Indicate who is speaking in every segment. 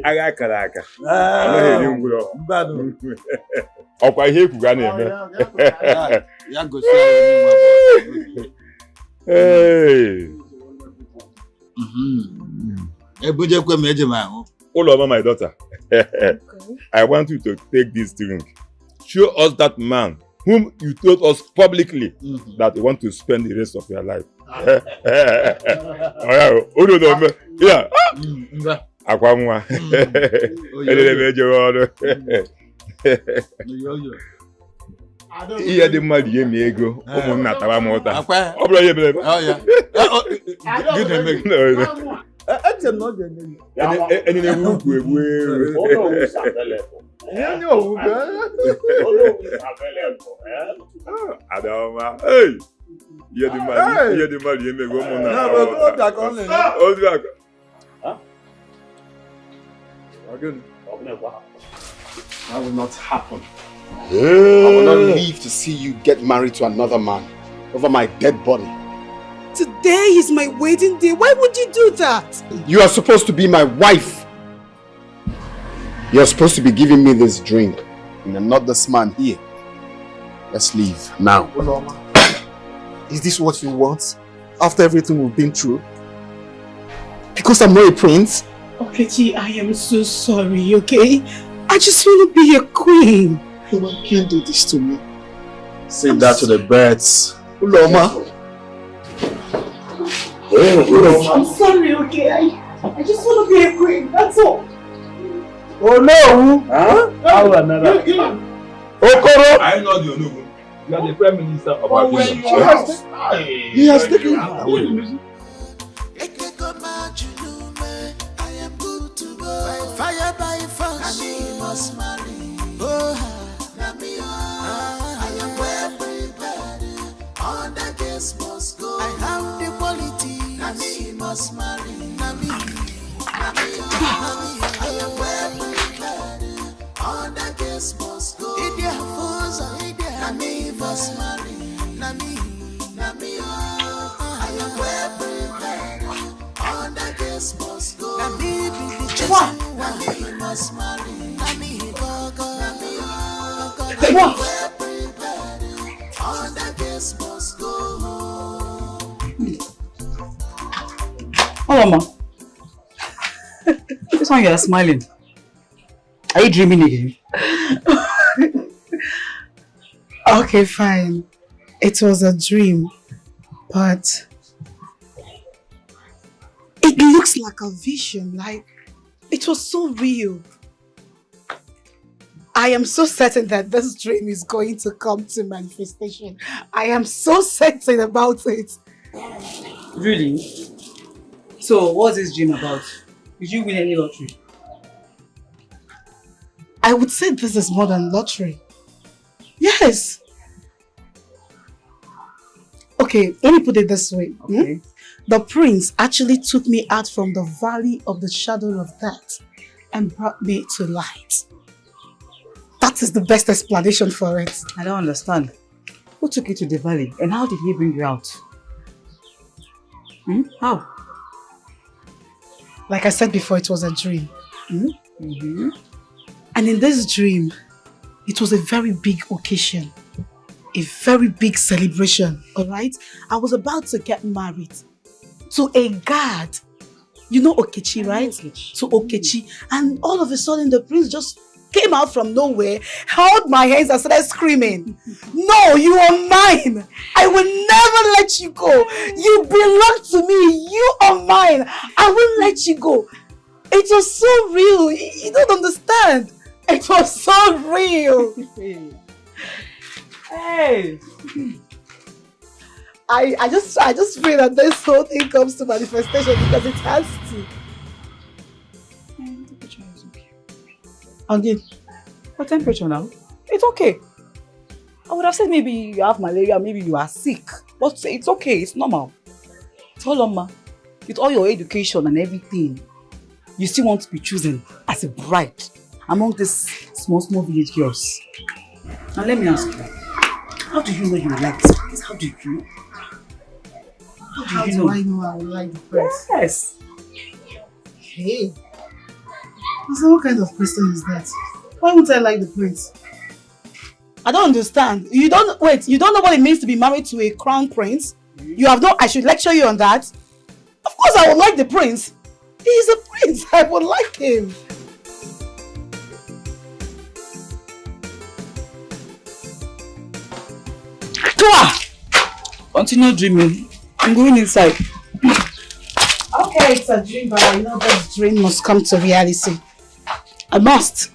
Speaker 1: Aga karaka. Anaghị eri ngwụrọ. Ọkwa ihe ekwu ga na-eme.
Speaker 2: Ya gosi anyị ebujekwe m eje m ahụ.
Speaker 1: Uloma, my daughter, I want you to take this drink. Show us that man whom you told us publicly that you want to spend the rest of your life. Yeah. Akwamwa. Ihe dị mmadụ ihe ma ego ụmụnna tara m ụta. Ọ bụrụ ihe mere. Ẹni na-ewu ugwu egwu Adama, ihe dị mmadụ ihe mego ụmụnna tara ụta.
Speaker 3: That will not happen. I will not live to see you get married to another man over my dead body.
Speaker 4: Today is my wedding day. Why would you do that?
Speaker 3: You are supposed to be my wife. You are supposed to be giving me this drink. And I'm not this man here. Let's leave now.
Speaker 5: Uloma, is this what you want? After everything we've been through? Because I'm not a prince?
Speaker 4: Okechi, I am so sorry, okay? I just want to be a queen.
Speaker 5: You can't do this to me. Say that to the birds. Uloma.
Speaker 4: I'm sorry, okay? I just want to be a queen, that's all.
Speaker 5: Oh no!
Speaker 1: Huh?
Speaker 5: Okoro!
Speaker 1: I know the Onogo. You are the Prime Minister of our kingdom.
Speaker 5: He has taken away.
Speaker 6: I am good to go. Fire by force. I must marry. I am well prepared. All the guests must go. I have the qualities. Nami must marry. I am well prepared. All the guests must go. Nami must marry. I am well prepared. All the guests must go. Nami must marry. All the guests must go.
Speaker 4: Oh, Mama. This one you are smiling. Are you dreaming again?
Speaker 7: Okay, fine. It was a dream, but it looks like a vision, like it was so real. I am so certain that this dream is going to come to manifestation. I am so certain about it.
Speaker 4: Really? So, what's this dream about? Did you win any lottery?
Speaker 7: I would say this is more than lottery. Yes. Okay, let me put it this way.
Speaker 4: Okay.
Speaker 7: The prince actually took me out from the valley of the shadow of death and brought me to light. That is the best explanation for it.
Speaker 4: I don't understand. Who took you to the valley and how did he bring you out? How?
Speaker 7: Like I said before, it was a dream.
Speaker 4: Mm-hmm.
Speaker 7: And in this dream, it was a very big occasion. A very big celebration, alright? I was about to get married to a guard. You know Okechi, right?
Speaker 4: Okechi.
Speaker 7: To Okechi. And all of a sudden, the prince just came out from nowhere, held my hands and started screaming, "No, you are mine! I will never let you go! You belong to me! You are mine! I won't let you go!" It was so real! You don't understand! It was so real!
Speaker 4: Hey!
Speaker 7: I just pray that this whole thing comes to manifestation because it has to.
Speaker 4: Temperature is okay.
Speaker 7: Again.
Speaker 4: What temperature now? It's okay. I would have said maybe you have malaria, maybe you are sick. But it's okay, it's normal. Hold on, ma. With all your education and everything, you still want to be chosen as a bride among these small village girls. Now let me ask you, how do you know you like this prince? How do you know?
Speaker 7: How do I know I would like the prince?
Speaker 4: Yes.
Speaker 7: Hey. So what kind of question is that? Why would I like the prince? I don't understand. You don't know what it means to be married to a crown prince? You have no, I should lecture you on that? Of course I would like the prince. He is a prince. I would like him.
Speaker 4: Continue dreaming. I'm going inside.
Speaker 7: Okay, it's a dream, but I know this dream must come to reality. I must.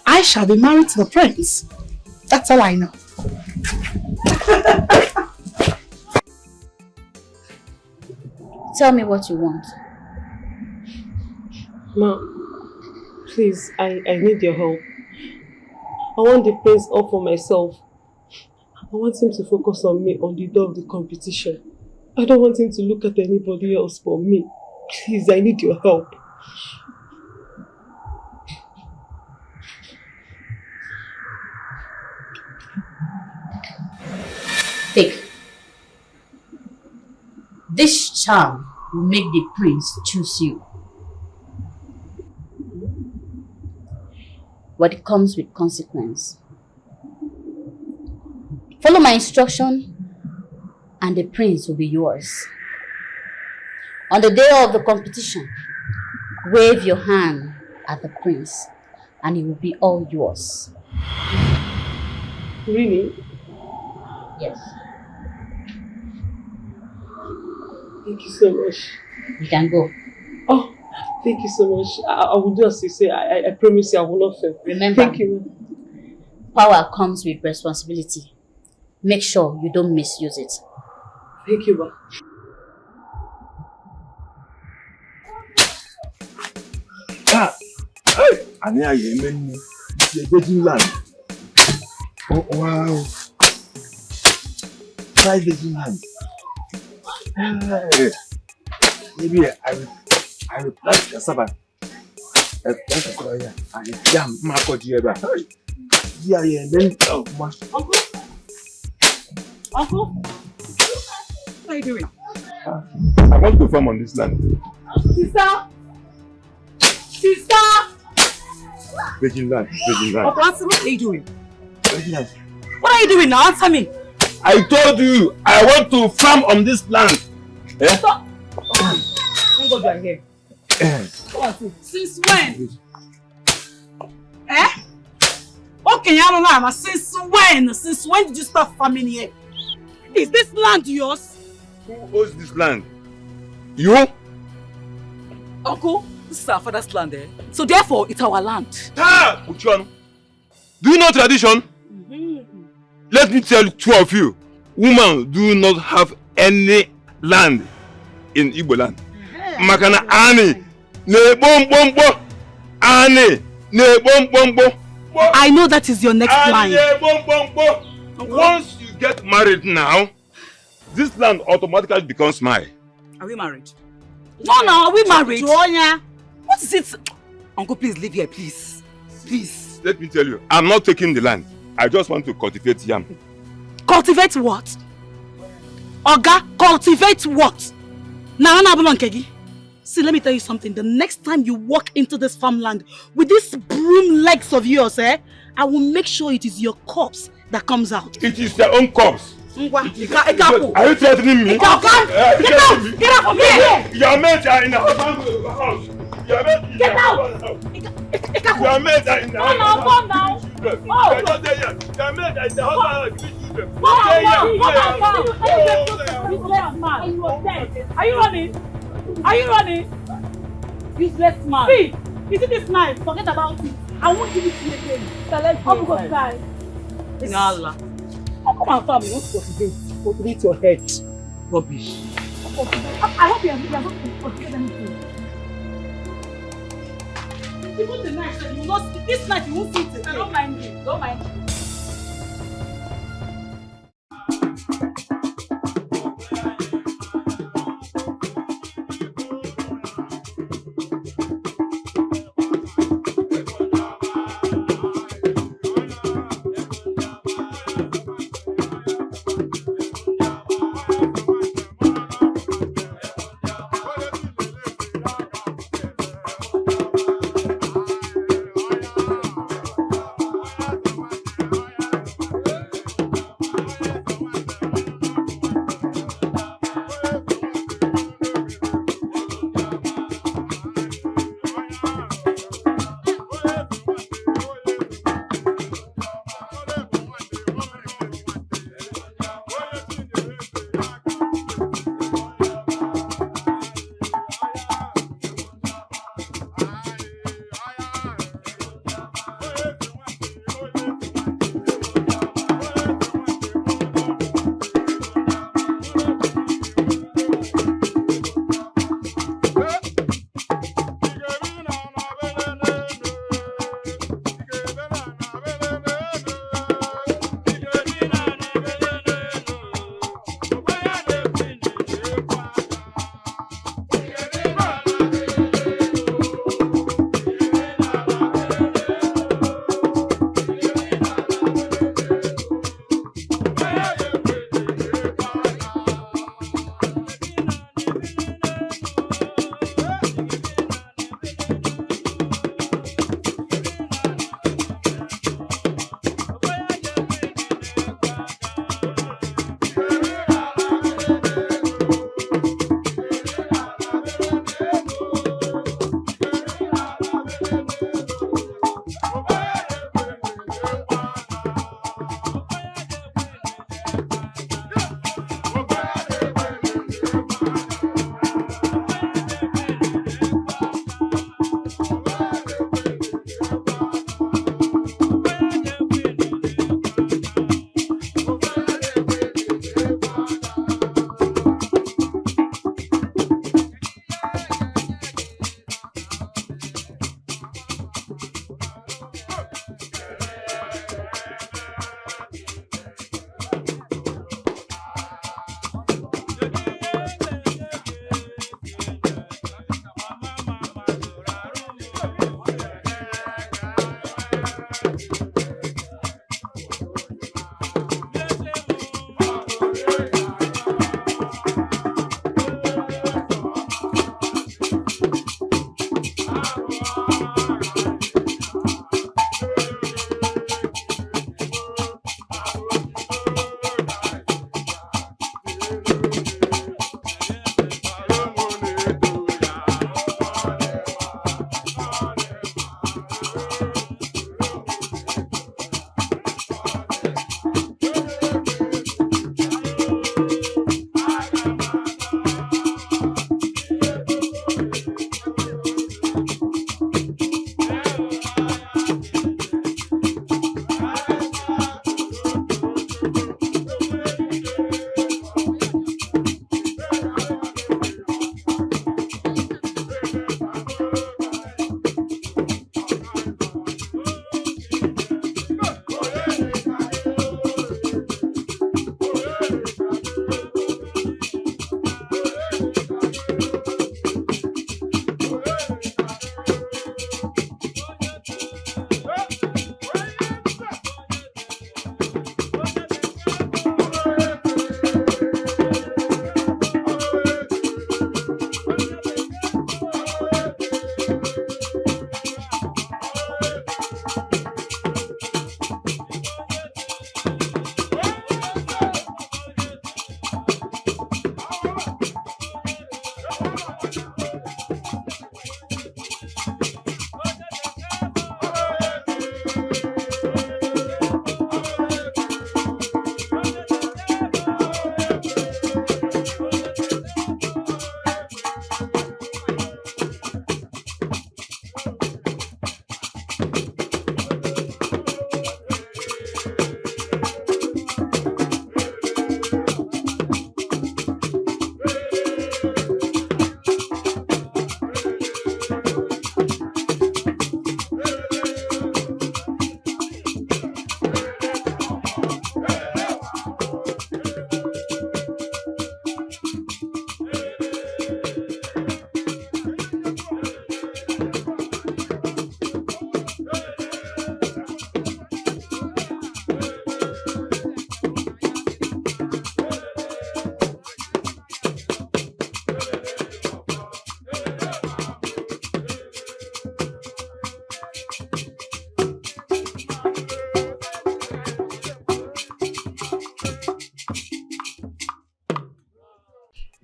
Speaker 7: I shall be married to the prince. That's all I know.
Speaker 8: Tell me what you want.
Speaker 9: Ma, please, I need your help. I want the prince all for myself. I want him to focus on me on the day of the competition. I don't want him to look at anybody else but me. Please, I need your help.
Speaker 8: Take. This charm will make the prince choose you. But it comes with consequence. Follow my instruction and the prince will be yours. On the day of the competition, wave your hand at the prince and it will be all yours.
Speaker 9: Really?
Speaker 8: Yes.
Speaker 9: Thank you so much.
Speaker 8: You can go.
Speaker 9: Oh, thank you so much. I will do as you say. I promise you I will not fail.
Speaker 8: Remember,
Speaker 9: thank you.
Speaker 8: Power comes with responsibility. Make sure you don't misuse it.
Speaker 9: Thank you, ma.
Speaker 1: And here you mean the Virgin land. Oh wow. Try Virgin land. Maybe I will plant cassava. I plant cassava here. And jam Marco Dieba. Yeah, then
Speaker 4: Uncle? What are you doing?
Speaker 1: I want to farm on this land.
Speaker 4: Sister! Sister!
Speaker 1: Virgin land.
Speaker 4: Uncle, answer me. What are you doing?
Speaker 1: Virgin land.
Speaker 4: What are you doing now? Answer me.
Speaker 1: I told you I want to farm on this land. Eh?
Speaker 4: Stop! Thank God you are here. Come on, see. Since when? Eh? Okay, I don't know. Since when? Since when did you start farming here? Is this land yours?
Speaker 1: Who owns this land? You?
Speaker 4: Uncle, this is our father's land, eh? So therefore, it's our land.
Speaker 1: Ah! Uchon. Do you know tradition? Let me tell two of you. Women do not have any land in Igbo land. Makana ani. Ne bom bom bo. Ani. Ne bom bom bo.
Speaker 4: I know that is your next line.
Speaker 1: Once you get married now, this land automatically becomes mine.
Speaker 4: Are we married? No, are we married? What is it? Uncle, please leave here, please. Please.
Speaker 1: Let me tell you, I'm not taking the land. I just want to cultivate yam.
Speaker 4: Cultivate what? Oga, cultivate what? See, let me tell you something. The next time you walk into this farmland with these broom legs of yours, I will make sure it is your corpse that comes out.
Speaker 1: It is your own corpse. Are you threatening me?
Speaker 4: Get out from here!
Speaker 1: Your mates are in the house. Your mates are in the house.
Speaker 4: Come now.
Speaker 1: You're not there yet. Your mates are in the house.
Speaker 4: Are you running? Are you running? Useless man. See, you see this knife? Forget about it. I won't give it to you again. So let's go inside. Allah. Come on, family. Don't cultivate your head. Rubbish. I hope you are not going to cultivate anything. Even the knife, you will not. This knife, you won't see it. Don't mind me. Don't mind me.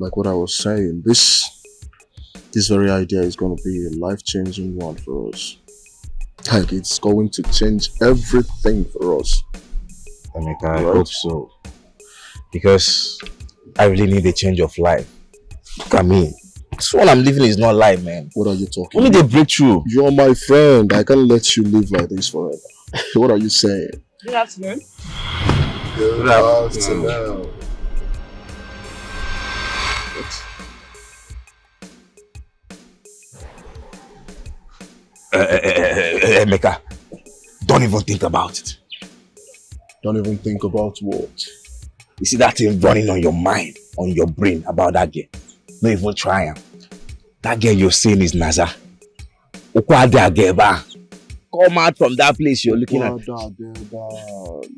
Speaker 3: like what I was saying, this very idea is going to be a life-changing one for us. Like, it's going to change everything for us.
Speaker 10: Emeka, I hope so. Because I really need a change of life. Look at me. This one I'm living is not life, man.
Speaker 3: What are you talking
Speaker 10: about? We need a breakthrough.
Speaker 3: You're my friend. I can't let you live like this forever. What are you saying?
Speaker 4: Good afternoon.
Speaker 3: Good afternoon.
Speaker 10: Emeka, don't even think about it.
Speaker 3: Don't even think about what?
Speaker 10: You see that thing running on your mind, on your brain about that girl? Don't even try him. That girl you're saying is Naza. Come out from that place you're looking at.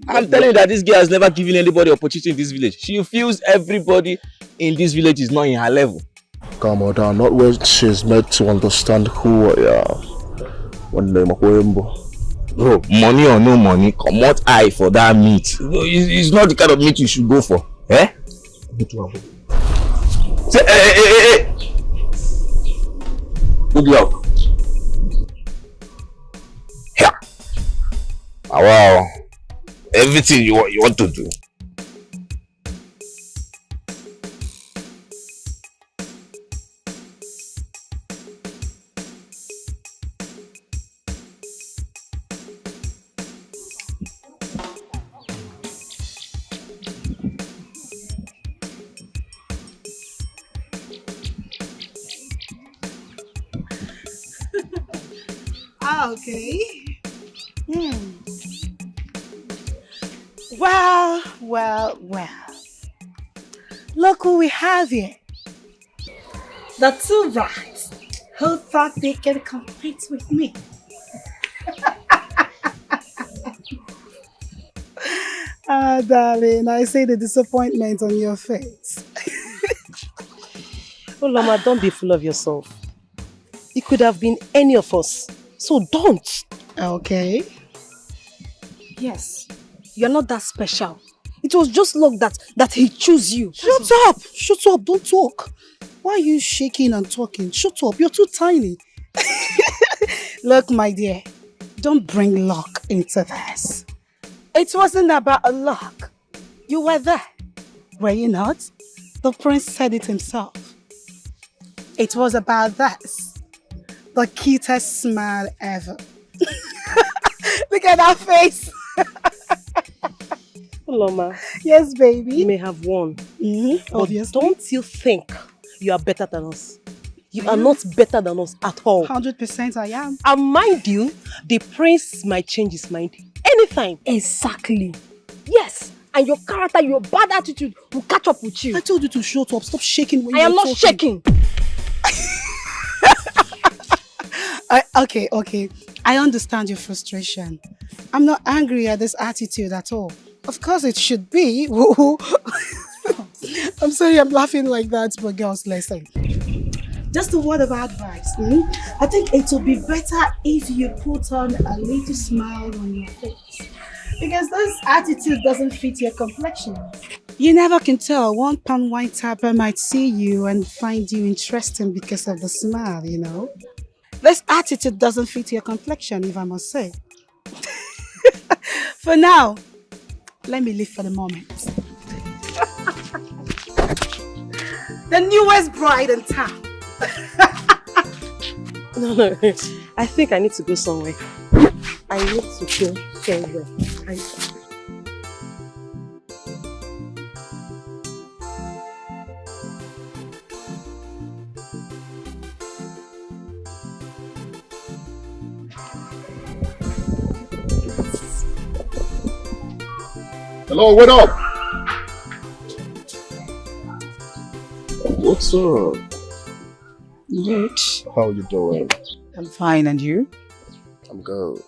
Speaker 10: I'm telling you that this girl has never given anybody opportunity in this village. She feels everybody in this village is not in her level.
Speaker 3: Come on down, not where she's meant to understand who I am. One name of
Speaker 10: Bro, money or no money, come out eye for that meat. It's not the kind of meat you should go for. Eh? Say, hey. Good luck. Yeah. Wow. Everything you want to do.
Speaker 7: Okay. Well. Look who we have here. The two rats who thought they could compete with me. Ah, darling, I see the disappointment on your face.
Speaker 9: Oh, Lama, don't be full of yourself. It could have been any of us. So don't.
Speaker 7: Okay.
Speaker 9: Yes. You're not that special. It was just luck that he chose you.
Speaker 7: Shut up. Don't talk. Why are you shaking and talking? Shut up. You're too tiny. Look, my dear. Don't bring luck into this. It wasn't about a luck. You were there. Were you not? The prince said it himself. It was about this. The cutest smile ever. Look at that face.
Speaker 9: Loma.
Speaker 7: Yes, baby.
Speaker 9: You may have won.
Speaker 7: Obviously.
Speaker 9: Don't you think you are better than us? You are not better than us at all.
Speaker 7: 100% I am.
Speaker 9: And mind you, the prince might change his mind anytime.
Speaker 7: Exactly.
Speaker 9: Yes. And your character, your bad attitude will catch up with you.
Speaker 7: I told you to shut up. Stop shaking when
Speaker 9: I am not shaking.
Speaker 7: Okay. I understand your frustration. I'm not angry at this attitude at all. Of course it should be. I'm sorry I'm laughing like that, but girls, listen. Just a word of advice. I think it would be better if you put on a little smile on your face. Because this attitude doesn't fit your complexion. You never can tell. One pan wine tapper might see you and find you interesting because of the smile, you know. This attitude doesn't fit your complexion, if I must say. For now, let me leave for the moment. The newest bride in town.
Speaker 9: No. I think I need to go somewhere. I need to go somewhere.
Speaker 3: Hello, what up? What's up?
Speaker 4: Good.
Speaker 3: How you doing?
Speaker 4: I'm fine, and you?
Speaker 3: I'm good.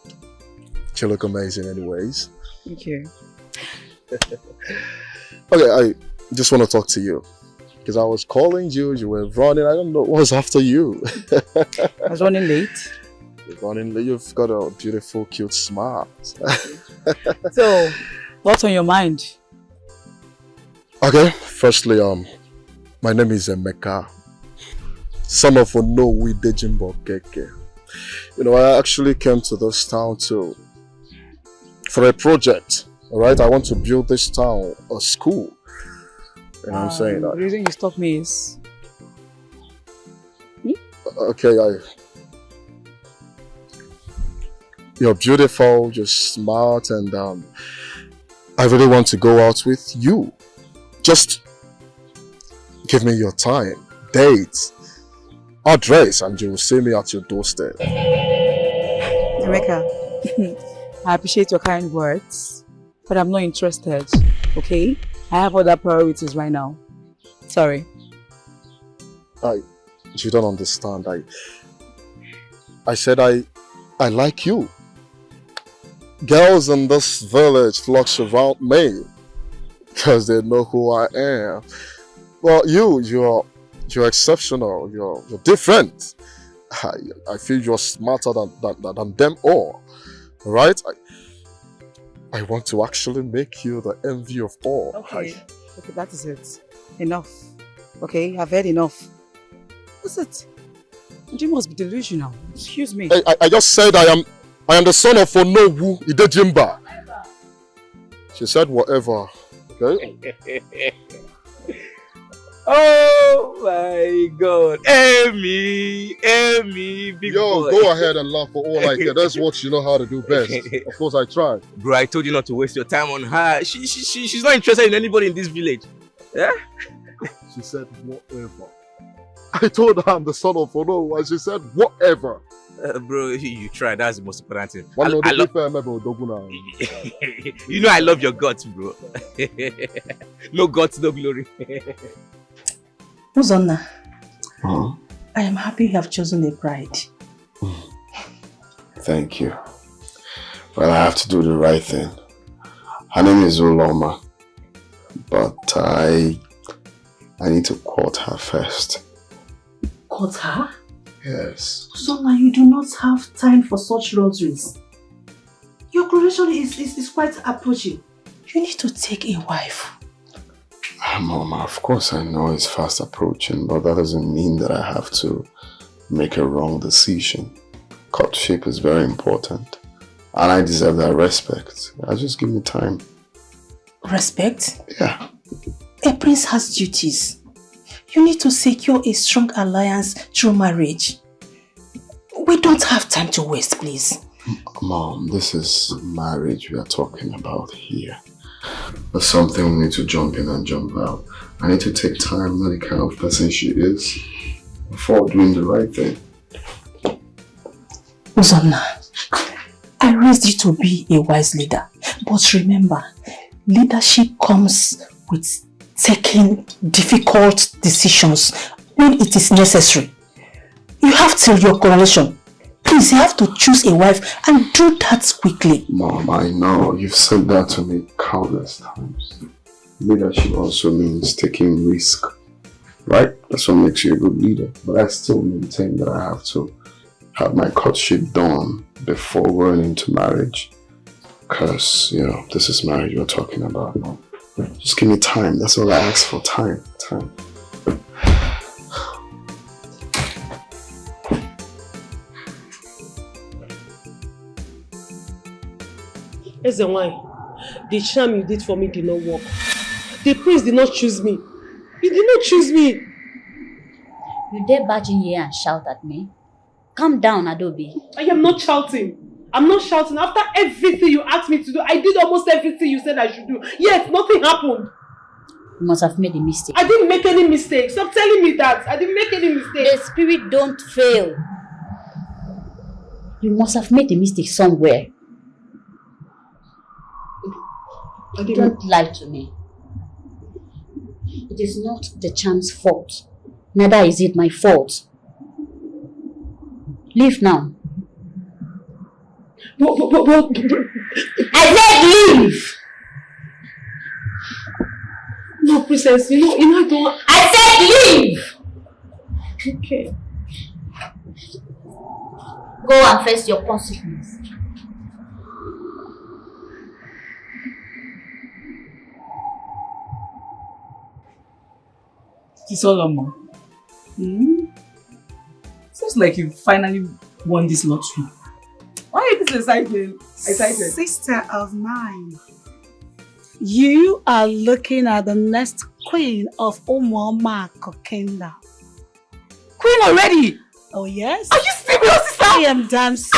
Speaker 3: You look amazing anyways.
Speaker 4: Thank you.
Speaker 3: Okay, I just want to talk to you. Because I was calling you, you were running, I don't know what was after you.
Speaker 4: I was running late.
Speaker 3: You're running late, you've got a beautiful, cute smile.
Speaker 4: So, what's on your mind?
Speaker 3: Okay, firstly, My name is Emeka, son of Nollywood Dikeh. You know, I actually came to this town for a project. Alright, I want to build this town a school. You know what I'm saying?
Speaker 4: The reason you stopped me is...
Speaker 3: Okay, you're beautiful, you're smart, and I really want to go out with you. Just give me your time, dates, address, and you will see me at your doorstep.
Speaker 4: Emeka, I appreciate your kind words, but I'm not interested, okay? I have other priorities right now. Sorry.
Speaker 3: You don't understand. I said I like you. Girls in this village flock around me because they know who I am. Well, you're exceptional. You're different. I feel you're smarter than them all. Right? I want to actually make you the envy of all.
Speaker 4: Okay, that is it. Enough. Okay, I've had enough. What's it? You must be delusional. Excuse me.
Speaker 3: I just said I am the son of Onowu Idejimba. She said whatever. Okay?
Speaker 10: Oh my God. Amy, big boy.
Speaker 3: Go ahead and laugh for all I care. That's what you know how to do best. Of course I tried.
Speaker 10: Bro, I told you not to waste your time on her. She's not interested in anybody in this village. Yeah?
Speaker 3: She said whatever. I told her I'm the son of Ono and she said whatever.
Speaker 10: Bro, you try. That's the most important thing. You know I love your guts, bro. No guts, no glory.
Speaker 7: Uzonna, I am happy you have chosen a bride.
Speaker 3: Thank you. Well, I have to do the right thing. Her name is Uloma, but I need to court her first.
Speaker 7: Court her?
Speaker 3: Yes.
Speaker 7: Uzonna, you do not have time for such luxuries. Your coronation is quite approaching. You need to take a wife.
Speaker 3: Mama, of course I know it's fast approaching, but that doesn't mean that I have to make a wrong decision. Courtship is very important, and I deserve that respect. Just give me time.
Speaker 7: Respect?
Speaker 3: Yeah.
Speaker 7: A prince has duties. You need to secure a strong alliance through marriage. We don't have time to waste, please.
Speaker 3: Mom, this is marriage we are talking about here. There's something we need to jump in and jump out. I need to take time, know the kind of person she is, before doing the right thing.
Speaker 7: Uzonna, I raised you to be a wise leader. But remember, leadership comes with taking difficult decisions when it is necessary. You have till your coronation. Please, you have to choose a wife and do that quickly.
Speaker 3: Mom, I know. You've said that to me countless times. Leadership also means taking risk. Right? That's what makes you a good leader. But I still maintain that I have to have my courtship done before going into marriage. Because, this is marriage we're talking about. Just give me time. That's all I ask for. Time.
Speaker 9: Why? The charm you did for me did not work. The prince did not choose me. He did not choose me.
Speaker 8: You dare barge in here and shout at me? Calm down, Adobe.
Speaker 9: I am not shouting. I'm not shouting. After everything you asked me to do, I did almost everything you said I should do. Yet, nothing happened.
Speaker 8: You must have made a mistake.
Speaker 9: I didn't make any mistake. Stop telling me that. I didn't make any mistake.
Speaker 8: The spirit don't fail. You must have made a mistake somewhere. Don't lie to me. It is not the charm's fault. Neither is it my fault. Leave now. I said leave!
Speaker 9: No, princess, you know I don't...
Speaker 8: I said leave!
Speaker 9: Okay.
Speaker 8: Go and face your consequence.
Speaker 4: Solomon. Seems like you finally won this lottery. Why are you this excited?
Speaker 7: Sister of mine, you are looking at the next queen of Umwama Kokenda.
Speaker 4: Queen already?
Speaker 7: Oh yes?
Speaker 4: Are you serious, sister?
Speaker 7: I am damn serious.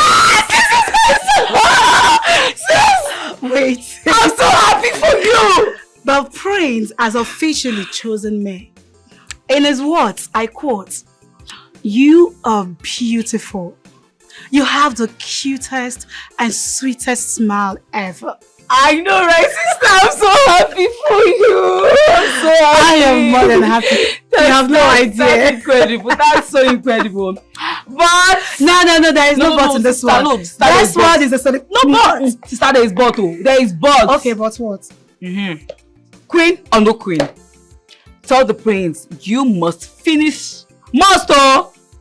Speaker 7: Wait.
Speaker 4: I'm so happy for you!
Speaker 7: The prince has officially chosen me. In his words, I quote, "You are beautiful. You have the cutest and sweetest smile ever."
Speaker 4: I know, right, sister? I'm so happy for you. I'm so happy.
Speaker 7: I am more than happy. You have no idea.
Speaker 4: That's incredible. That's so incredible. But
Speaker 7: no, there is no but in this one. This one is a solid. No but.
Speaker 4: Sister, there is but. There is but.
Speaker 7: Okay, but what?
Speaker 4: Queen or no queen? Tell the prince you must finish.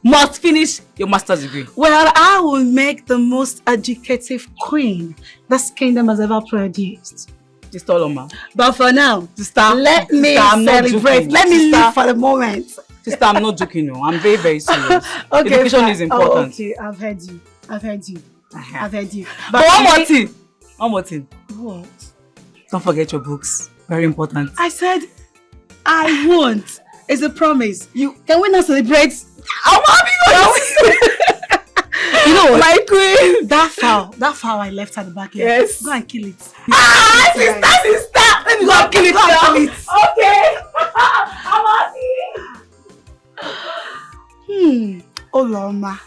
Speaker 4: Must finish your master's degree.
Speaker 7: Well, I will make the most educative queen this kingdom has ever produced.
Speaker 4: Sister Oloma.
Speaker 7: But for now,
Speaker 4: sister,
Speaker 7: let me celebrate. Let me live for the moment.
Speaker 4: Sister, I'm not joking. No, I'm very, very serious. Okay, education is important.
Speaker 7: Oh, okay, I've heard you. I've heard you.
Speaker 4: But one more thing.
Speaker 7: What?
Speaker 4: Don't forget your books. Very important.
Speaker 7: I said I won't. It's a promise. Can we not celebrate?
Speaker 4: I'm happy for you.
Speaker 7: You know what?
Speaker 4: My queen.
Speaker 7: That fowl I left at the back here.
Speaker 4: Yes.
Speaker 7: Go and kill it.
Speaker 4: Sister. Let me go and kill it now. Okay. I'm happy.
Speaker 7: Oloma,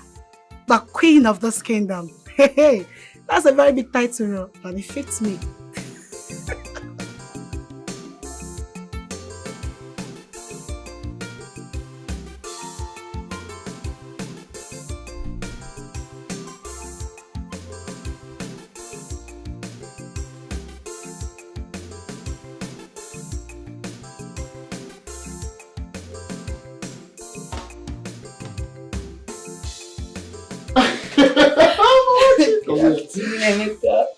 Speaker 7: the queen of this kingdom. Hey, that's a very big title, but it fits me.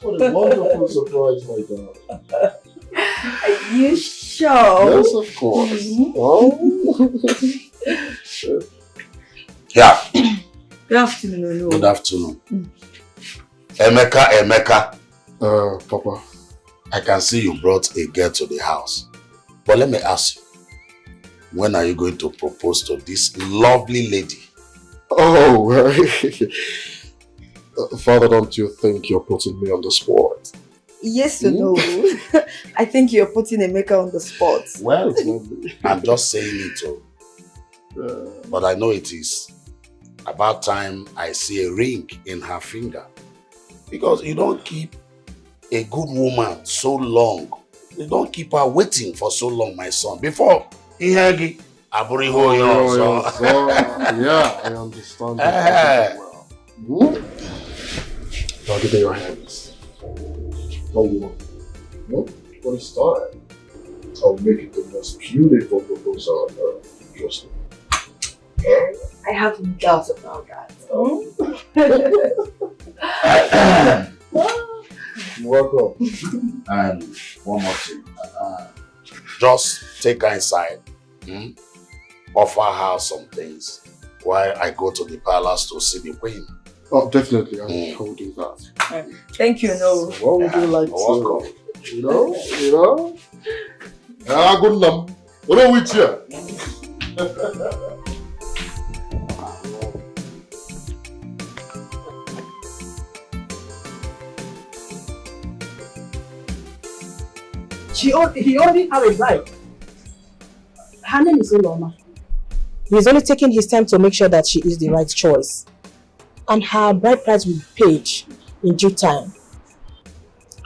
Speaker 3: What a wonderful surprise, my darling.
Speaker 4: Are you sure?
Speaker 3: Yes, of course.
Speaker 2: Yeah.
Speaker 4: Good afternoon.
Speaker 2: Good afternoon. Emeka.
Speaker 3: Papa.
Speaker 2: I can see you brought a girl to the house. But let me ask you, when are you going to propose to this lovely lady?
Speaker 3: Oh, Father, don't you think you're putting me on the spot?
Speaker 11: Yes or no? I think you're putting Emeka on the spot.
Speaker 2: Well, I'm just saying it too. But I know it is about time I see a ring in her finger. Because you don't keep a good woman so long. You don't keep her waiting for so long, my son. Before, Ihegi, Aburiho,
Speaker 3: yeah, I understand that well. Now give me your hands. What do you want? No? What is time? I'll make it the most beautiful proposal on earth. Trust me.
Speaker 11: I have no doubt about that.
Speaker 3: Welcome.
Speaker 2: And one more thing. Just take her inside. Offer her some things while I go to the palace to see the queen.
Speaker 3: Oh, definitely. I will do that.
Speaker 11: Thank you, no.
Speaker 3: So what would you like to?
Speaker 2: Welcome.
Speaker 3: You know? Good enough. What are we here?
Speaker 7: He already have a wife. Her name is Oloma.
Speaker 12: He's only taking his time to make sure that she is the right choice. And her bride price will be paid in due time.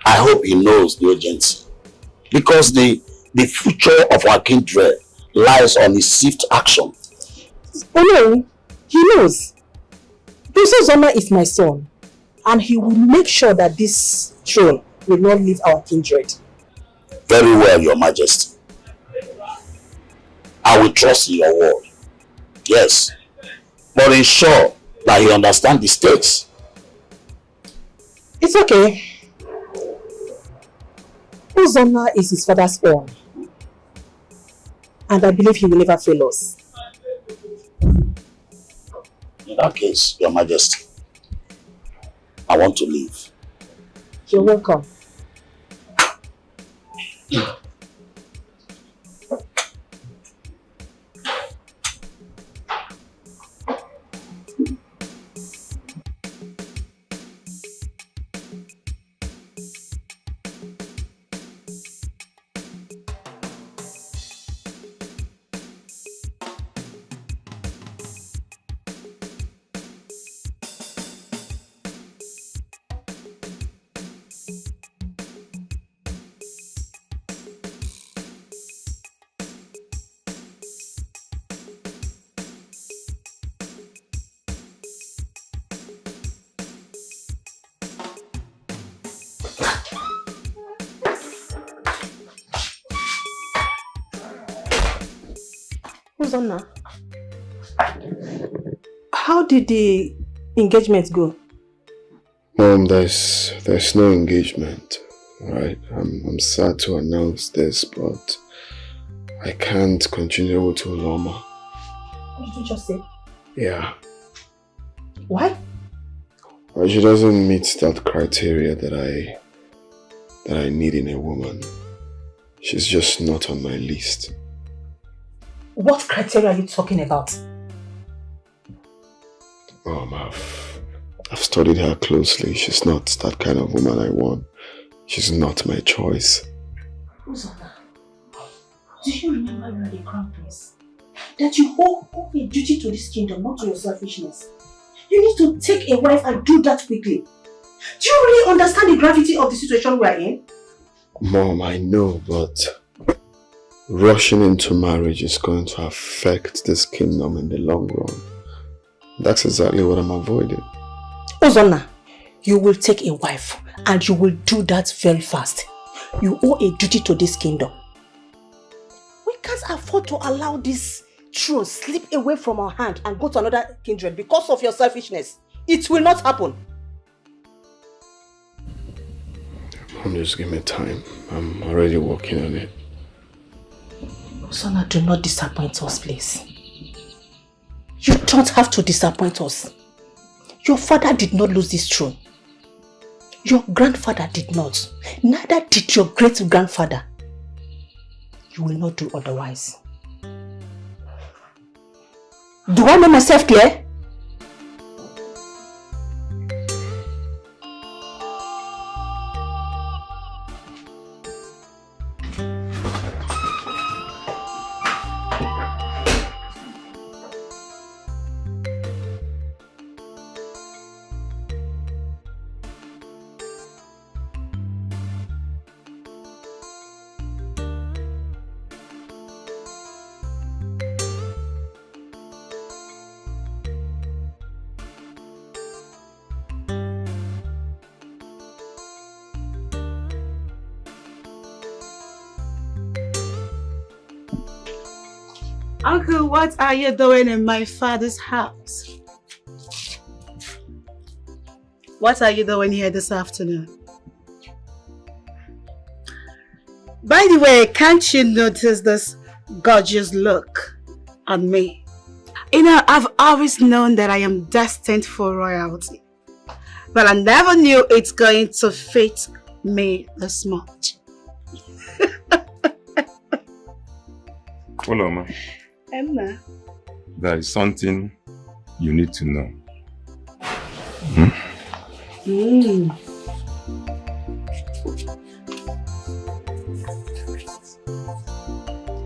Speaker 2: I hope he knows the urgency. Because the future of our kindred lies on his swift action.
Speaker 12: Oh no, he knows. Princess Zoma is my son. And he will make sure that this throne will not leave our kindred.
Speaker 2: Very well, Your Majesty. I will trust in your word. Yes. But ensure that he understands the stakes.
Speaker 12: It's okay. Uzoma is his father's own. And I believe he will never fail us.
Speaker 2: In that case, Your Majesty, I want to leave.
Speaker 12: You're welcome. Anna, how did the engagement go?
Speaker 3: Mom, there's no engagement, right? I'm sad to announce this, but I can't continue with Uloma.
Speaker 12: What did you just say?
Speaker 3: Yeah.
Speaker 12: Why?
Speaker 3: Well, she doesn't meet that criteria that I need in a woman. She's just not on my list.
Speaker 12: What criteria are you talking about?
Speaker 3: I've studied her closely. She's not that kind of woman I want. She's not my choice.
Speaker 12: Uzana, do you remember you are the crown prince? That you owe a duty to this kingdom, not to your selfishness. You need to take a wife and do that quickly. Do you really understand the gravity of the situation we are in?
Speaker 3: Mom, I know, but rushing into marriage is going to affect this kingdom in the long run. That's exactly what I'm avoiding.
Speaker 12: Uzana, you will take a wife and you will do that very fast. You owe a duty to this kingdom. We can't afford to allow this throne slip away from our hand and go to another kindred because of your selfishness. It will not happen.
Speaker 3: Mom, just give me time. I'm already working on it.
Speaker 12: Uzana, do not disappoint us, please. You don't have to disappoint us. Your father did not lose this throne. Your grandfather did not. Neither did your great-grandfather. You will not do otherwise. Do I make myself clear?
Speaker 7: Uncle, what are you doing in my father's house? What are you doing here this afternoon? By the way, can't you notice this gorgeous look on me? You know, I've always known that I am destined for royalty, but I never knew it's going to fit me this much.
Speaker 1: Hold on, ma.
Speaker 7: Emma.
Speaker 1: There is something you need to know.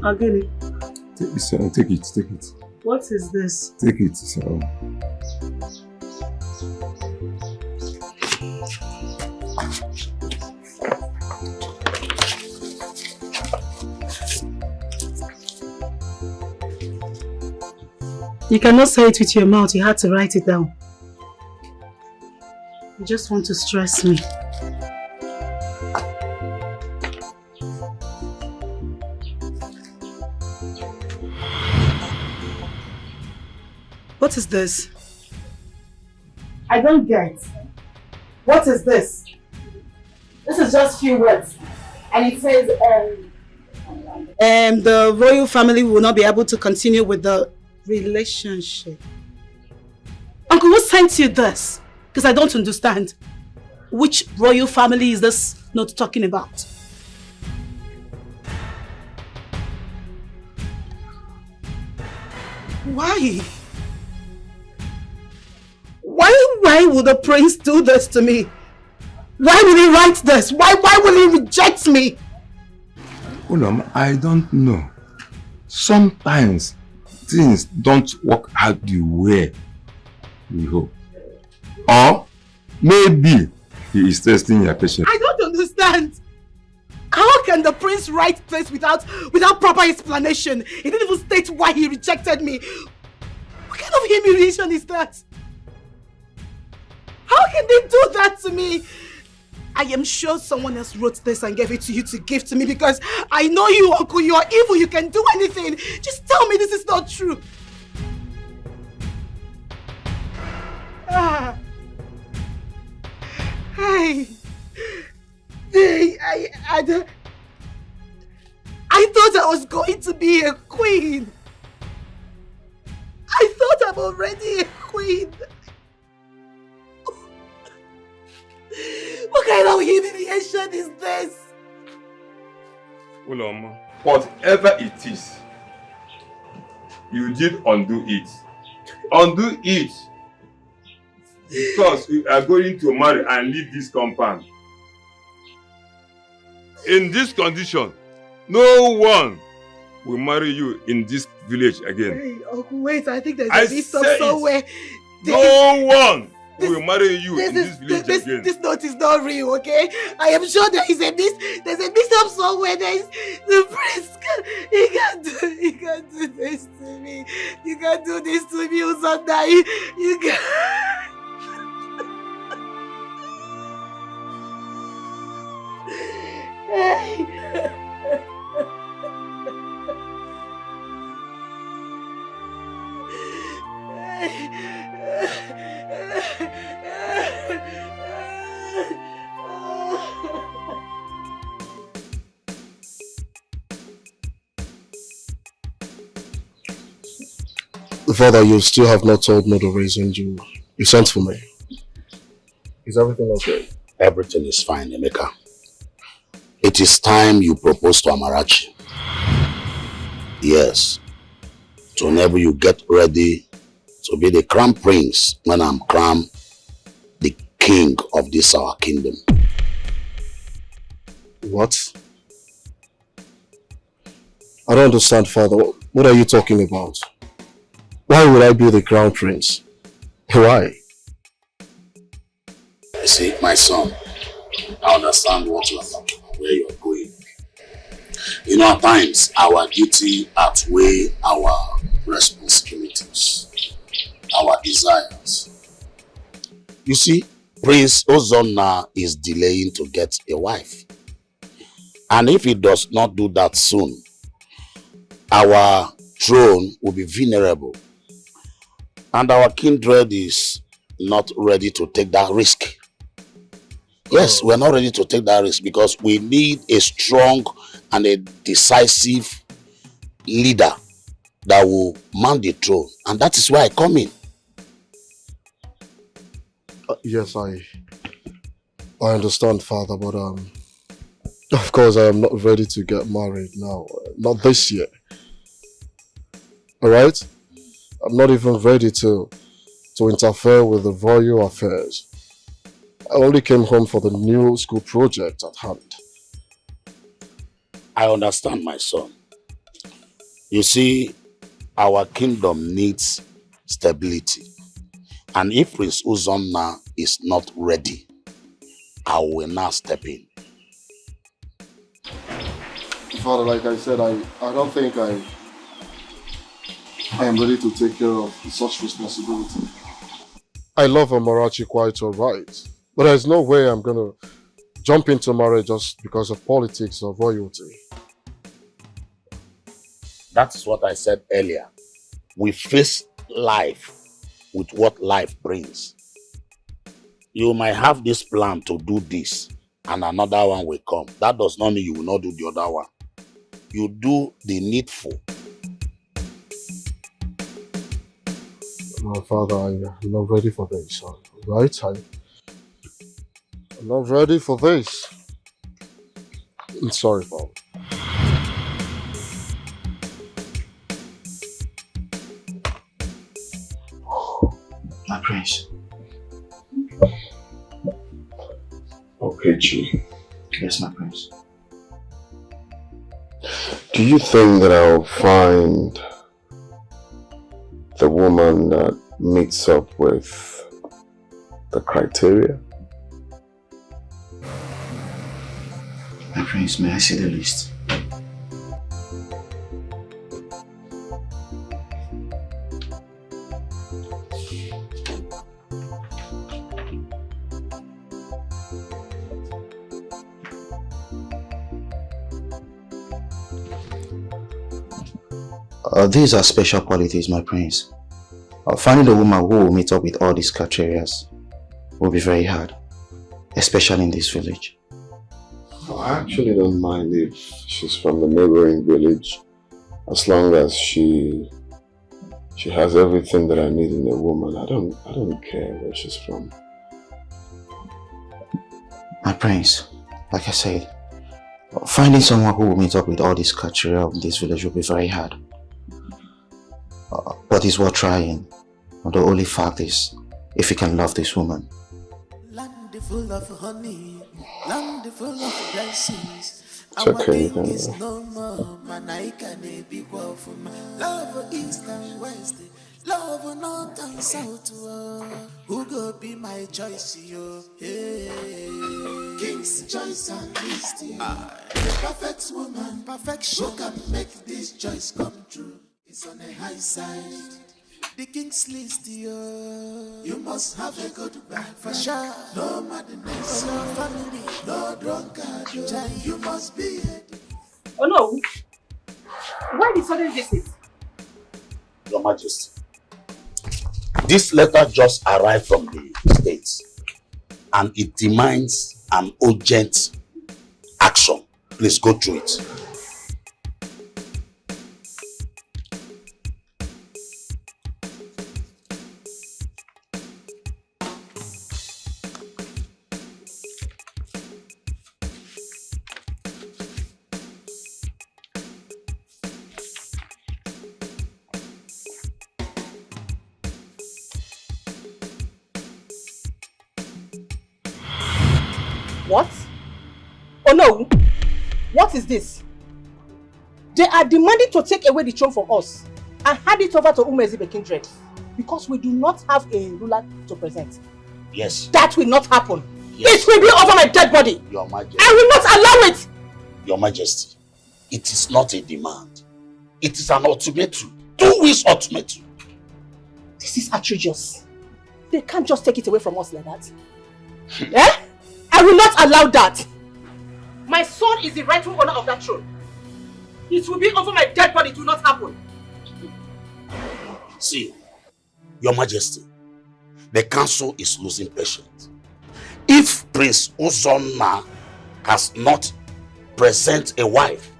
Speaker 7: I'll get it.
Speaker 1: Take it.
Speaker 7: What is this?
Speaker 1: Take it, so.
Speaker 7: You cannot say it with your mouth, you had to write it down. You just want to stress me. What is this? I don't get. What is this? This is just few words. And it says, the royal family will not be able to continue with the relationship. Uncle, who sent you this? Because I don't understand. Which royal family is this not talking about? Why? Why would the prince do this to me? Why will he write this? Why will he reject me?
Speaker 1: Ulom, I don't know. Sometimes things don't work out the way we hope. Or maybe he is testing your patience.
Speaker 7: I don't understand. How can the prince write this without proper explanation? He didn't even state why he rejected me. What kind of humiliation is that? How can they do that to me? I am sure someone else wrote this and gave it to you to give to me because I know you, Uncle. You are evil. You can do anything. Just tell me this is not true. I thought I was going to be a queen. I thought I'm already a queen. What kind of humiliation is this?
Speaker 1: Ulom, whatever it is, you did undo it. Undo it. Because we are going to marry and leave this compound. In this condition, no one will marry you in this village again.
Speaker 7: Hey, Uncle, wait, I think there's a list of somewhere.
Speaker 1: No one will marry you in this village again.
Speaker 7: This note is not real, okay? I am sure there's a mix-up somewhere. The prince he can't do this to me. You can't do this to me, Usanda. You can't.
Speaker 3: Father, you still have not told me the reason you sent for me. Is everything okay?
Speaker 2: Everything is fine, Emeka. It is time you propose to Amarachi. Yes. To enable you get ready to be the crown prince when I'm crowned the king of this our kingdom.
Speaker 3: What? I don't understand, Father. What are you talking about? Why would I be the crown prince? Why?
Speaker 2: You see, my son, I understand what you are talking about, where you are going. You know, at times, our duty outweighs our responsibilities, our desires. You see, Prince Ozonna is delaying to get a wife. And if he does not do that soon, our throne will be vulnerable. And our kindred is not ready to take that risk. Yes, we're not ready to take that risk because we need a strong and a decisive leader that will man the throne. And that is why I come in.
Speaker 3: Yes, I understand, Father, but of course I am not ready to get married now. Not this year. Alright? I'm not even ready to interfere with the royal affairs. I only came home for the new school project at hand.
Speaker 2: I understand, my son. You see, our kingdom needs stability. And if Prince Uzonna is not ready, I will now step in.
Speaker 3: Father, like I said, I don't think I am ready to take care of such responsibility. I love Amarachi quite alright, but there's no way I'm gonna jump into marriage just because of politics or royalty.
Speaker 2: That's what I said earlier. We face life with what life brings. You might have this plan to do this and another one will come. That does not mean you will not do the other one. you do the needful.
Speaker 3: My father, I'm not ready for this. Right? I'm not ready for this. I'm sorry, Father.
Speaker 13: My prince.
Speaker 3: Okay, G.
Speaker 13: Yes, my prince.
Speaker 3: Do you think that I'll find the woman that meets up with the criteria?
Speaker 13: My prince, may I see the list? These are special qualities, my prince. Finding a woman who will meet up with all these criteria will be very hard, especially in this village.
Speaker 3: I actually don't mind if she's from the neighboring village, as long as she has everything that I need in a woman. I don't care where she's from.
Speaker 13: My prince, like I said, finding someone who will meet up with all these criteria in this village will be very hard. But it's worth trying. The only fact is, if you can love this woman.
Speaker 6: Land full of honey, land full of blessings.
Speaker 3: It's okay, you can
Speaker 6: no more, man, I can be for my love east and west, love north and south. Who go be my choice, yo? Hey. King's choice and list, the perfect woman, perfection. Who can make this choice come true? It's on the high side. The king's list, yo. You must have a good back for sure. No madness, no family, no drunkard. You must be it.
Speaker 12: Oh no! Why the sudden visit?
Speaker 2: Your Majesty, this letter just arrived from the States and it demands an urgent action. Please go through it.
Speaker 12: What? Oh no! What is this? They are demanding to take away the throne from us and hand it over to Umezibe Kindred because we do not have a ruler to present.
Speaker 2: Yes.
Speaker 12: That will not happen.
Speaker 2: Yes.
Speaker 12: It will be over my dead body.
Speaker 2: Your Majesty.
Speaker 12: I will not allow it.
Speaker 2: Your Majesty, it is not a demand. It is an ultimatum. 2 weeks ultimatum.
Speaker 12: This is outrageous. They can't just take it away from us like that. Eh? I will not allow that. My son is the rightful owner of that throne. It will be over my dead body. It will not happen.
Speaker 2: See, Your Majesty, the council is losing patience. If Prince Uzonna has not present a wife,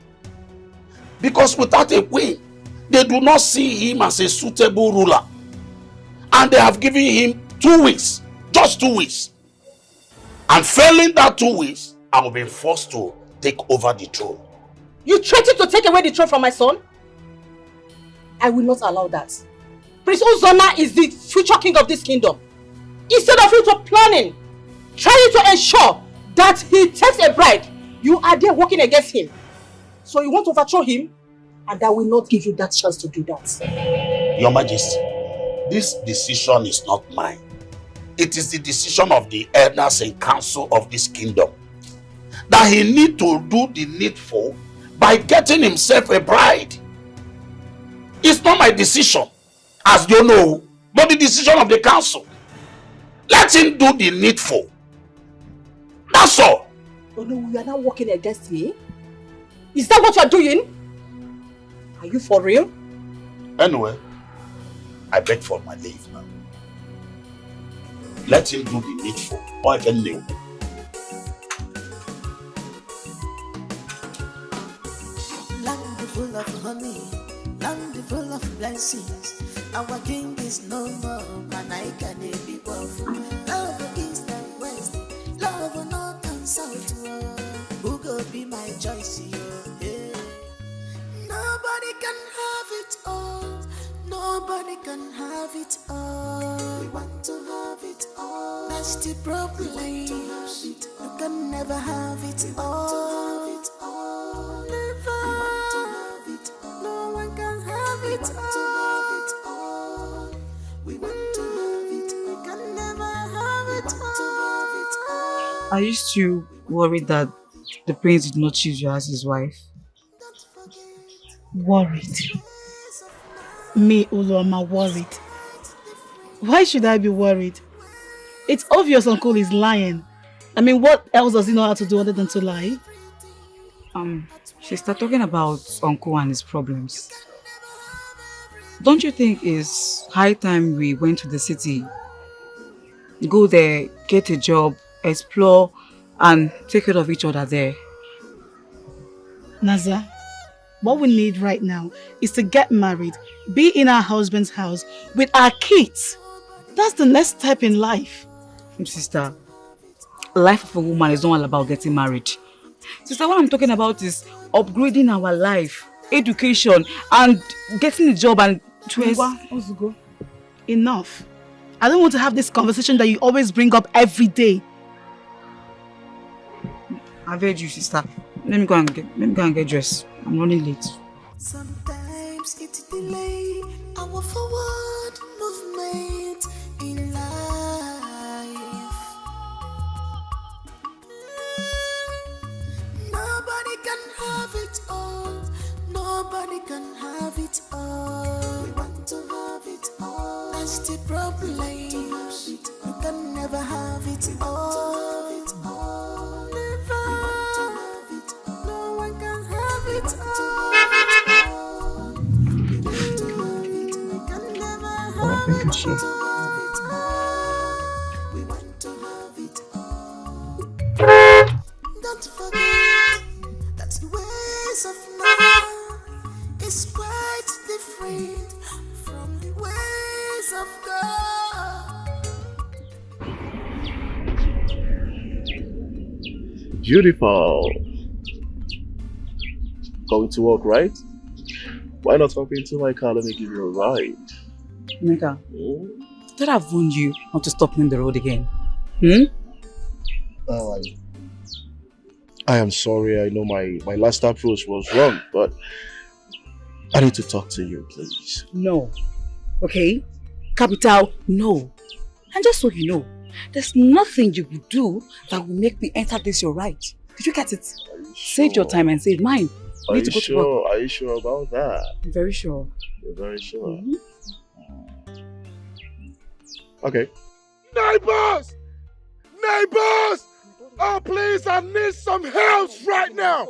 Speaker 2: because without a queen, they do not see him as a suitable ruler. And they have given him 2 weeks, just 2 weeks. And failing that 2 weeks, I will be forced to take over the throne.
Speaker 12: You threatened to take away the throne from my son? I will not allow that. Prince Uzonna is the future king of this kingdom. Instead of you to planning, trying to ensure that he takes a bride, you are there working against him. So you want to overthrow him? And I will not give you that chance to do that.
Speaker 2: Your Majesty, this decision is not mine. It is the decision of the elders and council of this kingdom. That he need to do the needful by getting himself a bride. It's not my decision, as you know, but the decision of the council. Let him do the needful. That's all.
Speaker 12: Oh no, you are now working against me? Is that what you are doing? Are you for real?
Speaker 2: Anyway, I beg for my leave now. Let him do the needful, or I can leave.
Speaker 6: Land dances. Our king is no more, man, I can be powerful. Love east and west, love north and south. Who go be my choice? Yeah. Nobody can have it all. Nobody can have it all. We want to have it all. That's the problem. You can never have it all. Never. No one can have it all. We want to have it. We can never have it all.
Speaker 4: I used to worry that the prince did not choose you as his wife.
Speaker 7: Worried? Me, Uloma, worried. Why should I be worried? It's obvious Uncle is lying. I mean, what else does he know how to do other than to lie?
Speaker 4: She started talking about Uncle and his problems. Don't you think it's high time we went to the city? Go there, get a job, explore, and take care of each other there.
Speaker 7: Naza, what we need right now is to get married, be in our husband's house with our kids. That's the next step in life.
Speaker 4: Sister, life of a woman is not all about getting married. Sister, what I'm talking about is upgrading our life, education, and getting a job and
Speaker 7: go. Enough. I don't want to have this conversation that you always bring up every day.
Speaker 4: I've heard you, sister. Let me go and get dressed. I'm running late.
Speaker 6: Sometimes it delay our forward movement in life. Nobody can have it all. Nobody can have it all. We want to have it all. That's the problem. You can never have it all. Never. No one can have it all. We can never have it all. We want to have it all. Don't forget that the ways of man is quite different from the ways of God.
Speaker 3: Beautiful. Going to work, right? Why not hop into my car? Let me give you a ride.
Speaker 4: Mega, did I have warned you not to stop me on the road again?
Speaker 3: I am sorry. I know my last approach was wrong, but I need to talk to you, please.
Speaker 4: No. Okay? Capital no. And just so you know, there's nothing you will do that will make me enter this your right. Did you get it? Save your time and save mine.
Speaker 3: Are you sure? Are you sure about that?
Speaker 4: I'm very sure.
Speaker 3: You're very sure? Okay.
Speaker 14: Neighbors! Neighbors! Oh, please, I need some help right now.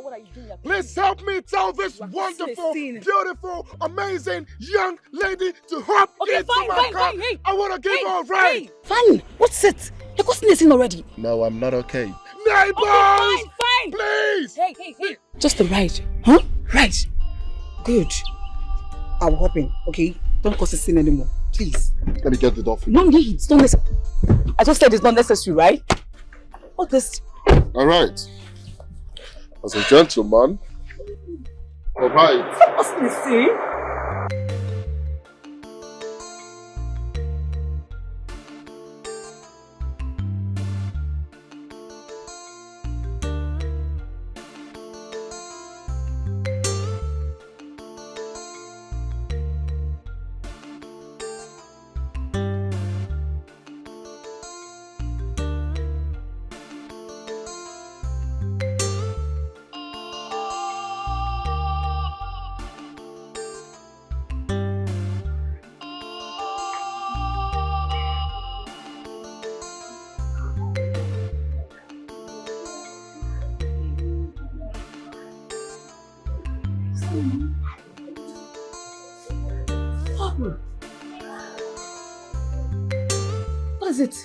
Speaker 14: Please help me tell this wonderful, beautiful, amazing young lady to hop into my car.
Speaker 7: Hey.
Speaker 14: I want to give her a ride.
Speaker 7: Hey, fine. What's it? You're causing a scene already.
Speaker 3: No, I'm not okay.
Speaker 14: Neighbors!
Speaker 7: Okay, fine.
Speaker 14: Please!
Speaker 7: Hey.
Speaker 4: Just a ride. Huh? Right. Good. I'll hop in, okay? Don't cause a scene anymore. Please.
Speaker 3: Let me get the door for you.
Speaker 4: No need. It's not necessary. I just said it's not necessary, right? What this?
Speaker 3: All right. As a gentleman. All right.
Speaker 4: What's this, see? What is it?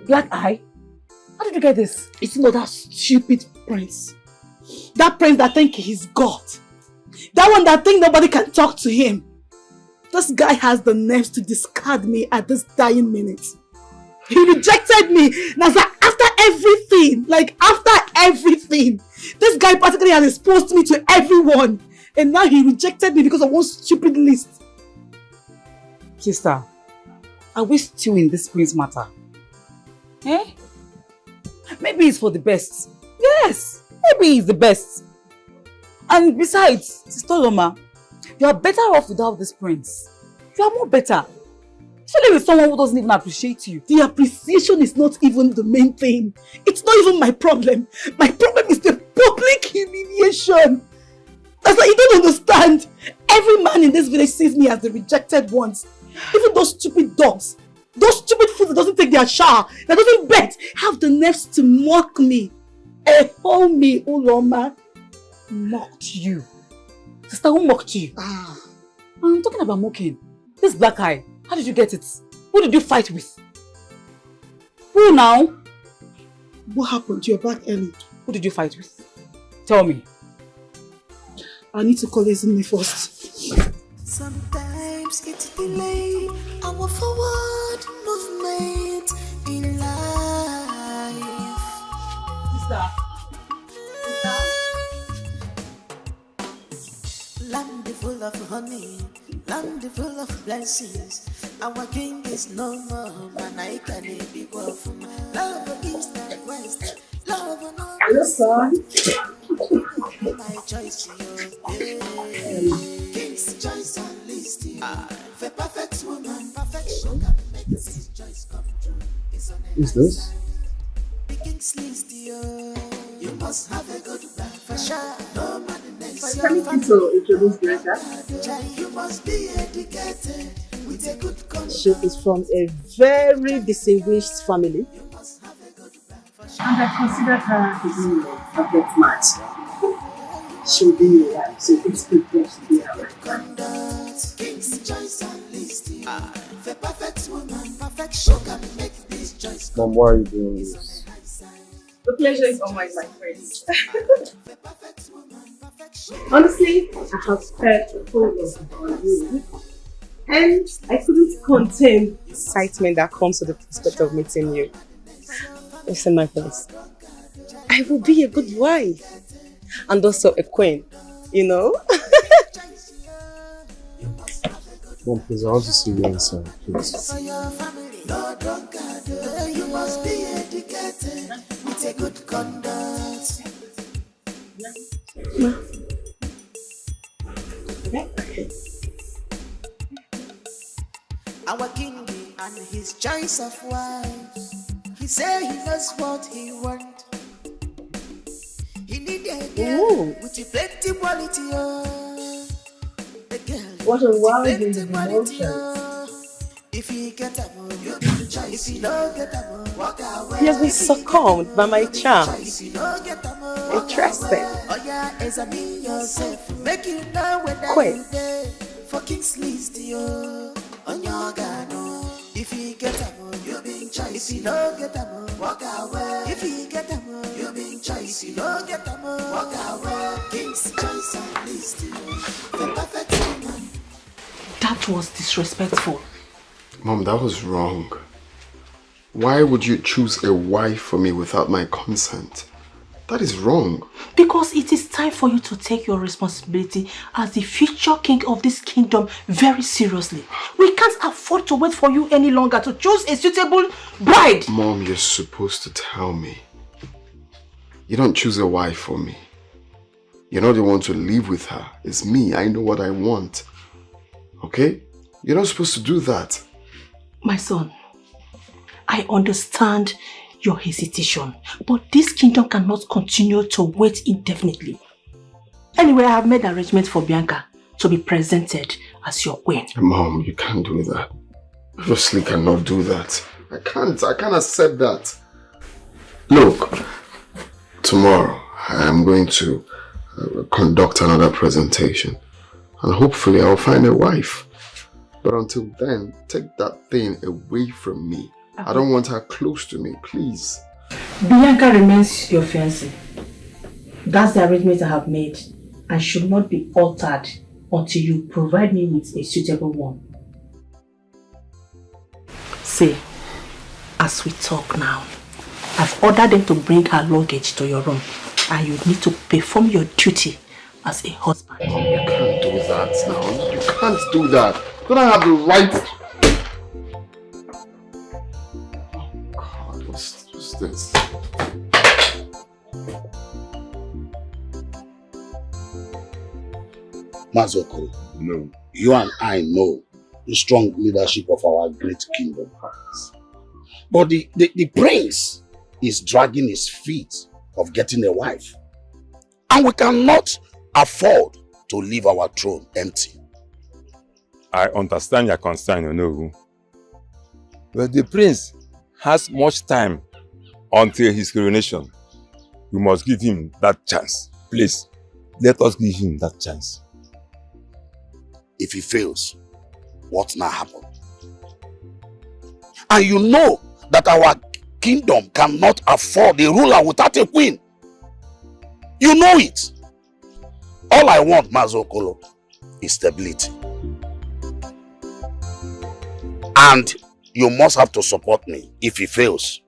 Speaker 4: Black eye? How did you get this?
Speaker 7: It's not that stupid prince. That prince that thinks he's God. That one that think nobody can talk to him. This guy has the nerves to discard me at this dying minute. He rejected me. Now, after everything, this guy practically has exposed me to everyone. And now he rejected me because of one stupid list.
Speaker 4: Sister, are we still in this prince matter? Eh? Maybe it's for the best. Yes, maybe it's the best. And besides, Sister Loma, you are better off without this prince. You are more better. Especially with someone who doesn't even appreciate you.
Speaker 7: The appreciation is not even the main thing. It's not even my problem. My problem is the public humiliation. That's why you don't understand. Every man in this village sees me as the rejected ones. Even those stupid dogs. Those stupid fools that doesn't take their shower, that doesn't bet, have the nerves to mock me. Oh me, Uloma.
Speaker 4: Mocked you? Sister, who mocked you? I'm talking about mocking. This black eye, how did you get it? Who did you fight with? Who now?
Speaker 7: What happened? You're back early.
Speaker 4: Who did you fight with? Tell me.
Speaker 7: I need to call Izumi first.
Speaker 6: Sometimes it's delay our forward movement in life.
Speaker 4: Sister.
Speaker 6: Land full of honey, land full of blessings. Our king is no more, man. I can't be from love east and west. Love no.
Speaker 7: Hello, son.
Speaker 6: My choice, king's choice and list. The perfect woman, perfection can make this choice come true.
Speaker 3: Is this?
Speaker 6: The king's list, you must have a good back for sure. No man next.
Speaker 7: Can you introduce Greta?
Speaker 6: You must be educated with a good conscience.
Speaker 9: She is from a very distinguished family.
Speaker 7: And I consider her to be a perfect match. She'll be your wife, so it's good to be her wife.
Speaker 6: King's choice and list. The perfect woman, perfection can make this choice.
Speaker 3: Mom, why are you doing this?
Speaker 11: The pleasure is all mine, my friends. Honestly, I have spent a whole lot on you. And I couldn't contain the excitement that comes with the prospect of meeting you.
Speaker 9: Listen, my friends. I will be a good wife. And also a queen, you know?
Speaker 3: Mom, please, I want to see you inside, please.
Speaker 6: You must be educated with a good conduct. Our king and his choice of wives. He said he knows what he wants. He need a girl with plenty quality. A girl
Speaker 11: what a wild
Speaker 6: quality. If you get a move, you get a choice. If you don't get a move, walk away.
Speaker 9: He has been succumbed by my charm.
Speaker 6: If you don't get a move,
Speaker 9: interesting.
Speaker 6: Oh yeah, examine yourself. Make you know when
Speaker 9: Queen.
Speaker 6: there for King's list, yo. On your gano. If you get a move, you being choice. If you don't get a move, walk away. If you get a move, you being choice. If you don't get a move, walk away. King's choice and list, yo. The perfect woman.
Speaker 12: That was disrespectful.
Speaker 14: Mom, that was wrong. Why would you choose a wife for me without my consent? That is wrong.
Speaker 12: Because it is time for you to take your responsibility as the future king of this kingdom very seriously. We can't afford to wait for you any longer to choose a suitable bride.
Speaker 14: Mom, you're supposed to tell me. You don't choose a wife for me. You're not the one to live with her. It's me. I know what I want. Okay? You're not supposed to do that.
Speaker 12: My son, I understand your hesitation, but this kingdom cannot continue to wait indefinitely. Anyway, I have made arrangements for Bianca to be presented as your queen.
Speaker 14: Mom, you can't do that. Obviously cannot do that. I can't accept that. Look, tomorrow I am going to conduct another presentation, and hopefully I'll find a wife. But until then, take that thing away from me. I don't want her close to me, please.
Speaker 12: Bianca remains your fiancée. That's the arrangement I have made. I should not be altered until you provide me with a suitable one. See, as we talk now, I've ordered them to bring her luggage to your room, and you need to perform your duty as a husband.
Speaker 3: You can't do that now. You can't do that. Don't I have the right? Oh God, what's this?
Speaker 2: Mazoko,
Speaker 1: No.
Speaker 2: you and I know the strong leadership of our great kingdom. But the prince is dragging his feet of getting a wife. And we cannot afford to leave our throne empty.
Speaker 1: I understand your concern, you know. But the prince has much time until his coronation. We must give him that chance. Please, let us give him that chance.
Speaker 2: If he fails, what now happen? And you know that our kingdom cannot afford a ruler without a queen. You know it. All I want, Mazokolo, is stability. And you must have to support me, if he fails,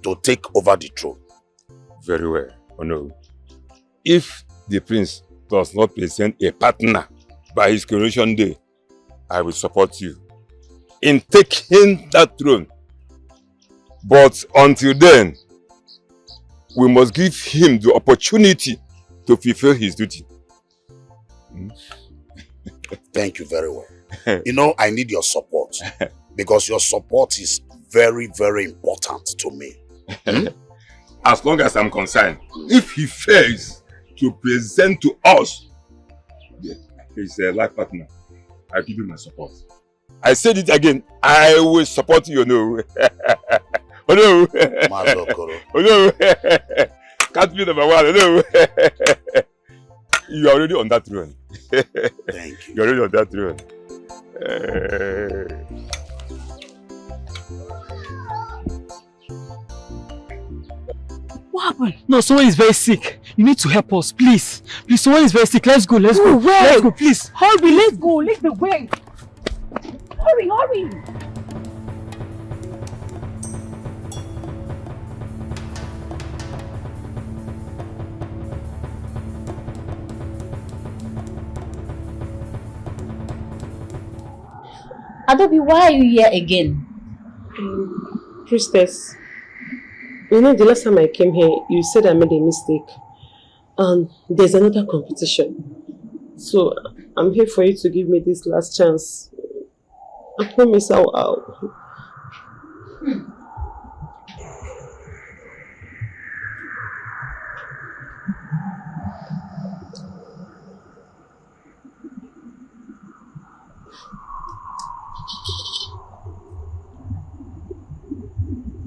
Speaker 2: to take over the throne.
Speaker 1: Very well, Ono. If the prince does not present a partner by his coronation day, I will support you in taking that throne. But until then, we must give him the opportunity to fulfill his duty.
Speaker 2: Thank you very well. You know, I need your support because your support is very, very important to me.
Speaker 1: As long as I'm concerned, if he fails to present to us his life partner, I give him my support. I said it again, I will support you, no. Oh no! Oh no! Can't be number one, oh no! You are already on that throne.
Speaker 2: Thank you.
Speaker 1: You're already on that throne.
Speaker 15: What happened? No, someone is very sick. You need to help us, please. Please, someone is very sick. Let's go, let's go.
Speaker 12: Where?
Speaker 15: Let's go, please.
Speaker 12: Hurry, let's go. Lead the way. Hurry, hurry.
Speaker 8: Adobe, why are you here again?
Speaker 9: Priestess, you know the last time I came here, you said I made a mistake. And there's another competition. So I'm here for you to give me this last chance. I promise I'll...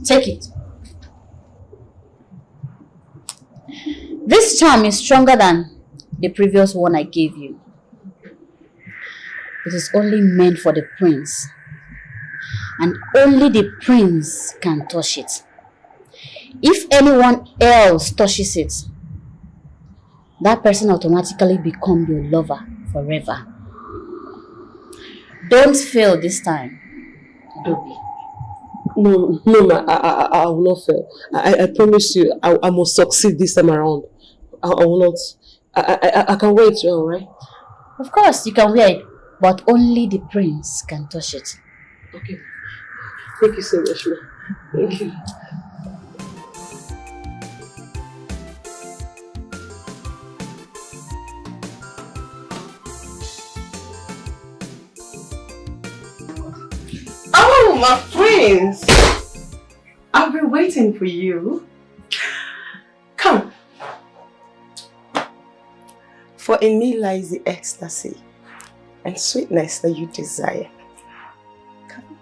Speaker 8: Take it. This charm is stronger than the previous one I gave you. It is only meant for the prince. And only the prince can touch it. If anyone else touches it, that person automatically becomes your lover forever. Don't fail this time, Adobe.
Speaker 9: No, ma, I will not fail. I promise you, I must succeed this time around. I will not. I can wear it well, right?
Speaker 8: Of course, you can wear it, but only the prince can touch it.
Speaker 9: Okay. Thank you so much, ma. Thank you.
Speaker 11: Oh, my friends! I've been waiting for you. Come. For in me lies the ecstasy and sweetness that you desire. Come.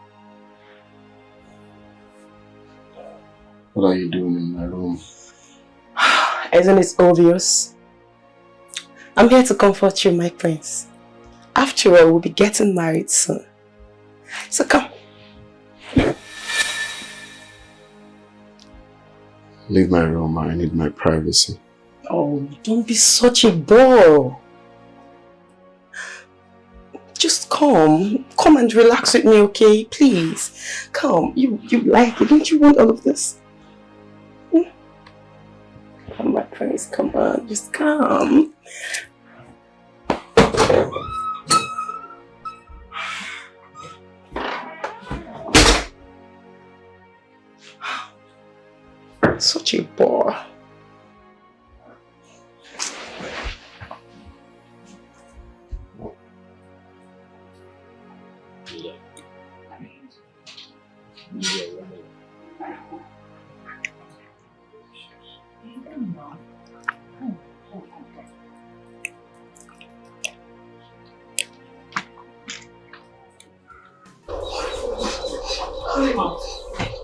Speaker 3: What are you doing in my room?
Speaker 11: Isn't it obvious? I'm here to comfort you, my prince. After all, we'll be getting married soon. So come.
Speaker 3: Leave my room, I need my privacy.
Speaker 12: Oh, don't be such a bore. Just come and relax with me, okay? Please. Come. You like it. Don't you want all of this? Come, my prince. Come on. Just come. Such a bore.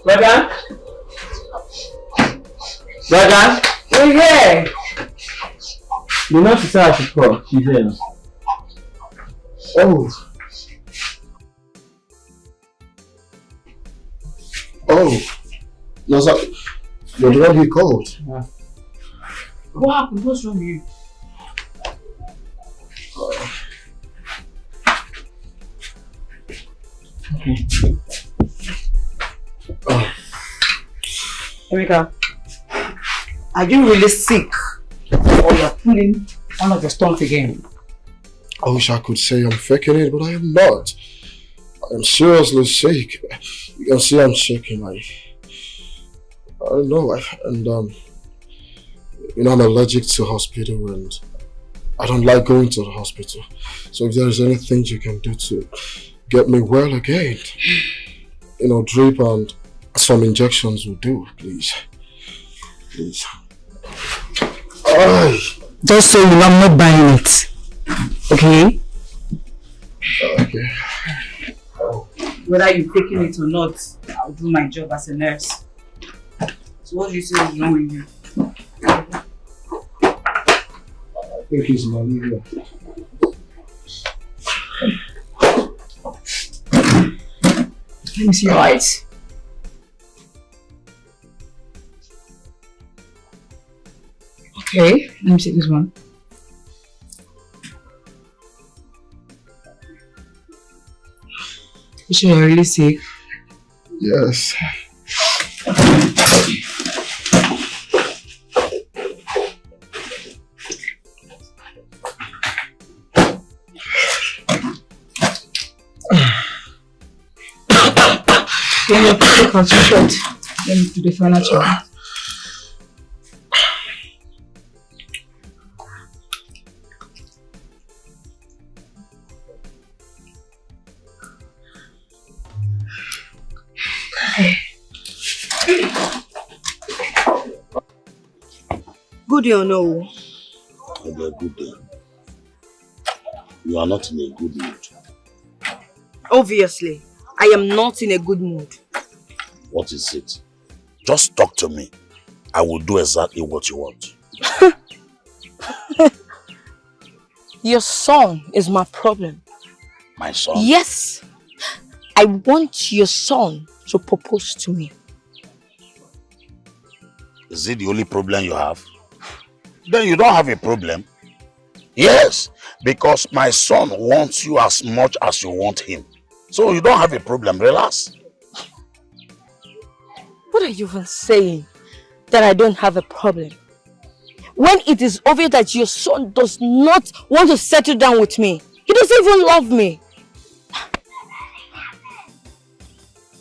Speaker 10: Brother? Brother?
Speaker 12: We're here.
Speaker 10: The nurse said I should call. She's here.
Speaker 3: Oh. Oh. No, sir. You're the one he called.
Speaker 10: Yeah.
Speaker 12: What happened? What's wrong with you?
Speaker 10: Okay.
Speaker 12: Emeka, are you really sick? Or you're pulling one of your stomach again?
Speaker 3: I wish I could say I'm faking it, but I am not. I am seriously sick. You can see I'm shaking. I don't know. I'm allergic to hospital and I don't like going to the hospital. So if there is anything you can do to get me well again, drip and some injections will do, please. Please.
Speaker 7: Just so you know, I'm not buying it. Okay?
Speaker 3: Okay.
Speaker 12: Whether you're taking it or not, I'll do my job as a nurse. So what do you say is wrong with you?
Speaker 3: I think it's malaria.
Speaker 12: Let me see your eyes. Okay, let me see this one. You sure you're really sick?
Speaker 3: Yes.
Speaker 12: When you're pretty concentrated, let me do the final check.
Speaker 7: Good day or no?
Speaker 2: A good day. You are not in a good mood.
Speaker 7: Obviously, I am not in a good mood.
Speaker 2: What is it? Just talk to me. I will do exactly what you want.
Speaker 7: Your son is my problem.
Speaker 2: My son?
Speaker 7: Yes. I want your son to propose to me.
Speaker 2: Is it the only problem you have? Then you don't have a problem. Yes, because my son wants you as much as you want him. So you don't have a problem. Relax.
Speaker 7: What are you even saying? That I don't have a problem? When it is obvious that your son does not want to settle down with me. He doesn't even love me.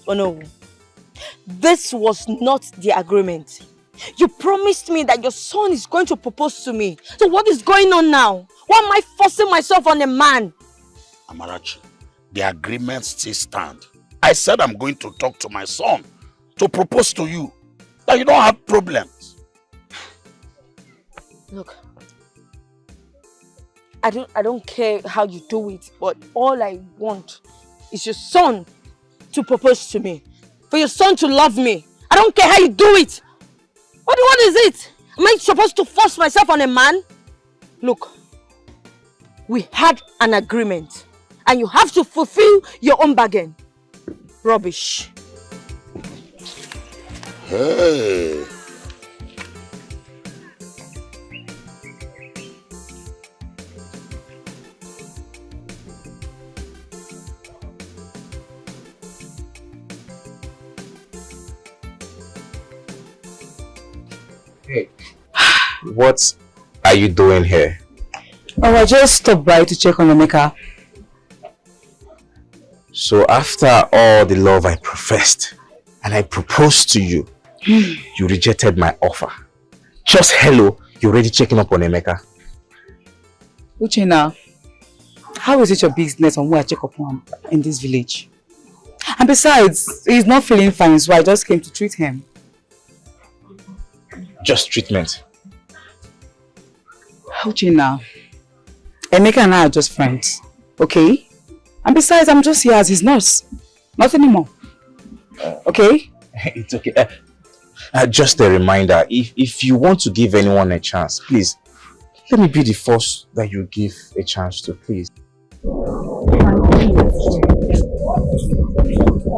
Speaker 7: Oh no. This was not the agreement. You promised me that your son is going to propose to me. So what is going on now? Why am I forcing myself on a man?
Speaker 2: Amarachi, the agreement still stands. I said I'm going to talk to my son to propose to you. That you don't have problems.
Speaker 7: Look, I don't care how you do it, but all I want is your son to propose to me. For your son to love me. I don't care how you do it. What is it? Am I supposed to force myself on a man? Look, we had an agreement and you have to fulfill your own bargain. Rubbish.
Speaker 2: Hey.
Speaker 10: Hey, what are you doing here?
Speaker 4: Oh, I just stopped by to check on Emeka.
Speaker 10: So after all the love I professed and I proposed to you, you rejected my offer. Just hello, you're already checking up on Emeka.
Speaker 4: Uchenna, how is it your business on who I check up on in this village? And besides, he's not feeling fine, so I just came to treat him.
Speaker 10: Just treatment.
Speaker 4: Uchenna, Emeka and I are just friends, okay? And besides, I'm just here as his nurse. Nothing more. Okay?
Speaker 10: It's okay. Just a reminder, if you want to give anyone a chance, please, let me be the first that you give a chance to, please.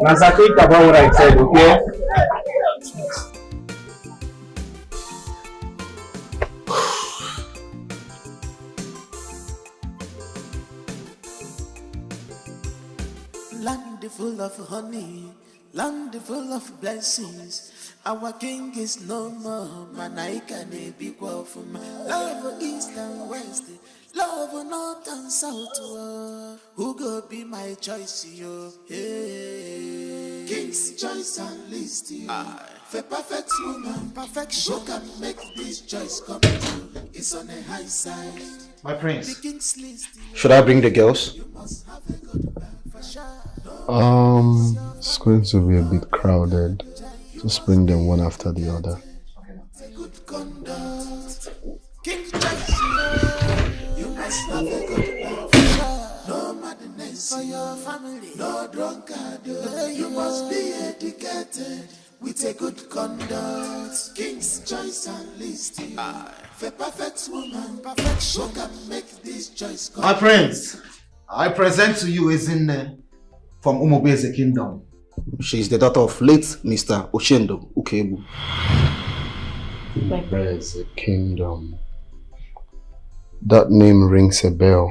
Speaker 10: Nasa, think about what I said, okay?
Speaker 6: Land full of honey, land full of blessings. Our king is no more. Man, I can be equal for my love east and west, love north and south. Who go be my choice, yo? Hey. King's choice and list. For perfect woman, perfection can make this choice come true. It's on a high side.
Speaker 13: My prince, should I bring the girls?
Speaker 3: It's going to be a bit crowded. Just bring them one after the other.
Speaker 6: Good conduct. King's choice, you must have a good love. No madness for your family, no drunkard. You must be educated with a good conduct. King's choice and list. For perfect woman, perfection can make this choice come.
Speaker 5: My prince, I present to you Ezinne from Umobeze Kingdom.
Speaker 13: She is the daughter of late Mr. Oshendo Ukebu.
Speaker 3: Umobeze Kingdom. That name rings a bell.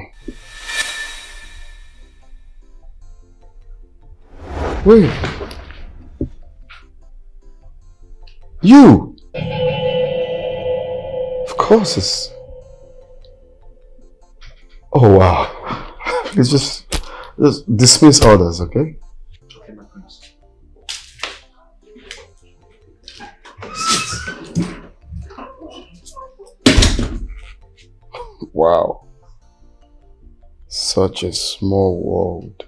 Speaker 3: Wait. You! Of course it's... Oh wow. It's just dismiss others, okay?
Speaker 5: Okay, my prince.
Speaker 3: Wow. Such a small world.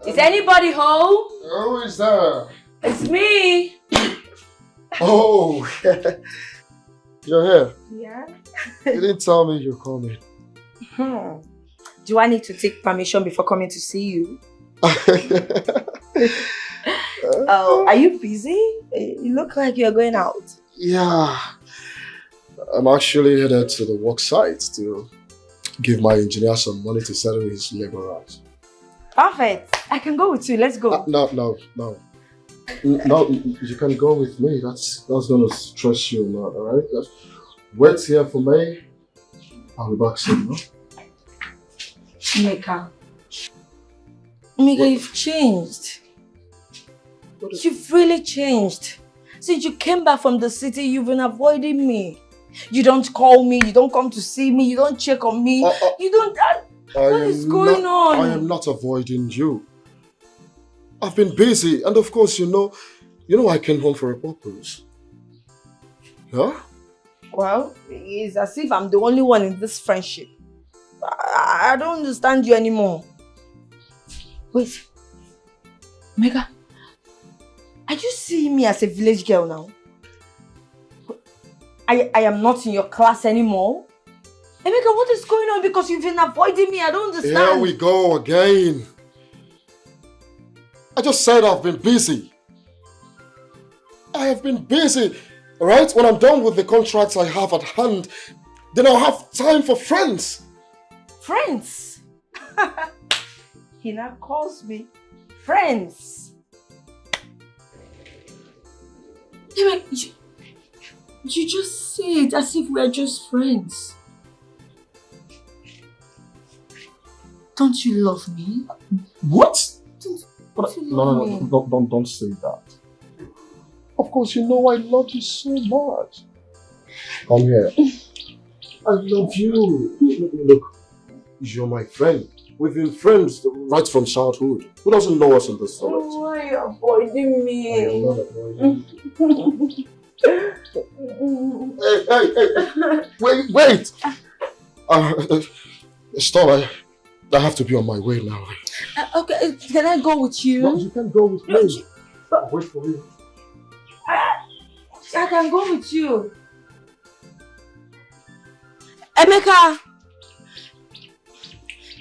Speaker 16: Is anybody home?
Speaker 3: Who is there?
Speaker 16: It's me.
Speaker 3: Oh, you're here.
Speaker 16: Yeah.
Speaker 3: You didn't tell me you're coming.
Speaker 16: Do I need to take permission before coming to see you? Oh, are you busy? You look like you're going out.
Speaker 3: Yeah. I'm actually headed to the work site to give my engineer some money to settle his labor rights.
Speaker 16: Perfect. I can go with you. Let's go.
Speaker 3: No, you can go with me. That's gonna stress you a lot, alright? Just wait here for me. I'll be back soon, no?
Speaker 16: Mika, you've changed. You've really changed. Since you came back from the city, you've been avoiding me. You don't call me, you don't come to see me, you don't check on me. You don't... What is going on?
Speaker 3: I am not avoiding you. I've been busy, and of course, you know I came home for a purpose. Yeah?
Speaker 16: Well, it's as if I'm the only one in this friendship. I don't understand you anymore. Wait. Mega, are you seeing me as a village girl now? I am not in your class anymore. Emeka, what is going on? Because you've been avoiding me. I don't understand.
Speaker 3: Here we go again. I just said I've been busy. I have been busy. Alright? When I'm done with the contracts I have at hand, then I'll have time for friends.
Speaker 16: Friends? He now calls me friends. You just say it as if we're just friends. Don't you love me?
Speaker 3: What?
Speaker 16: Don't you love me?
Speaker 3: No, don't say that. Of course, you know I love you so much. Come here. I love you. Look, you're my friend. We've been friends right from childhood. Who doesn't know us in this village?
Speaker 16: Why are you avoiding me?
Speaker 3: I am not avoiding you. Hey. Wait. Stop. I have to be on my way now.
Speaker 16: Okay, can I go with you?
Speaker 3: No, you can go with me. I'll wait for you.
Speaker 16: I can go with you. Emeka!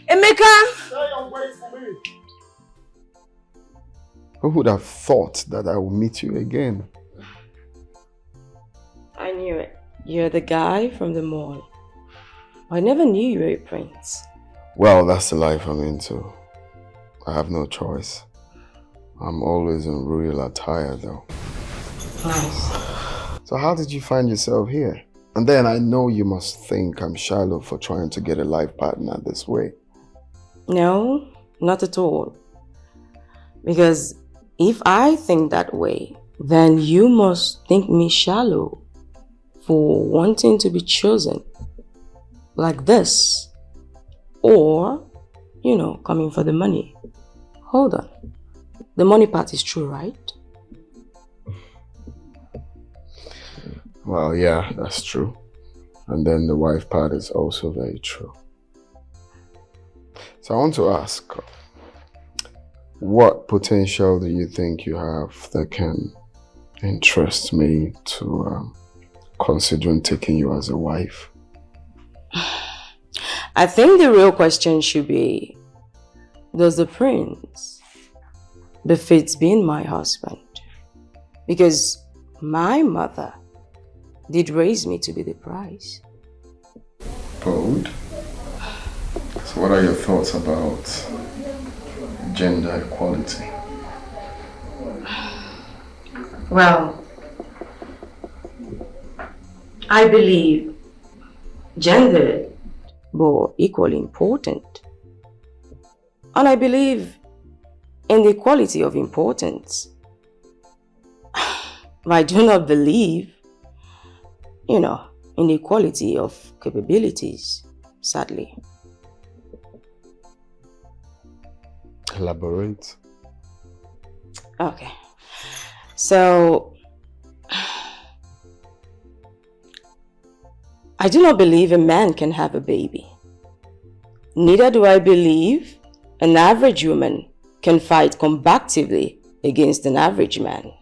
Speaker 3: Stay and wait for me. Who would have thought that I will meet you again?
Speaker 17: I knew it. You're the guy from the mall. I never knew you were a prince.
Speaker 3: Well, that's the life I'm into. I have no choice. I'm always in royal attire though.
Speaker 17: Nice.
Speaker 3: So how did you find yourself here? And then I know you must think I'm shallow for trying to get a life partner this way.
Speaker 17: No, not at all. Because if I think that way, then you must think me shallow for wanting to be chosen like this. Or, coming for the money. Hold on. The money part is true, right?
Speaker 3: Well, yeah, that's true. And then the wife part is also very true. So I want to ask, what potential do you think you have that can interest me to considering taking you as a wife?
Speaker 17: I think the real question should be, does the prince befits being my husband? Because my mother did raise me to be the prize.
Speaker 3: Bold? So what are your thoughts about gender equality?
Speaker 17: Well, I believe gender but equally important. And I believe in the equality of importance. I do not believe, in the equality of capabilities, sadly.
Speaker 3: Elaborate.
Speaker 17: Okay. So, I do not believe a man can have a baby. Neither do I believe an average woman can fight combatively against an average man.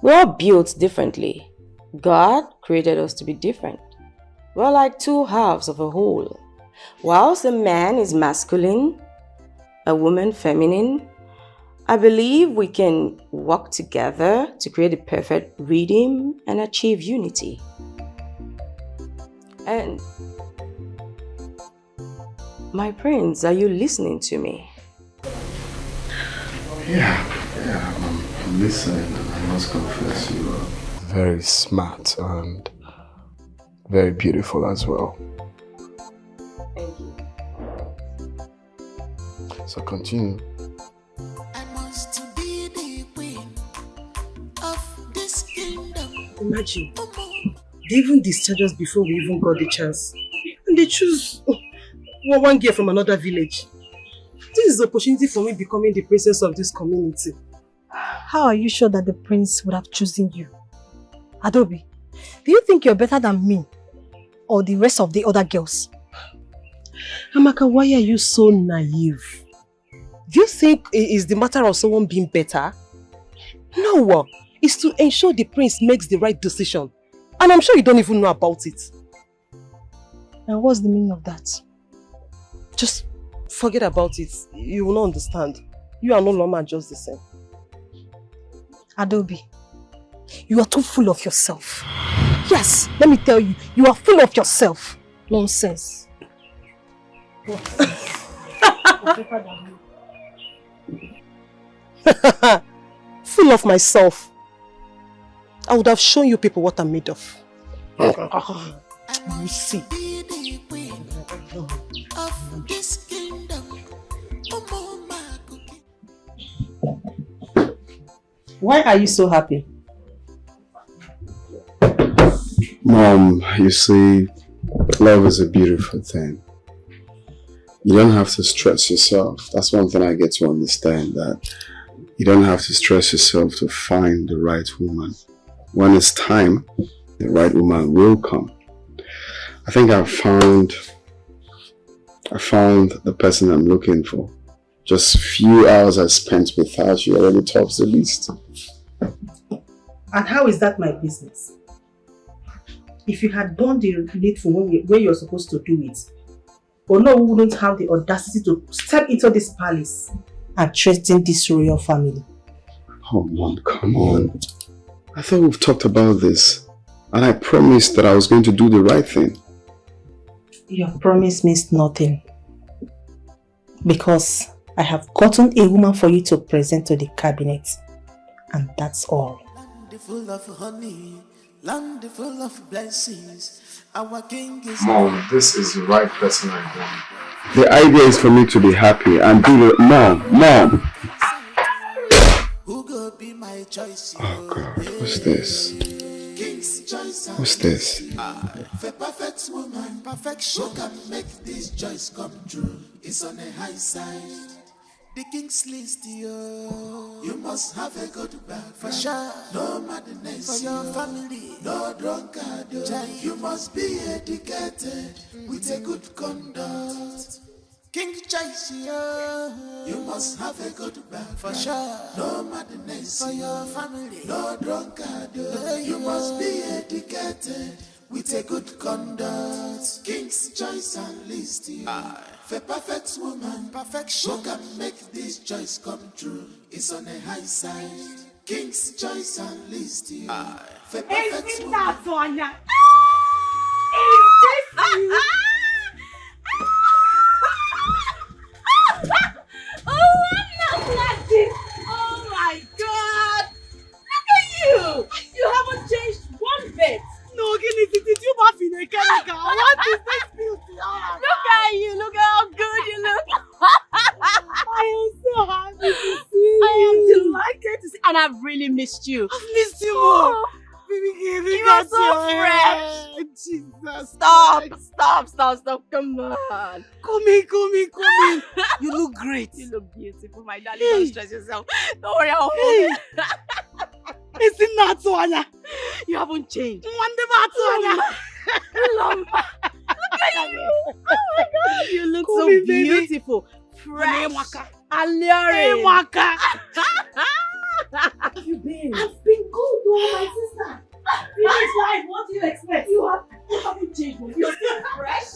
Speaker 17: We're all built differently. God created us to be different. We're like two halves of a whole. Whilst a man is masculine, a woman feminine, I believe we can work together to create a perfect rhythm and achieve unity. And my prince, are you listening to me?
Speaker 3: Yeah, I'm listening, and I must confess you are very smart and very beautiful as well.
Speaker 17: Thank you.
Speaker 3: So continue.
Speaker 6: I must be the queen of this kingdom.
Speaker 11: Imagine, they even discharged us before we even got the chance. And they choose one girl from another village. This is the opportunity for me becoming the princess of this community.
Speaker 7: How are you sure that the prince would have chosen you? Adobe, do you think you're better than me or the rest of the other girls?
Speaker 11: Amaka, why are you so naive? Do you think it is the matter of someone being better? No, it's to ensure the prince makes the right decision. And I'm sure you don't even know about it.
Speaker 7: And what's the meaning of that?
Speaker 11: Just forget about it. You will not understand. You are no longer just the same.
Speaker 7: Adobe, you are too full of yourself. Yes, let me tell you, you are full of yourself. Nonsense.
Speaker 11: Full of myself. I would have shown you people what I'm made of. You see.
Speaker 12: Why are you so happy?
Speaker 18: You see, love is a beautiful thing. You don't have to stress yourself. That's one thing I get to understand, that you don't have to stress yourself to find the right woman. When it's time, the right woman will come. I think I found the person I'm looking for. Just few hours I spent with her, she already tops the list.
Speaker 12: And how is that my business? If you had done the needful when you're supposed to do it, Ono wouldn't have the audacity to step into this palace and threaten this royal family.
Speaker 18: Come on. I thought we've talked about this, and I promised that I was going to do the right thing.
Speaker 12: Your promise means nothing. Because I have gotten a woman for you to present to the cabinet. And that's all.
Speaker 6: Land full of honey, land full of blessings. Our king is...
Speaker 18: Mom, this is the right person I want. The idea is for me to be happy and do the... Mom!
Speaker 6: Who go be my choice?
Speaker 18: Oh God, what's this? What's this?
Speaker 6: For perfect woman, perfection can make this choice come true. It's on a high side. The king's list, you must have a good back for sure. No madness for your family, no drunkard. You must be educated with a good conduct. King choice, you must have a good back for sure. No madness for your family, no drunkard. You must be educated with a good conduct. King's choice and list, for perfect woman, perfection who can make this choice come true. It's on a high side. King's choice and list, for perfect woman.
Speaker 7: Sonia? Oh, I'm not laughing. Oh my God. Look at you. You haven't changed one bit. No, did you bath in a chemical? What is this beauty? Look at you. Look at how good you look. I am so happy to see you. I am delighted to see, and I've really missed you. I've missed you more. Baby, you are so fresh. Jesus. Stop. Come on. Come in. You look great. You look beautiful, my darling. Don't stress yourself. Don't worry, I'll hold you. Isn't that Sonia? You haven't changed. Wonderful, Sonia. Look at you. Oh my God. You look so beautiful. Fresh. Alluring. How have you been? I've been good, my sister. Village life, what do you expect? You haven't changed, but you're still fresh.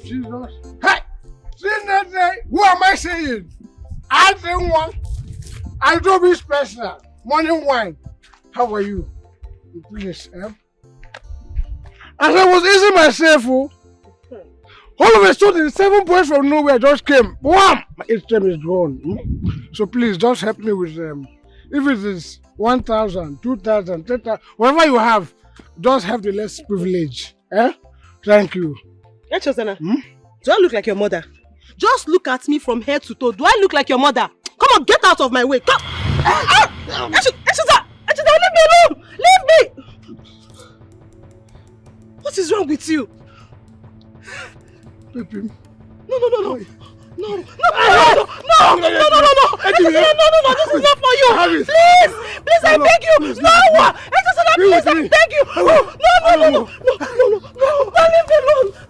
Speaker 14: Jesus. Hey! Who am I saying? I drink one. I don't be special. Morning wine. How are you? Please, As I was easing myself, all of a sudden, 7 boys from nowhere just came. Wham! My ATM is gone. So please, just help me with them. If it is 1,000, 2,000, 10,000, whatever you have, just have the less privilege. Thank you.
Speaker 11: Hey, Chosana, do I look like your mother? Just look at me from head to toe. Do I look like your mother? Come on, get out of my way. Come. Chosana, leave me alone. Leave me. What is wrong with you?
Speaker 14: Baby.
Speaker 11: No. No, this is not for you. Please, I beg you. No, please, I beg you. No, leave me alone.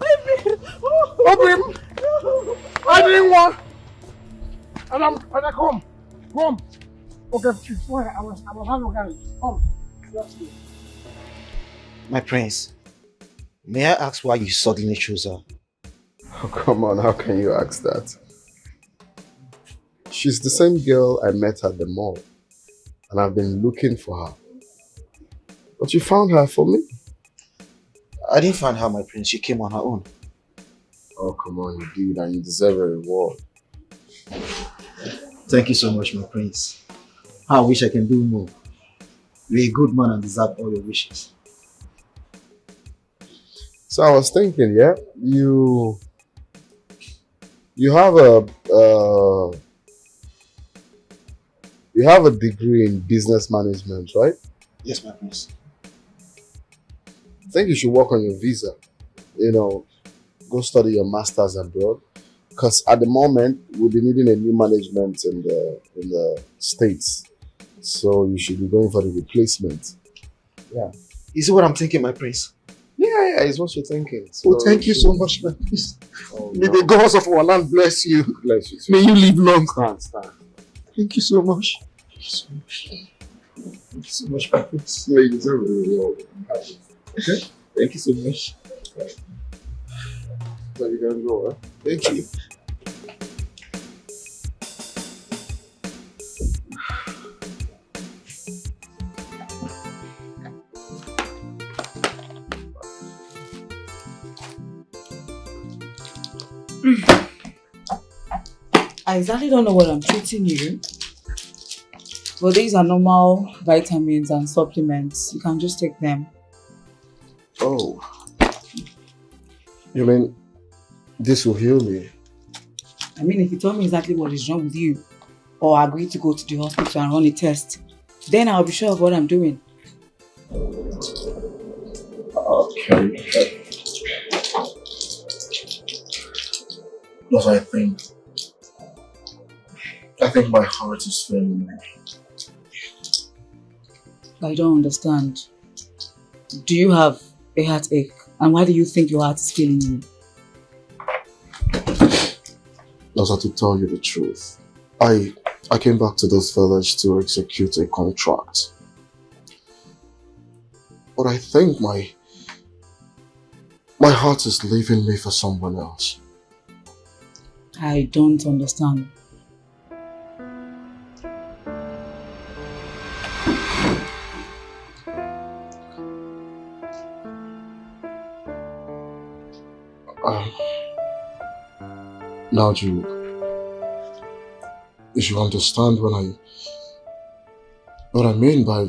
Speaker 11: Leave me.
Speaker 14: Open. I didn't want. And I come. Okay, it's fine. I was having a come.
Speaker 13: My prince, may I ask why you suddenly chose her?
Speaker 18: Oh, come on, how can you ask that? She's the same girl I met at the mall, and I've been looking for her. But you found her for me?
Speaker 13: I didn't find her, my prince. She came on her own.
Speaker 18: Oh, come on, you did, and you deserve a reward.
Speaker 13: Thank you so much, my prince. I wish I can do more. You're a good man and deserve all your wishes.
Speaker 3: So I was thinking, yeah, you have a you have a degree in business management, right?
Speaker 5: Yes, my prince.
Speaker 3: I think you should work on your visa. You know, go study your masters abroad. Because at the moment we'll be needing a new management in the States. So you should be going for the replacement. Yeah.
Speaker 5: Is it what I'm thinking, my prince?
Speaker 3: Yeah, it's what you're thinking.
Speaker 5: So thank you so much, my prince. May the gods of our land bless you.
Speaker 3: Bless you.
Speaker 5: May you live long.
Speaker 3: Stand.
Speaker 5: Thank you so much. Thank you so much. Thank you so much, my prince.
Speaker 3: You deserve it.
Speaker 5: Okay? Thank you so much.
Speaker 3: So you can go, huh?
Speaker 5: Thank you.
Speaker 4: I exactly don't know what I'm treating you. But these are normal vitamins and supplements. You can just take them.
Speaker 3: Oh. You mean this will heal me?
Speaker 4: I mean, if you tell me exactly what is wrong with you, or agree to go to the hospital and run a test, then I'll be sure of what I'm doing.
Speaker 3: Okay. Because I think my heart is failing me.
Speaker 4: I don't understand. Do you have a heartache? And why do you think your heart is failing you?
Speaker 3: Just to tell you the truth, I came back to this village to execute a contract. But I think my heart is leaving me for someone else.
Speaker 4: I don't understand.
Speaker 3: Now you should understand what I mean by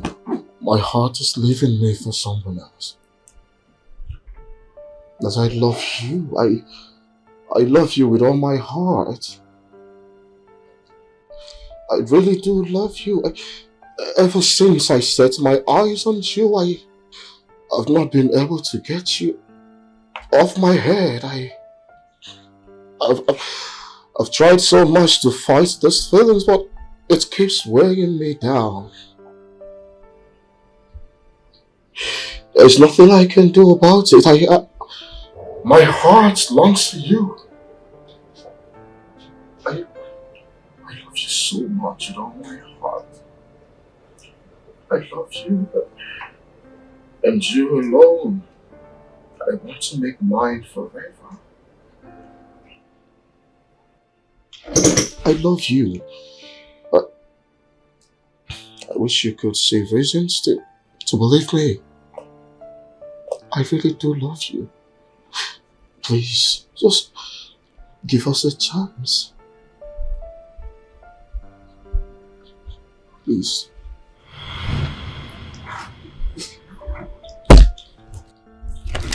Speaker 3: my heart is leaving me for someone else. As I love you, I love you with all my heart. I really do love you. Ever since I set my eyes on you, I've not been able to get you off my head. I've tried so much to fight these feelings, but it keeps weighing me down. There's nothing I can do about it. My heart longs for you. I love you so much with all my heart. I love you, and you alone. I want to make mine forever. I love you. I wish you could see reasons to believe me. I really do love you. Please, just give us a chance. Please.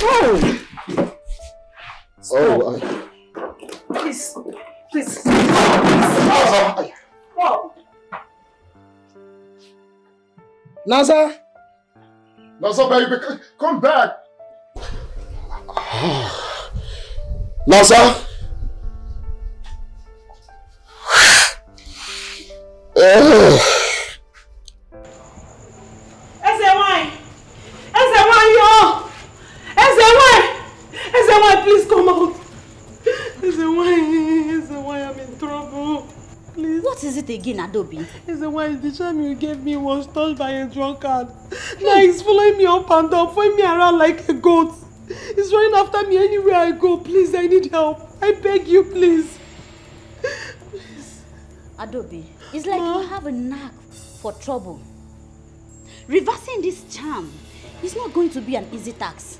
Speaker 4: Oh!
Speaker 3: Oh,
Speaker 4: Please. Please.
Speaker 5: Wow. Naza, baby, come back.
Speaker 3: Naza!
Speaker 9: Please come out. I'm in trouble. Please.
Speaker 8: What is it again, Adobe?
Speaker 9: The charm you gave me was stolen by a drunkard. Now he's following me up and down, following me around like a goat. He's running after me anywhere I go. Please, I need help. I beg you, please.
Speaker 8: Adobe, it's like you have a knack for trouble. Reversing this charm is not going to be an easy task.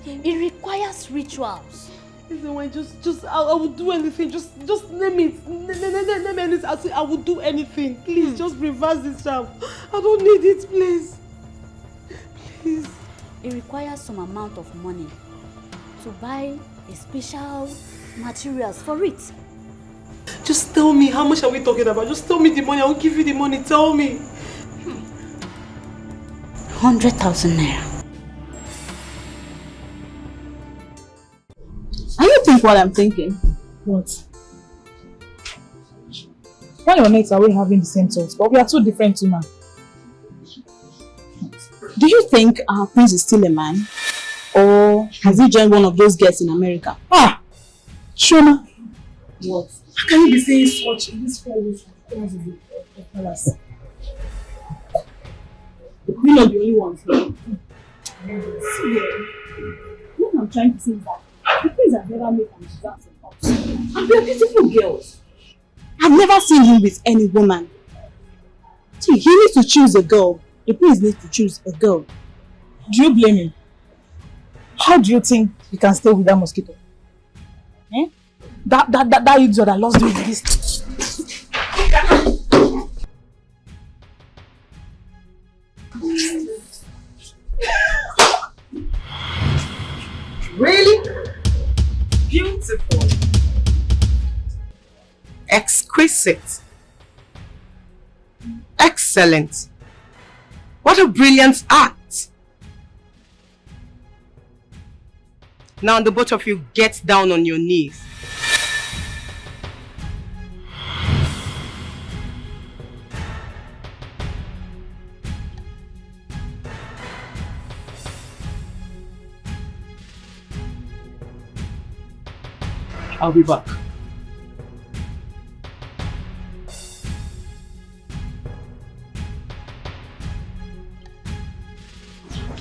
Speaker 8: It requires rituals.
Speaker 9: I will do anything. Just name it. Name anything. I will do anything. Please, just reverse this charm. I don't need it, please. Please.
Speaker 8: it requires some amount of money to buy a special materials for it.
Speaker 11: Just tell me, how much are we talking about? Just tell me the money, I will give you the money, tell me.
Speaker 8: 100,000 naira.
Speaker 4: And you think what I'm thinking? What? When your mates are we having the same thoughts, but we are two different women. Do you think our prince is still a man? Or has he joined one of those girls in America? Ah! Shona! What? How can you be saying such in this fellas? We're not the only ones here. See, what I'm trying to say is that the prince has never made an advance in us. And we are beautiful girls. I've never seen him with any woman. See, he needs to choose a girl. The prince needs to choose a girl. Do you blame him? How do you think he can stay with that mosquito? Eh? That idiot that loves doing this.
Speaker 11: Really? Beautiful. Exquisite. Excellent. What a brilliant act. Now the both of you get down on your knees.
Speaker 15: I'll be back.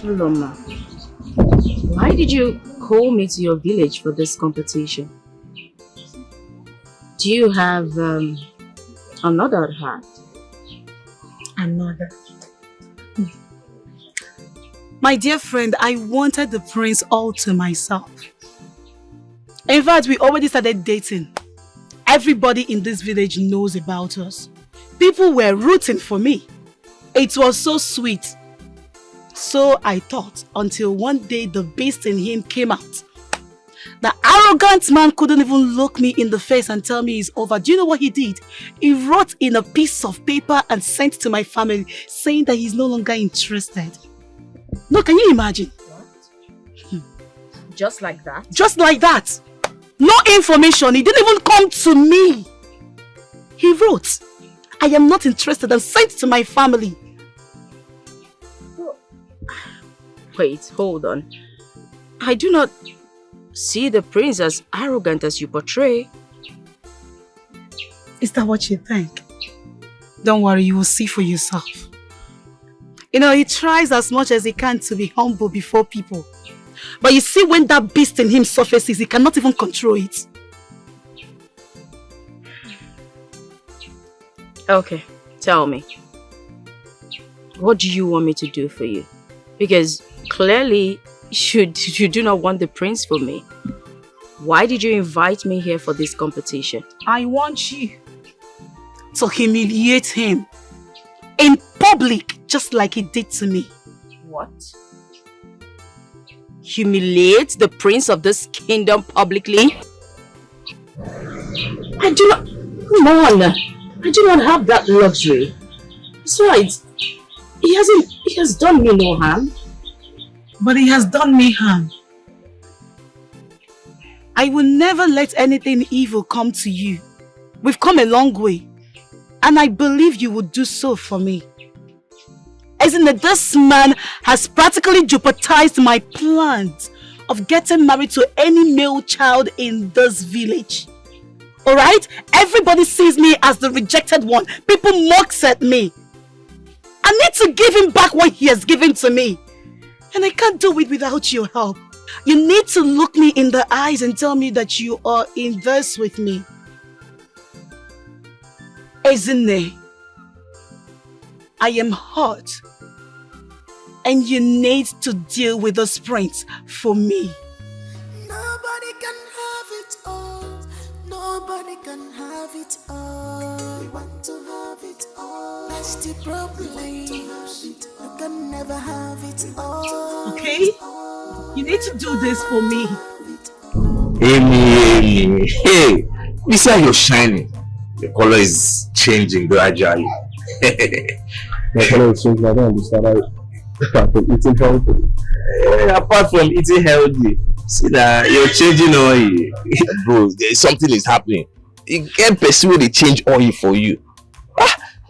Speaker 17: Loma, why did you call me to your village for this competition? Do you have another heart?
Speaker 7: Another. My dear friend, I wanted the prince all to myself. In fact, we already started dating. Everybody in this village knows about us. People were rooting for me. It was so sweet. So I thought, until one day the beast in him came out. The arrogant man couldn't even look me in the face and tell me it's over. Do you know what he did? He wrote in a piece of paper and sent to my family saying that he's no longer interested. No, can you imagine?
Speaker 17: What? Just like that?
Speaker 7: Just like that. No information. He didn't even come to me. He wrote, I am not interested, and sent to my family.
Speaker 17: Wait, hold on. I do not see the prince as arrogant as you portray.
Speaker 7: Is that what you think? Don't worry, you will see for yourself. You know, he tries as much as he can to be humble before people. But you see, when that beast in him surfaces, he cannot even control it.
Speaker 17: Okay, tell me. What do you want me to do for you? Because clearly, you do not want the prince for me. Why did you invite me here for this competition?
Speaker 7: I want you to humiliate him in public, just like he did to me.
Speaker 17: What? Humiliate the prince of this kingdom publicly? I do not... Come on! I do not have that luxury. Besides, he has done me no harm.
Speaker 7: But he has done me harm. I will never let anything evil come to you. We've come a long way. And I believe you would do so for me. Isn't it, this man has practically jeopardized my plans of getting married to any male child in this village. Alright? Everybody sees me as the rejected one. People mocks at me. I need to give him back what he has given to me. And I can't do it without your help. You need to look me in the eyes and tell me that you are in this with me. Ezine, I am hurt. And you need to deal with this prince for me.
Speaker 6: Nobody can have it all. Nobody can have it all. We want to have it all. Let's plenty problems. You can never have it all.
Speaker 12: Okay? You need to do this for me.
Speaker 10: Amy, hey, you see how you're shining. The color is changing gradually.
Speaker 18: My color is changing. I don't understand. I've been eating healthy.
Speaker 10: Apart from eating healthy, see that you're changing oil. Bro, something is happening. You can't pursue the change oil for you.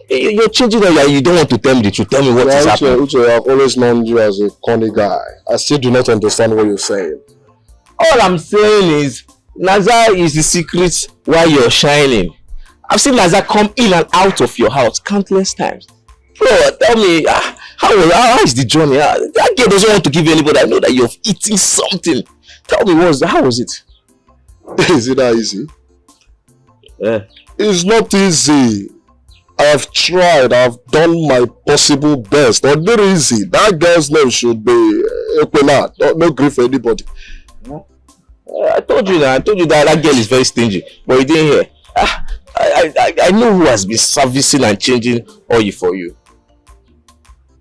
Speaker 10: You're changing oil. You don't want to tell me the truth. Tell me what is happening.
Speaker 3: Uche, I've always known you as a corny guy. I still do not understand what you're saying.
Speaker 10: All I'm saying is, Naza is the secret why you're shining. I've seen Naza come in and out of your house countless times. Bro, tell me, how is the journey? That girl doesn't want to give you anybody. I know that you're eating something. Tell me, how was it?
Speaker 3: Is it that easy?
Speaker 10: Yeah.
Speaker 3: It's not easy. I've tried. I've done my possible best. Not very easy. That girl's name should be Equinat. No grief for anybody.
Speaker 10: I told you that girl is very stingy, but you didn't hear. I know who has been servicing and changing oil for you.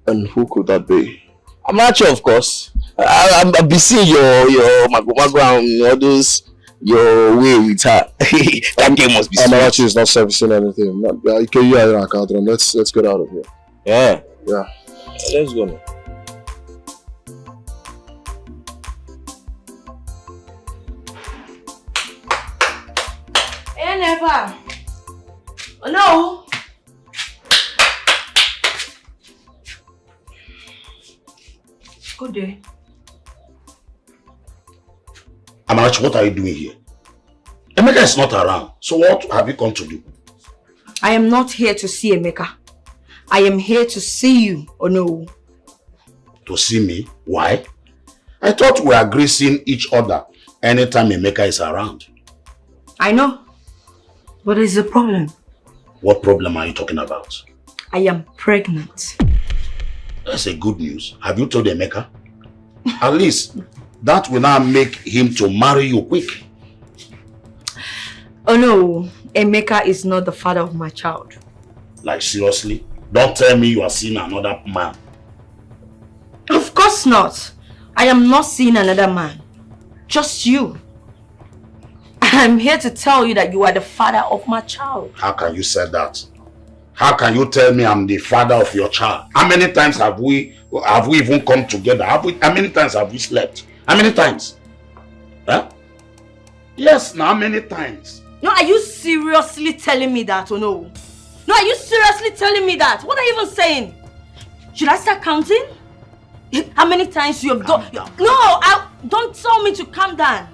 Speaker 3: And who could that be?
Speaker 10: I'm not sure, of course. I've been seeing your mago and all those, your way with her. That girl must be sweet.
Speaker 3: Amarachi is not servicing anything. Let's get out of here.
Speaker 10: Yeah.
Speaker 3: Yeah.
Speaker 10: Let's go now.
Speaker 16: Hey, never. Oh, no. Good day.
Speaker 2: Amarachi, what are you doing here? Emeka is not around. So what have you come to do?
Speaker 16: I am not here to see Emeka. I am here to see you, oh no.
Speaker 2: To see me? Why? I thought we are greasing each other anytime Emeka is around.
Speaker 16: I know. But there's a problem.
Speaker 2: What problem are you talking about?
Speaker 16: I am pregnant.
Speaker 2: That's a good news. Have you told Emeka? At least that will now make him to marry you quick.
Speaker 16: Oh no, Emeka is not the father of my child.
Speaker 2: Like seriously? Don't tell me you are seeing another man.
Speaker 16: Of course not. I am not seeing another man. Just you. I'm here to tell you that you are the father of my child.
Speaker 2: How can you say that? How can you tell me I'm the father of your child? How many times have we even come together? How many times have we slept? How many times? Huh? Yes, now how many times?
Speaker 16: No, are you seriously telling me that or no? No, are you seriously telling me that? What are you even saying? Should I start counting? How many times you have done? No, don't tell me to calm down.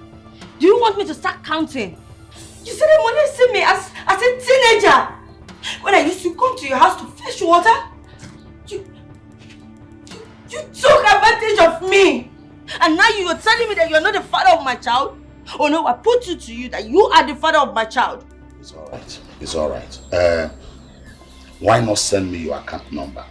Speaker 16: Do you want me to start counting? You said that when you see me as a teenager, when I used to come to your house to fetch water, you took advantage of me. And now you are telling me that you are not the father of my child? Oh no, I put it to you that you are the father of my child.
Speaker 2: It's alright. It's alright. Why not send me your account number?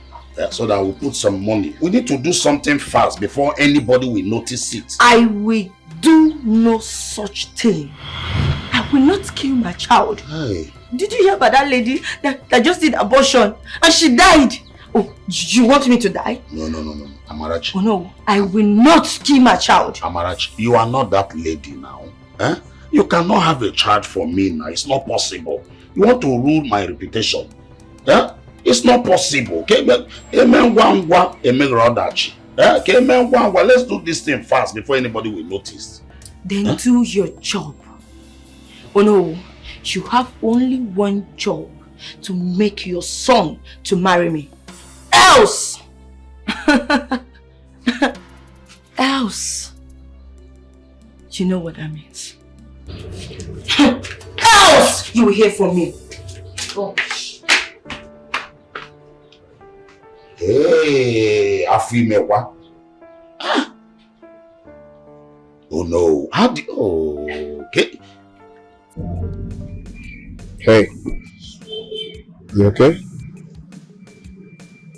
Speaker 2: So that we'll put some money. We need to do something fast before anybody will notice it.
Speaker 16: I will do no such thing. I will not kill my child.
Speaker 2: Hey.
Speaker 16: Did you hear about that lady that just did abortion and she died? Oh, you want me to die?
Speaker 2: No. Amarachi.
Speaker 16: Oh no, I will not kill my child.
Speaker 2: Amarachi, you are not that lady now. Eh? You cannot have a child for me now. It's not possible. You want to ruin my reputation. Eh? It's not possible. Okay? Let's do this thing fast before anybody will notice.
Speaker 16: Then do your job. Oh no, you have only one job, to make your son to marry me. Else! Else! You know what that means. Else! You will hear from me. Gosh.
Speaker 2: Hey, Afimewa. Oh no. Okay.
Speaker 18: Hey. You okay?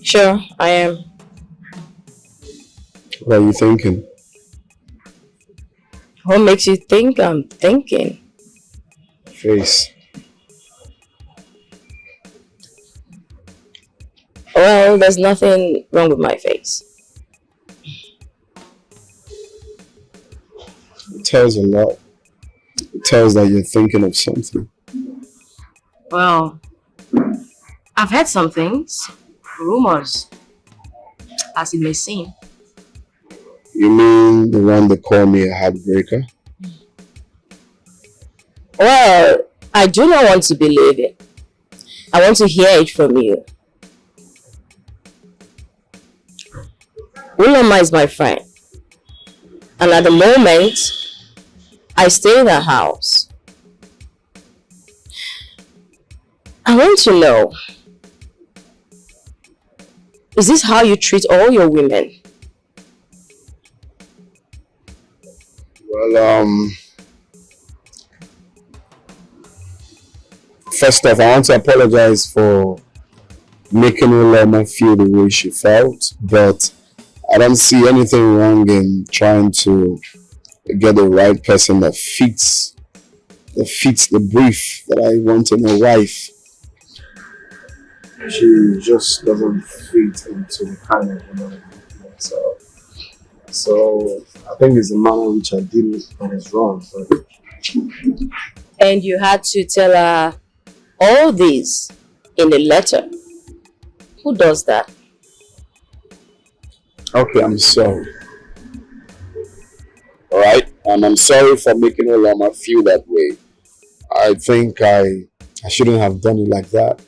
Speaker 17: Sure, I am.
Speaker 18: What are you thinking?
Speaker 17: What makes you think I'm thinking?
Speaker 18: Face.
Speaker 17: Well, there's nothing wrong with my face.
Speaker 18: It tells a lot. It tells that you're thinking of something.
Speaker 17: Well, I've heard some things, rumors, as it may seem.
Speaker 18: You mean the one that called me a heartbreaker?
Speaker 17: Well, I do not want to believe it. I want to hear it from you. Uloma is my friend. And at the moment, I stay in her house. I want to know, is this how you treat all your women?
Speaker 18: Well, first off, I want to apologize for making Uloma feel the way she felt, but I don't see anything wrong in trying to get the right person that fits the brief that I want in a wife. She just doesn't fit into the kind of woman I'm looking at. So I think it's the manner in which I did it that is wrong. But...
Speaker 17: And you had to tell her all this in a letter. Who does that?
Speaker 18: Okay, I'm sorry. Alright? And I'm sorry for making Uloma feel that way. I think I shouldn't have done it like that.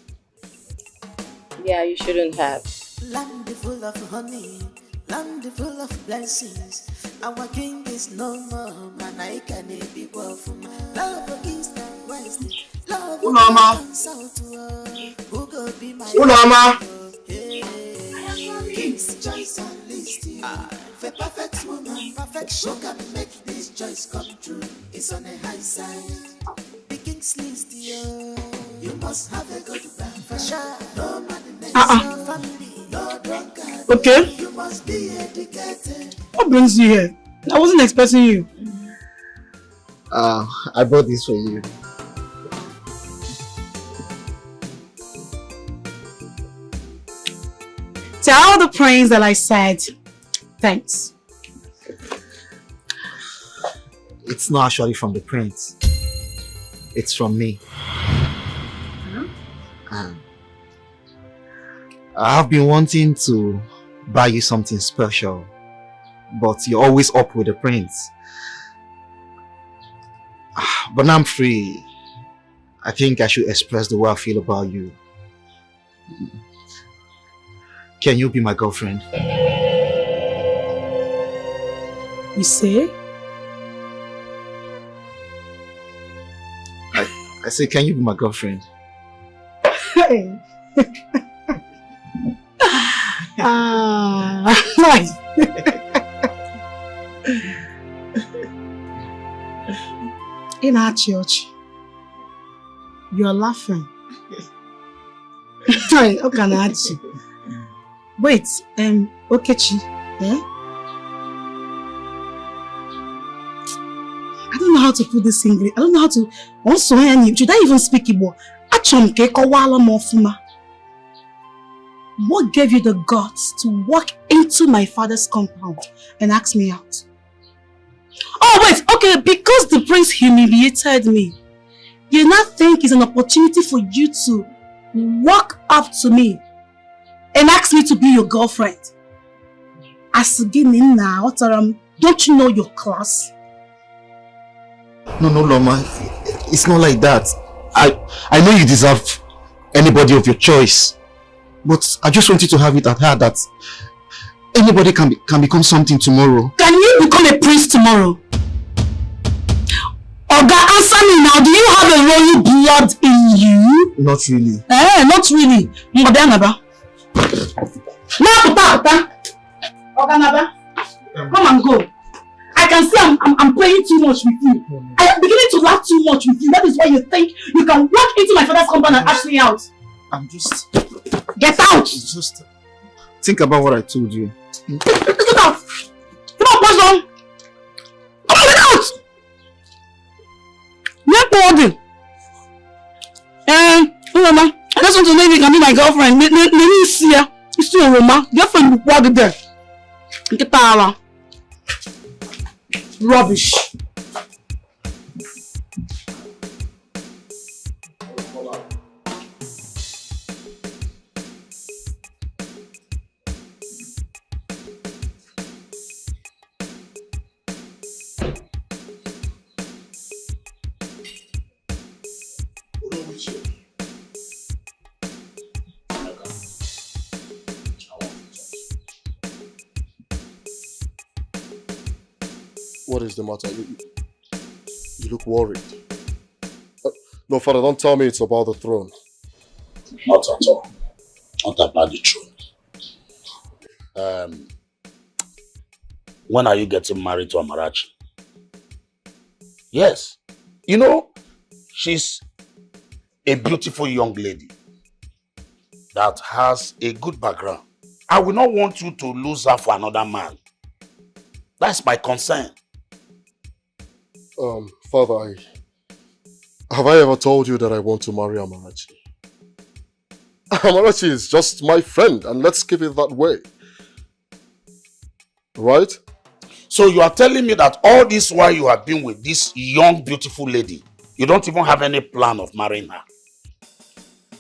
Speaker 17: Yeah, you shouldn't have.
Speaker 6: Land full of honey, land full of blessings. Our king is no more, man. I can't be for my love east and west. Love south to who go be my King's choice and list. For perfect woman, perfect who can make this choice come true. It's on a high side. The king's list, you must have a good plan for sure. No man.
Speaker 7: Okay. What brings you here? I wasn't expecting you.
Speaker 5: I bought this for you.
Speaker 7: Tell the prince that I said thanks.
Speaker 5: It's not actually from the prince. It's from me. I have been wanting to buy you something special, but you're always up with the prince. But now I'm free. I think I should express the way I feel about you. Can you be my girlfriend?
Speaker 7: You say?
Speaker 5: I say, can you be my girlfriend?
Speaker 7: Hey. Nice. In our church, you're laughing. How can I ask you? Wait, Okechi, eh? I don't know how to put this English. I don't know how to. Also, should I even speak Igbo? What gave you the guts to walk into my father's compound and ask me out? Oh wait, okay, because the prince humiliated me, you now think it's an opportunity for you to walk up to me and ask me to be your girlfriend? As again now, don't you know your class?
Speaker 5: No, Loma, it's not like that. I know you deserve anybody of your choice. But I just want you to have it at heart that anybody can become something tomorrow.
Speaker 7: Can you become a prince tomorrow? Oga, answer me now. Do you have a royal blood in you?
Speaker 5: Not really.
Speaker 7: Not really. Oga Naba, come and go. I can see I'm playing too much with you. I am beginning to laugh too much with you. That is why you think you can walk into my father's compound and ask me out.
Speaker 5: I'm just...
Speaker 7: Get out!
Speaker 5: Just think about what I told you.
Speaker 7: Get out! Come on, person! Come on, get out! You're Mama, I just want to know if you can be my girlfriend. Let me see her. So, Roma, your friend what there? Get out. Rubbish.
Speaker 3: What is the matter? You look worried. No, Father, don't tell me it's about the throne.
Speaker 2: Not at all. Not about the throne. When are you getting married to Amarachi? Yes. You know, she's a beautiful young lady that has a good background. I will not want you to lose her for another man. That's my concern.
Speaker 3: Father, have I ever told you that I want to marry Amarachi? Amarachi is just my friend, and let's keep it that way. Right?
Speaker 2: So you are telling me that all this while you have been with this young, beautiful lady, you don't even have any plan of marrying her?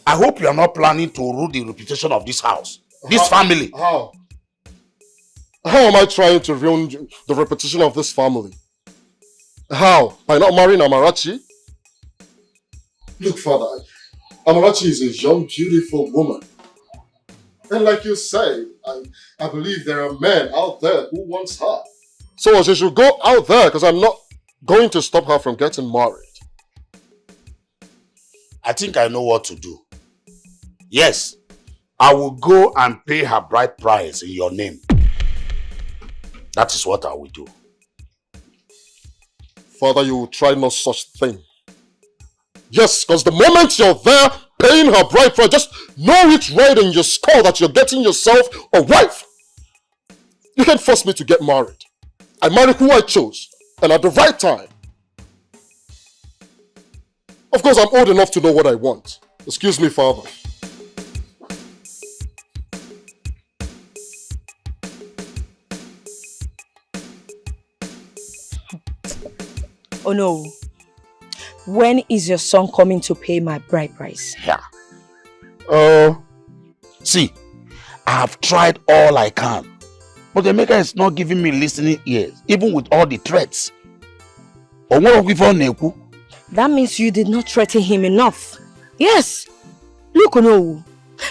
Speaker 2: I hope you are not planning to ruin the reputation of this house, this family.
Speaker 3: How? How am I trying to ruin the reputation of this family? How? By not marrying Amarachi? Look, Father, Amarachi is a young, beautiful woman. And like you say, I believe there are men out there who wants her. So she should go out there, because I'm not going to stop her from getting married.
Speaker 2: I think I know what to do. Yes, I will go and pay her bride price in your name. That is what I will do.
Speaker 3: Father, you will try no such thing. Yes, because the moment you're there paying her bride price, just know it right in your skull that you're getting yourself a wife. You can't force me to get married. I married who I chose, and at the right time. Of course, I'm old enough to know what I want. Excuse me, Father.
Speaker 16: Oh no. When is your son coming to pay my bride price?
Speaker 2: Yeah. See, I have tried all I can. But Emeka is not giving me listening ears, even with all the threats.
Speaker 16: That means you did not threaten him enough. Yes. Look, no.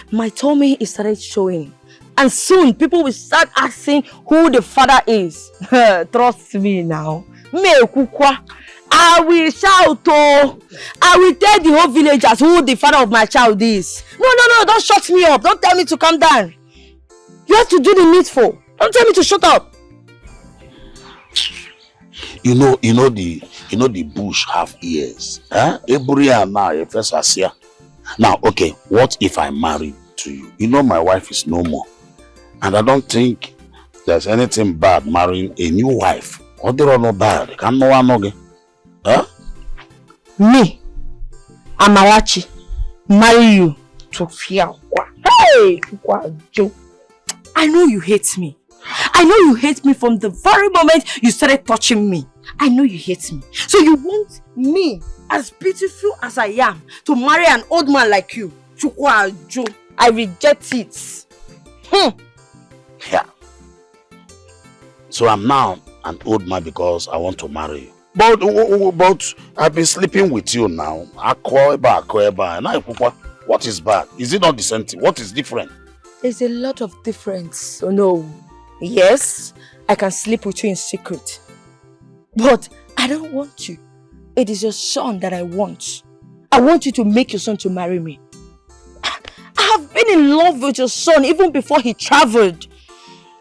Speaker 16: My tummy is started showing. And soon people will start asking who the father is. Trust me now. I will shout, oh! I will tell the whole villagers who the father of my child is. No, don't shut me up. Don't tell me to calm down. You have to do the needful. Don't tell me to shut up.
Speaker 2: You know the bush have ears. Huh? Now, okay, what if I marry to you? You know my wife is no more. And I don't think there's anything bad marrying a new wife. What do you know bad? Can no one know? Huh?
Speaker 16: Me, Amarachi, marry you to fear. Hey, I know you hate me. I know you hate me from the very moment you started touching me. I know you hate me. So you want me, as beautiful as I am, to marry an old man like you? I reject it.
Speaker 2: Yeah. So I'm now an old man because I want to marry you. But I've been sleeping with you now. What is bad? Is it not the same thing? What is different?
Speaker 16: There's a lot of difference. Oh no. Yes, I can sleep with you in secret. But I don't want you. It is your son that I want. I want you to make your son to marry me. I have been in love with your son even before he traveled.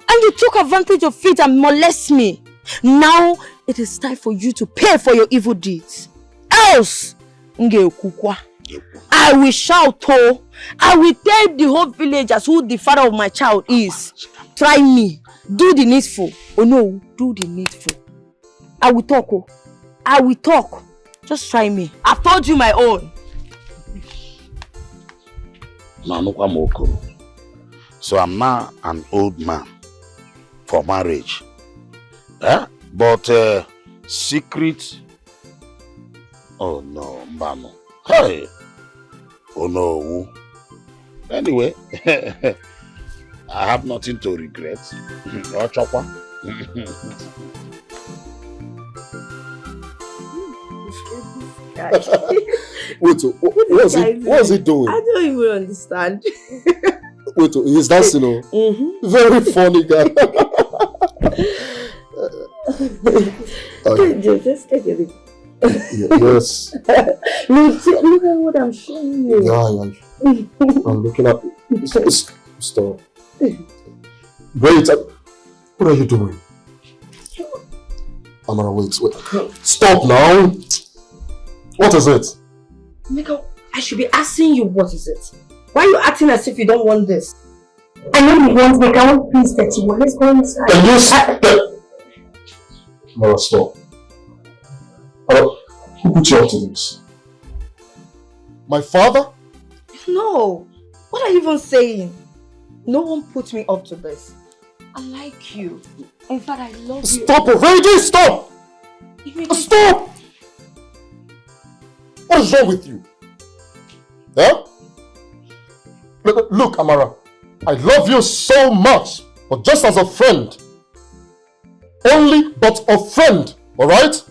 Speaker 16: And you took advantage of it and molested me. Now it is time for you to pay for your evil deeds. Else, I will shout, oh, I will tell the whole villagers who the father of my child is. Try me. Do the needful. Oh no, do the needful. I will talk, oh. I will talk. Just try me. I've told you my own.
Speaker 2: So I'm now an old man for marriage. But secret. Oh no, Mbano. Hey. Oh no. Anyway, I have nothing to regret. Oh, Chokwa.
Speaker 3: Wait, what's he doing?
Speaker 16: I don't even understand.
Speaker 3: Wait, he's dancing, Very funny guy.
Speaker 16: Just take it.
Speaker 3: Yes.
Speaker 16: Look at what I'm showing you.
Speaker 3: Yeah. I'm looking at it. Stop. Wait, what are you doing? Amara, wait. Stop now. What is it?
Speaker 16: Mika, I should be asking you what is it. Why are you acting as if you don't want this? I know you want Mika. I want peace that you want. Let's go inside.
Speaker 3: Can you stop? Amara, stop. Who put you up to this? My father?
Speaker 16: No. What are you even saying? No one put me up to this. I like you. In fact, I love you.
Speaker 3: Stop already! Stop! Stop! What is wrong with you? Huh? Look, Amara. I love you so much, but just as a friend. Only but a friend, alright?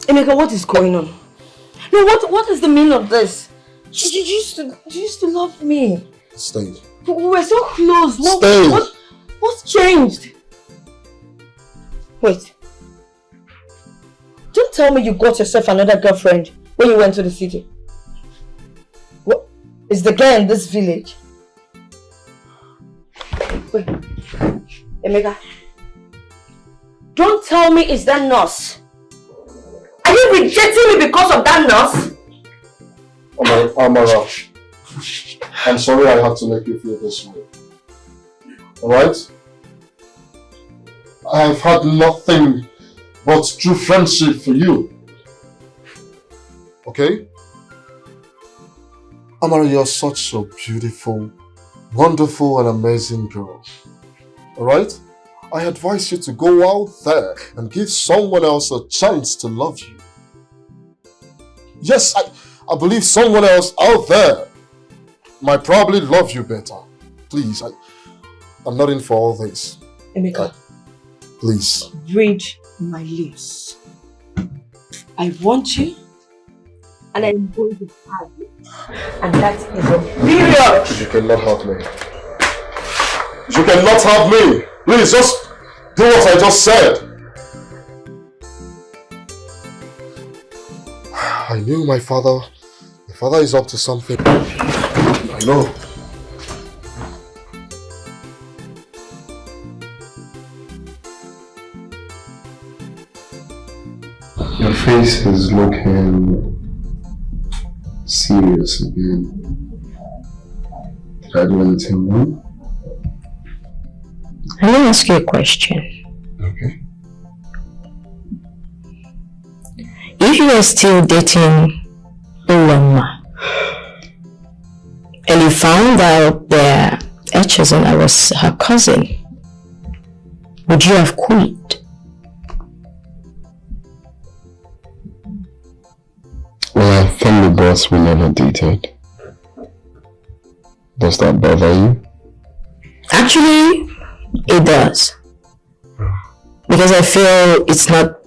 Speaker 16: Emeka, what is going on? No, what is the meaning of this? You used to love me.
Speaker 3: Stay.
Speaker 16: We were so close.
Speaker 3: Stay.
Speaker 16: What's changed? Wait. Don't tell me you got yourself another girlfriend when you went to the city. What? Is the girl in this village? Wait. Emeka. Don't tell me it's that nurse. Are you rejecting me because of that nurse?
Speaker 3: Amara, I'm sorry I had to make you feel this way. Alright? I've had nothing but true friendship for you. Okay? Amara, you're such a beautiful, wonderful and amazing girl. Alright? I advise you to go out there and give someone else a chance to love you. Yes, I believe someone else out there might probably love you better. Please, I'm not in for all this.
Speaker 16: Emeka,
Speaker 3: please.
Speaker 16: Read my lips. I want you, and I'm going to have you. And that is a period.
Speaker 3: You cannot have me. You cannot have me. Please, just do what I just said. I knew my father is up to something. I know.
Speaker 18: Your face is looking serious again. Did I do anything wrong?
Speaker 17: Let me ask you a question.
Speaker 18: Okay.
Speaker 17: If you are still dating Uloma and you found out that Echezona was her cousin, would you have quit?
Speaker 18: Well, I think the boss we never dated. Does that bother you?
Speaker 17: Actually, it does. Because I feel it's not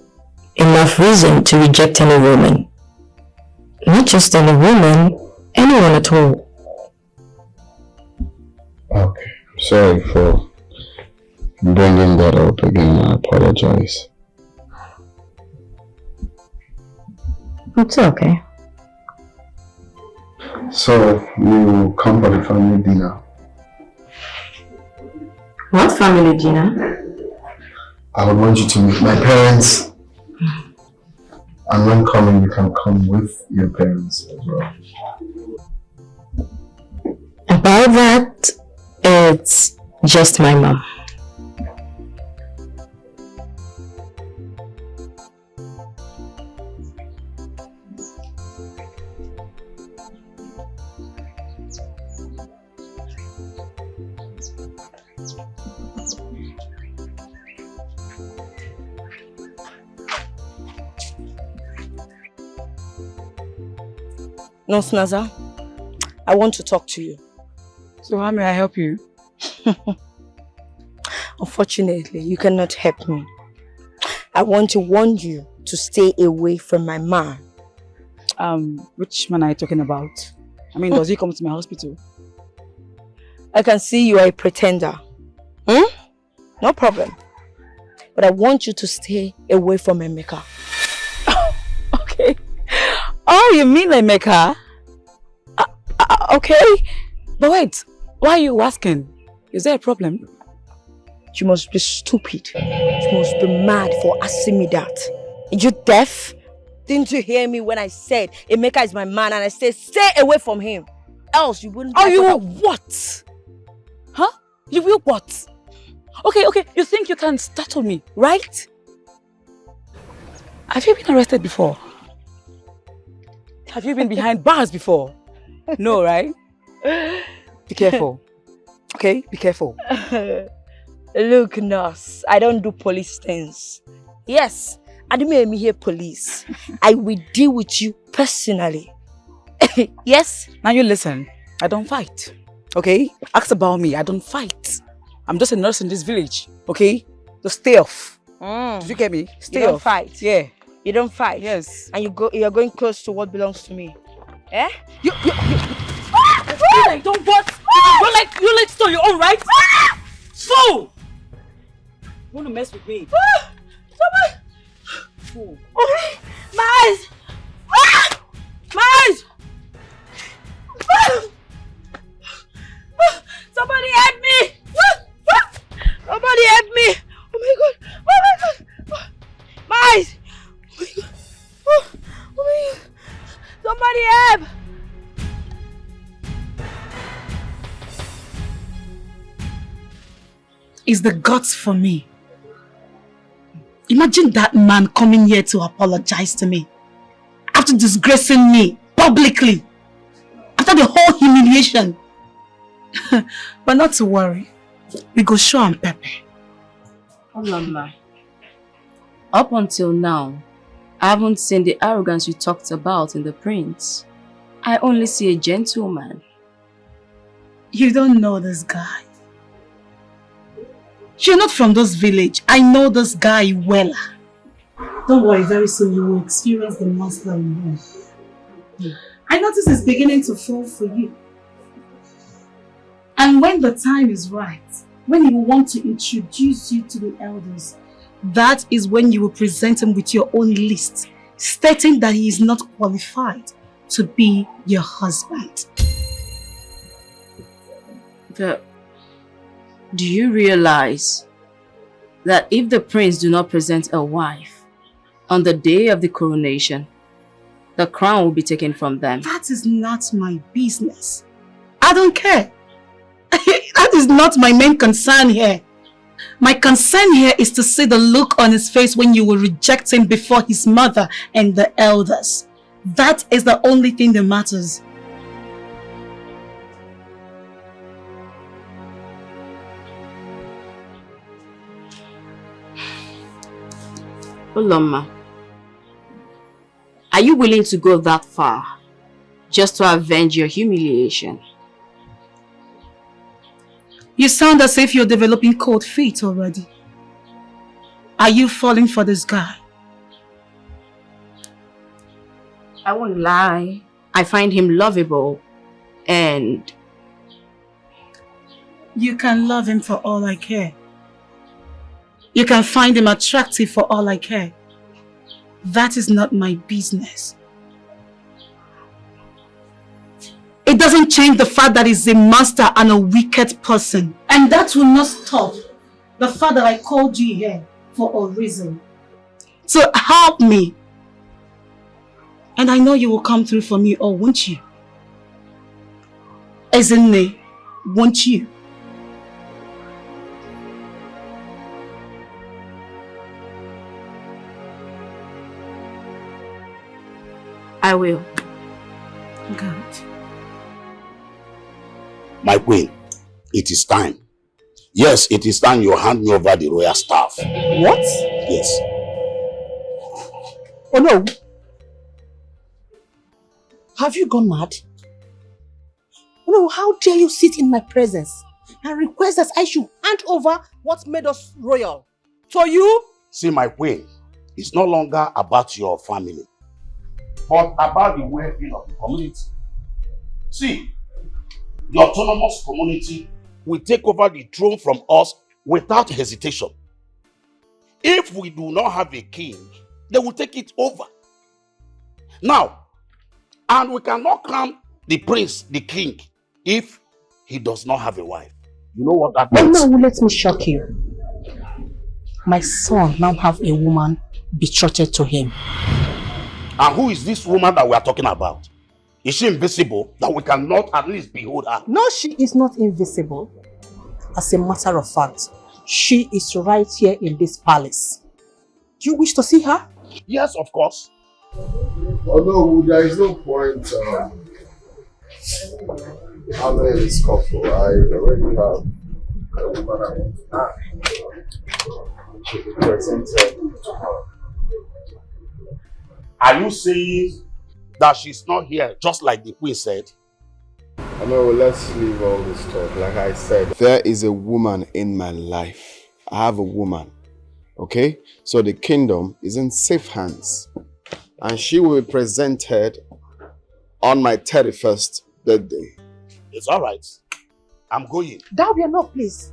Speaker 17: enough reason to reject any woman. Not just any woman, anyone at all.
Speaker 18: Okay, I'm sorry for bringing that up again. I apologize.
Speaker 17: It's okay.
Speaker 18: So, you come for the family dinner?
Speaker 17: What family dinner?
Speaker 18: I would want you to meet my parents. And when coming, you can come with your parents as well.
Speaker 17: About that, it's just my mom.
Speaker 12: Nurse Naza, I want to talk to you.
Speaker 4: So how may I help you?
Speaker 12: Unfortunately, you cannot help me. I want to warn you to stay away from my man.
Speaker 4: Which man are you talking about? I mean, does he come to my hospital?
Speaker 12: I can see you are a pretender. No problem. But I want you to stay away from Emeka.
Speaker 4: Okay. Oh, you mean Emeka? Okay. But wait, why are you asking? Is there a problem?
Speaker 12: You must be stupid. You must be mad for asking me that. Are you deaf? Didn't you hear me when I said Emeka is my man and I said stay away from him? Else you wouldn't...
Speaker 4: Oh, you will what? Huh? You will what? Okay, you think you can startle me, right? Have you been arrested before? Have you been behind bars before? No, right? Be careful. Okay, be careful.
Speaker 12: Look, nurse, I don't do police things. Yes, I don't mean here police. I will deal with you personally. Yes?
Speaker 4: Now you listen. I don't fight. Okay? Ask about me. I don't fight. I'm just a nurse in this village. Okay? Just stay off. Did you get me? Stay
Speaker 12: You don't
Speaker 4: off.
Speaker 12: fight?
Speaker 4: Yeah.
Speaker 12: You don't fight?
Speaker 4: Yes.
Speaker 12: And you're going close to what belongs to me. Eh?
Speaker 4: You like don't what? You like to your own right? Fool! You want to mess with me?
Speaker 12: Somebody!
Speaker 4: Fool.
Speaker 12: Oh, my eyes! My eyes! Somebody help me! Somebody help me! Oh my god! Oh my god! My eyes! Oh my god! Oh my god! Somebody help!
Speaker 7: Is the guts for me. Imagine that man coming here to apologize to me after disgracing me publicly, after the whole humiliation. But not to worry, we go show him Pepe.
Speaker 19: Olama, up until now, I haven't seen the arrogance you talked about in the prince. I only see a gentleman.
Speaker 7: You don't know this guy. You're not from this village. I know this guy well. Don't worry, very soon you will experience the monster in him. I notice it's beginning to fall for you. And when the time is right, when he will want to introduce you to the elders, that is when you will present him with your own list, stating that he is not qualified to be your husband.
Speaker 19: But do you realize that if the prince do not present a wife on the day of the coronation, the crown will be taken from them?
Speaker 7: That is not my business. I don't care. That is not my main concern here. My concern here is to see the look on his face when you will reject him before his mother and the elders. That is the only thing that matters.
Speaker 19: Oloma, are you willing to go that far just to avenge your humiliation?
Speaker 7: You sound as if you're developing cold feet already. Are you falling for this guy?
Speaker 19: I won't lie. I find him lovable and...
Speaker 7: You can love him for all I care. You can find him attractive for all I care. That is not my business. It doesn't change the fact that he's a monster and a wicked person. And that will not stop the fact that I called you here for a reason. So help me. And I know you will come through for me, or won't you? Ezinne, won't you?
Speaker 19: I will.
Speaker 7: Good.
Speaker 2: My queen, it is time. Yes, it is time you hand me over the royal staff.
Speaker 12: What?
Speaker 2: Yes.
Speaker 12: Oh no. Have you gone mad? No, how dare you sit in my presence and request that I should hand over what made us royal to you?
Speaker 2: See, my queen, it's no longer about your family, but about the well-being of the community. See, the autonomous community will take over the throne from us without hesitation. If we do not have a king, they will take it over. Now, and we cannot crown the prince, the king, if he does not have a wife. You know what that means?
Speaker 12: No, let me shock you. My son now have a woman betrothed to him.
Speaker 2: And who is this woman that we are talking about? Is she invisible that we cannot at least behold her?
Speaker 12: No, she is not invisible. As a matter of fact, she is right here in this palace. Do you wish to see her?
Speaker 2: Yes, of course.
Speaker 18: Oh no, there is no point having this couple. I already have a woman I want to have. She will be presented tomorrow.
Speaker 2: Are you saying that she's not here, just like the queen said?
Speaker 18: I know, let's leave all this talk. Like I said, there is a woman in my life. I have a woman. Okay? So the kingdom is in safe hands. And she will be presented on my 31st birthday.
Speaker 2: It's all right. I'm going.
Speaker 12: That will be enough, please.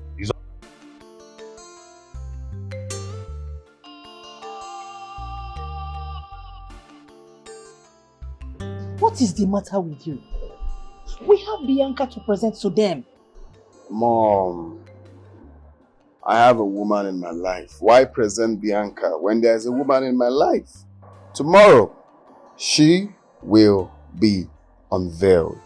Speaker 12: What is the matter with you? We have Bianca to present to them.
Speaker 18: Mom, I have a woman in my life. Why present Bianca when there's a woman in my life? Tomorrow, she will be unveiled.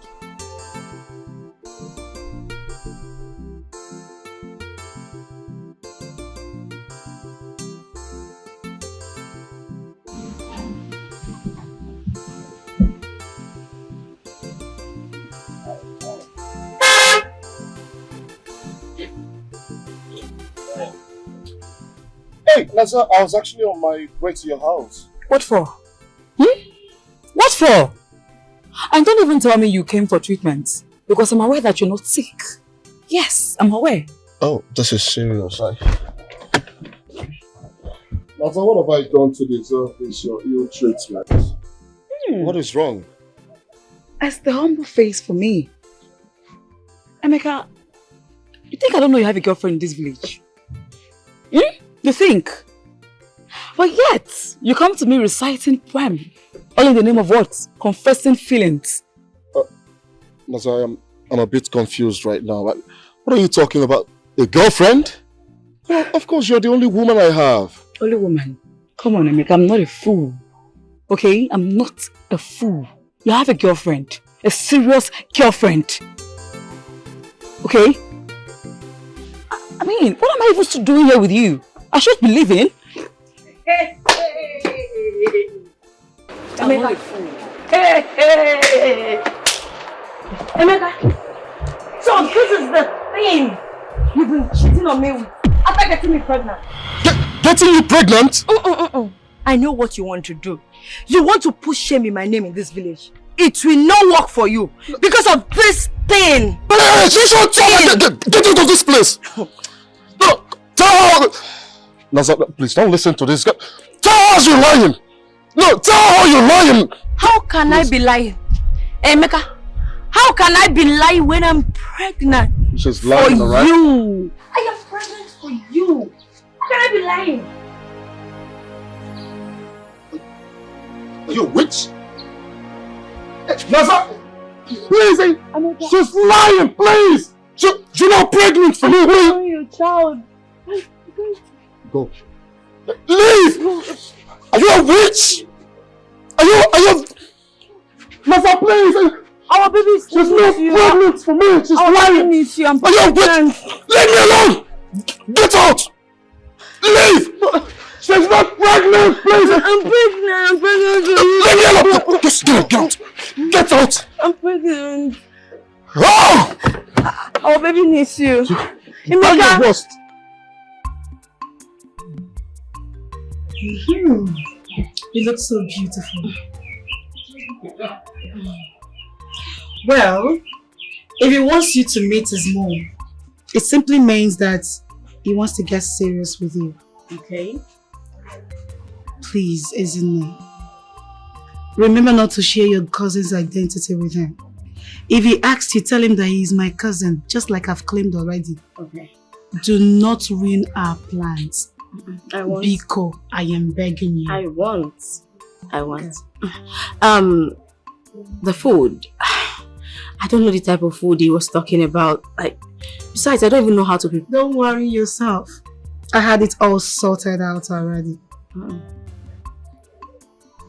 Speaker 3: Hey, Naza, I was actually on my way to your house.
Speaker 4: What for? What for? And don't even tell me you came for treatment, because I'm aware that you're not sick. Yes, I'm aware.
Speaker 3: Oh, this is serious. Naza, what have I done to deserve this, your ill treatment? What is wrong?
Speaker 4: As the humble face for me. Emeka, you think I don't know you have a girlfriend in this village? You think? But yet, you come to me reciting poem. All in the name of what? Confessing feelings.
Speaker 3: Naza, I'm a bit confused right now. What are you talking about? A girlfriend? Well, of course, you're the only woman I have.
Speaker 4: Only woman? Come on, Emeka, I'm not a fool. Okay? I'm not a fool. You have a girlfriend. A serious girlfriend. Okay? I mean, what am I even doing here with you? I should be leaving.
Speaker 12: Hey,
Speaker 4: Emeka.
Speaker 12: Hey. Emeka. So this is the thing you've been cheating on me with after getting me pregnant.
Speaker 3: Getting you pregnant?
Speaker 12: I know what you want to do. You want to put shame in my name in this village. It will not work for you because of this thing.
Speaker 3: Get out of this place. No, tell her. Naza, please don't listen to this guy. Tell her you're lying. No, tell her you're lying.
Speaker 12: How can I be lying? Emeka, how can I be lying when I'm pregnant?
Speaker 3: She's lying,
Speaker 12: for
Speaker 3: alright?
Speaker 12: you. I am pregnant for you. How can I be lying?
Speaker 3: Are you a witch? Naza, please, she's lying, please. You're not pregnant for me.
Speaker 12: I'm your child.
Speaker 3: Go. Leave! Are you a witch? Are you... Naza, please!
Speaker 12: Our baby is
Speaker 3: she's not pregnant for me! She's lying! Are you a witch? Leave me alone! Get out! Leave! She's not pregnant, please!
Speaker 12: I'm pregnant,
Speaker 3: Leave me alone! Just get out! Get out!
Speaker 12: I'm pregnant.
Speaker 3: Oh!
Speaker 12: Our baby needs you.
Speaker 3: Emeka!
Speaker 7: You look so beautiful. Well, if he wants you to meet his mom, it simply means that he wants to get serious with you. Okay? Please, Ezinne, remember not to share your cousin's identity with him. If he asks you, tell him that he is my cousin, just like I've claimed already. Okay. Do not ruin our plans.
Speaker 19: I won't.
Speaker 7: Biko, I am begging you.
Speaker 19: I won't. The food. I don't know the type of food he was talking about. Besides, I don't even know how to prepare.
Speaker 7: Don't worry yourself. I had it all sorted out already.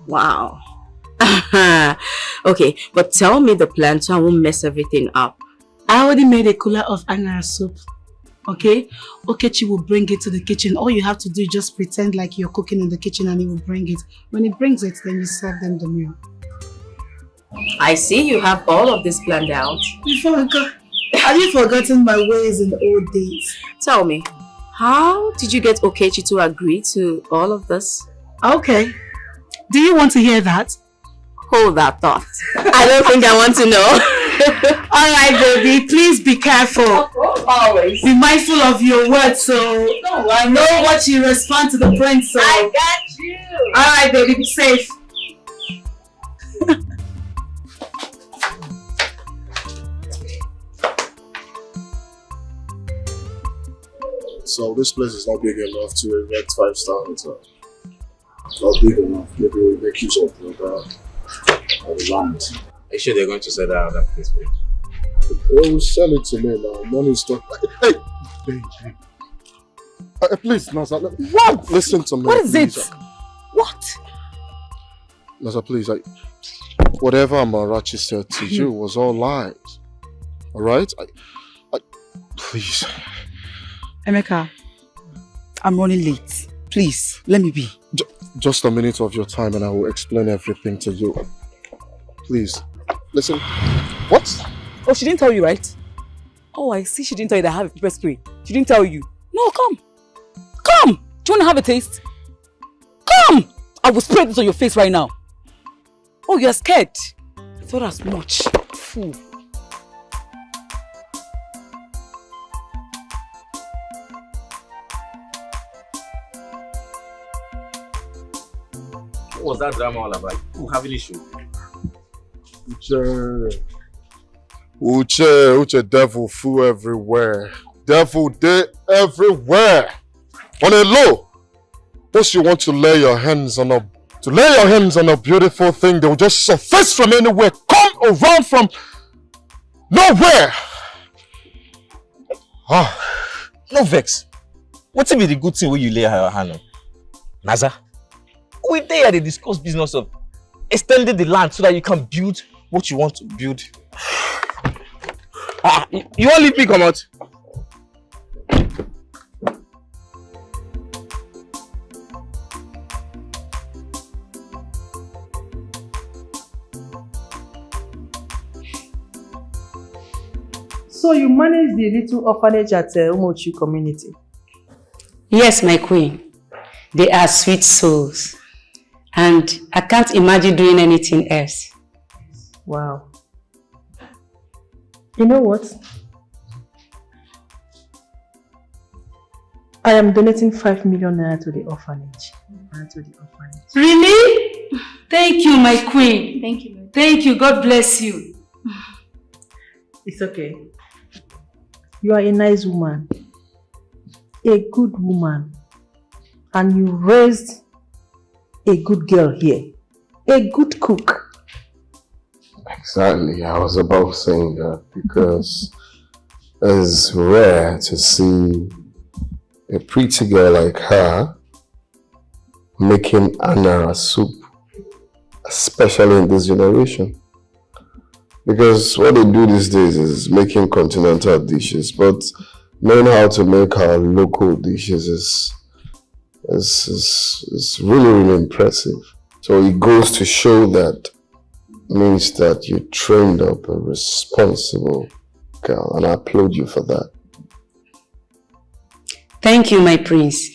Speaker 19: Wow. Okay, but tell me the plan so I won't mess everything up.
Speaker 7: I already made a cooler of angara soup. Okay? Okechi will bring it to the kitchen. All you have to do is just pretend like you're cooking in the kitchen and he will bring it. When he brings it, then you serve them the meal.
Speaker 19: I see you have all of this planned out.
Speaker 7: Have you forgotten my ways in the old days?
Speaker 19: Tell me, how did you get Okechi to agree to all of this?
Speaker 7: Okay. Do you want to hear that?
Speaker 19: Hold that thought. I don't think I want to know.
Speaker 7: Alright, baby, please be careful.
Speaker 19: Always.
Speaker 7: Be mindful of your words, so I know what you respond to the prince. So.
Speaker 19: I got you.
Speaker 7: Alright, baby, be safe.
Speaker 3: So this place is not big enough to erect 5-star hotel. Not big enough. Maybe we'll make use of the land.
Speaker 10: Are you sure they're going to sell that other place?
Speaker 3: They will sell it to me now. Money's talk. Hey! Please, Naza.
Speaker 4: What?
Speaker 3: Listen to me.
Speaker 4: What is
Speaker 3: please.
Speaker 4: it? What?
Speaker 3: Naza, please. Whatever Amarachi said to you was all lies. Alright? Please.
Speaker 4: Emeka, I'm running late. Please, let me be.
Speaker 3: Just a minute of your time and I will explain everything to you. Please. Listen. What?
Speaker 4: Oh, she didn't tell you, right? Oh, I see she didn't tell you that I have a pepper spray. She didn't tell you. No, come. Come! Do you want to have a taste? Come! I will spray this on your face right now. Oh, you're scared. I thought as much. Fool.
Speaker 10: What was that drama all about? Who having issue?
Speaker 3: Uche, devil fool everywhere. Devil day everywhere. On a low. Once you want to lay your hands on a beautiful thing, they will just surface from anywhere, come around from nowhere.
Speaker 10: No vex. What's be the good thing when you lay your hand on? Naza? We there they discuss business of extending the land so that you can build what you want to build. You want to leave me come out?
Speaker 20: So you manage the little orphanage at Umochi community?
Speaker 21: Yes, my queen. They are sweet souls. And I can't imagine doing anything else.
Speaker 20: Wow. You know what? I am donating 5 million naira to the orphanage.
Speaker 21: Really? Thank you, my queen.
Speaker 16: Thank you.
Speaker 21: Thank you. God bless you.
Speaker 20: It's okay. You are a nice woman. A good woman. And you raised a good girl here. A good cook.
Speaker 18: Exactly. I was about saying that because it's rare to see a pretty girl like her making anara soup, especially in this generation. Because what they do these days is making continental dishes, but knowing how to make our local dishes is really, really impressive. So it goes to show that means that you trained up a responsible girl, and I applaud you for that.
Speaker 21: Thank you, my prince.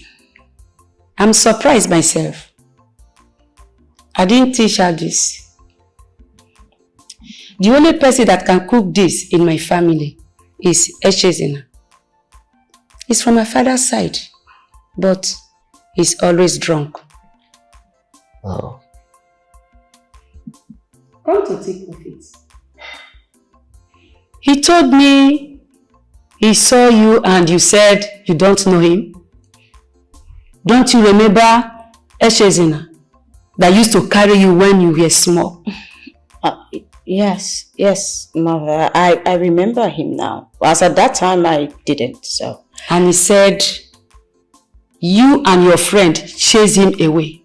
Speaker 21: I'm surprised myself. I didn't teach her this. The only person that can cook this in my family is Echezina. He's from my father's side, but he's always drunk.
Speaker 3: Oh.
Speaker 21: Come to think of it. He told me he saw you and you said you don't know him. Don't you remember Echezina that used to carry you when you were small?
Speaker 17: Yes, mother. I remember him now. As at that time, I didn't, so.
Speaker 21: And he said, you and your friend chased him away.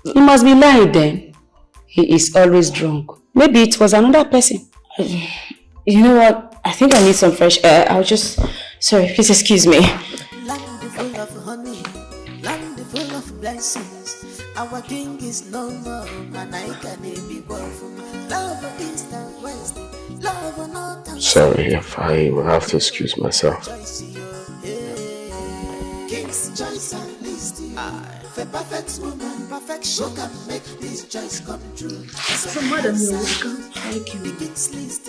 Speaker 21: He must be lying then. He is always drunk. Maybe it was another person.
Speaker 17: You know what? I think I need some fresh air. I'll just... Sorry, please excuse me.
Speaker 6: Land full of honey, land full of blessings. Our king is no more, and I can be from love east and west, love north and
Speaker 18: Sorry if I will have to excuse myself.
Speaker 6: King's choice and list. For perfect woman, perfection can make this choice come true.
Speaker 7: So madam, you're welcome. Thank you.
Speaker 6: The king's list,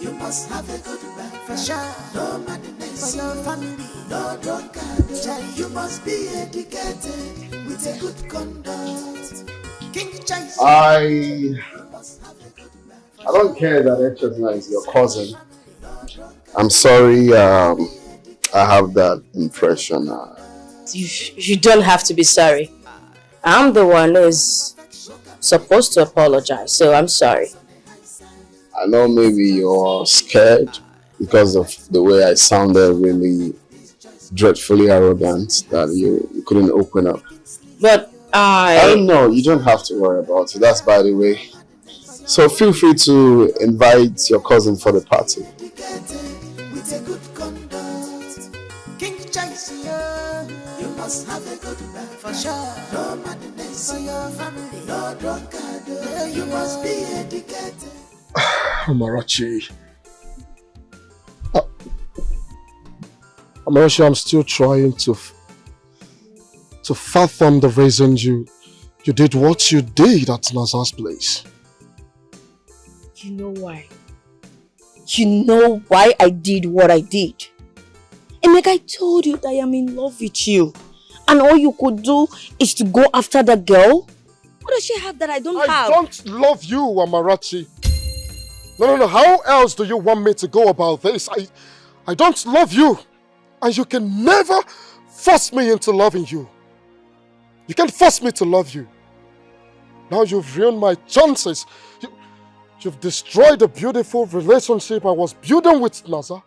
Speaker 6: you must have a good back for sure. No madness for your family, no drunkard. You must be educated with a good conduct. King choice.
Speaker 18: I don't care that Echezina is your cousin. I'm sorry I have that impression.
Speaker 17: You don't have to be sorry. I'm the one who's supposed to apologize, so I'm sorry.
Speaker 18: I know maybe you're scared because of the way I sounded really dreadfully arrogant that you couldn't open up.
Speaker 17: But
Speaker 18: I don't know, you don't have to worry about it. That's by the way. So feel free to invite your cousin for the party.
Speaker 6: With a good conduct. King choice, you must have a good back for sure. No madness for your family, no drunkard. You must be educated.
Speaker 3: Amarachi. Amarachi, I'm still trying to fathom the reason you did what you did at Naza's place.
Speaker 16: You know why? You know why I did what I did? And like I told you that I am in love with you. And all you could do is to go after the girl? What does she have that I don't have?
Speaker 3: I don't love you, Amarachi. No. How else do you want me to go about this? I don't love you. And you can never force me into loving you. You can't force me to love you. Now you've ruined my chances. You've destroyed the beautiful relationship I was building with Naza.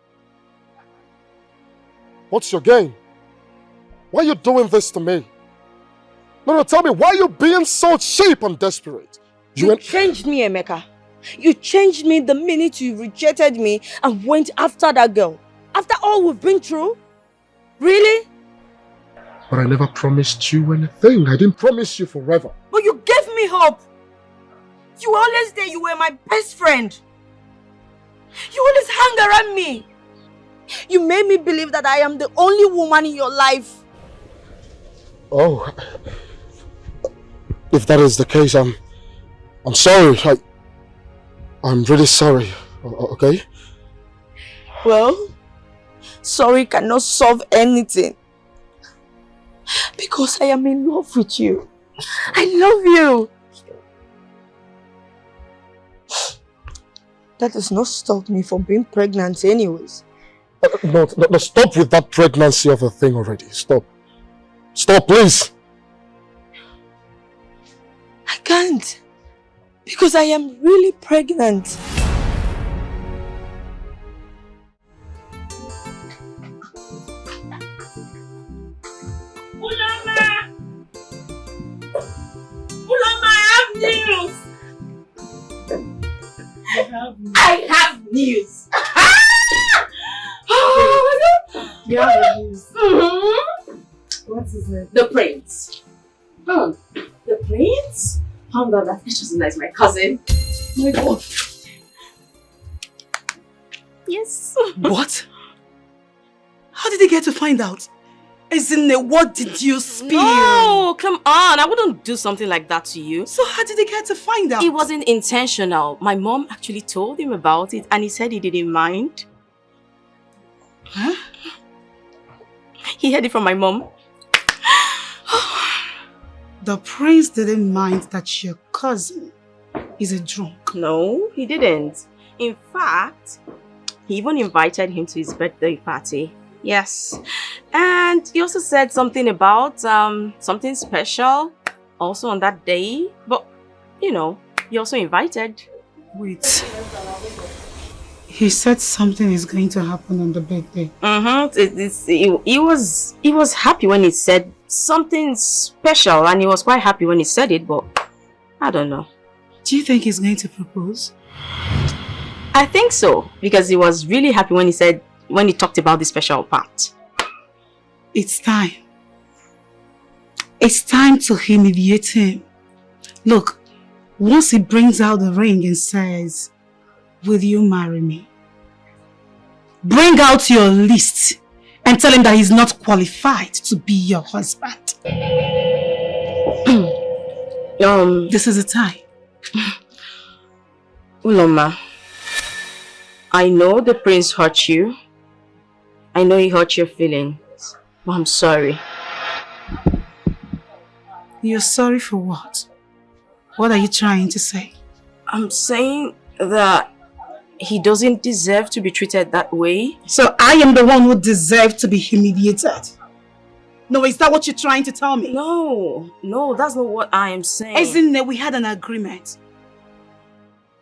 Speaker 3: What's your game? Why are you doing this to me? No, tell me, why are you being so cheap and desperate?
Speaker 16: You changed me, Emeka. You changed me the minute you rejected me and went after that girl. After all we've been through? Really?
Speaker 3: But I never promised you anything. I didn't promise you forever.
Speaker 16: But you gave me hope. You were always there. You were my best friend. You always hung around me. You made me believe that I am the only woman in your life.
Speaker 3: Oh. If that is the case, I'm sorry. I'm really sorry. Okay?
Speaker 16: Well, sorry cannot solve anything. Because I am in love with you. I love you. That does not stop me from being pregnant anyways.
Speaker 3: No, stop with that pregnancy of a thing already. Stop. Stop, please.
Speaker 16: I can't. Because I am really pregnant.
Speaker 1: Ulama, I have news.
Speaker 9: You have news.
Speaker 1: What is it? The prince. The prince? Found out that Echezina is my cousin. My God.
Speaker 7: Yes. What? How did they get to find out? Isn't it? What did you spill?
Speaker 17: No, come on. I wouldn't do something like that to you.
Speaker 7: So how did he get to find out?
Speaker 17: It wasn't intentional. My mom actually told him about it and he said he didn't mind.
Speaker 7: Huh?
Speaker 17: He heard it from my mom.
Speaker 7: The prince didn't mind that your cousin is a drunk.
Speaker 17: No, he didn't. In fact, he even invited him to his birthday party. Yes. And he also said something about something special also on that day. But, you know, he also invited.
Speaker 7: Wait. He said something is going to happen on the birthday.
Speaker 17: He was happy when he said something special, and he was quite happy when he said it, but I don't know.
Speaker 7: Do you think he's going to propose?
Speaker 17: I think so, because he was really happy when he talked about the special part.
Speaker 7: It's time. It's time to humiliate him. Look, once he brings out the ring and says, "Will you marry me?" Bring out your list and tell him that he's not qualified to be your husband. This is the time.
Speaker 17: Uloma, I know the prince hurt you. I know he hurt your feelings, but I'm sorry.
Speaker 7: You're sorry for what? What are you trying to say?
Speaker 17: I'm saying that he doesn't deserve to be treated that way.
Speaker 7: So I am the one who deserves to be humiliated? No, is that what you're trying to tell me?
Speaker 17: No, that's not what I am saying.
Speaker 7: Isn't it we had an agreement?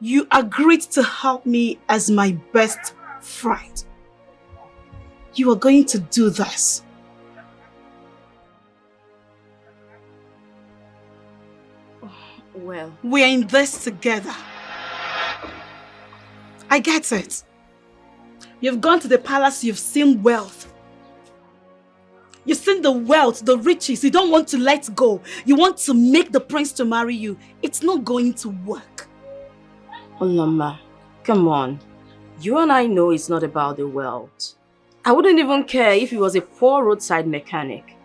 Speaker 7: You agreed to help me as my best friend. You are going to do this.
Speaker 17: Well,
Speaker 7: we are in this together. I get it. You've gone to the palace, you've seen wealth. You've seen the wealth, the riches. You don't want to let go. You want to make the prince to marry you. It's not going to work.
Speaker 17: Uloma, come on. You and I know it's not about the wealth. I wouldn't even care if he was a poor roadside mechanic.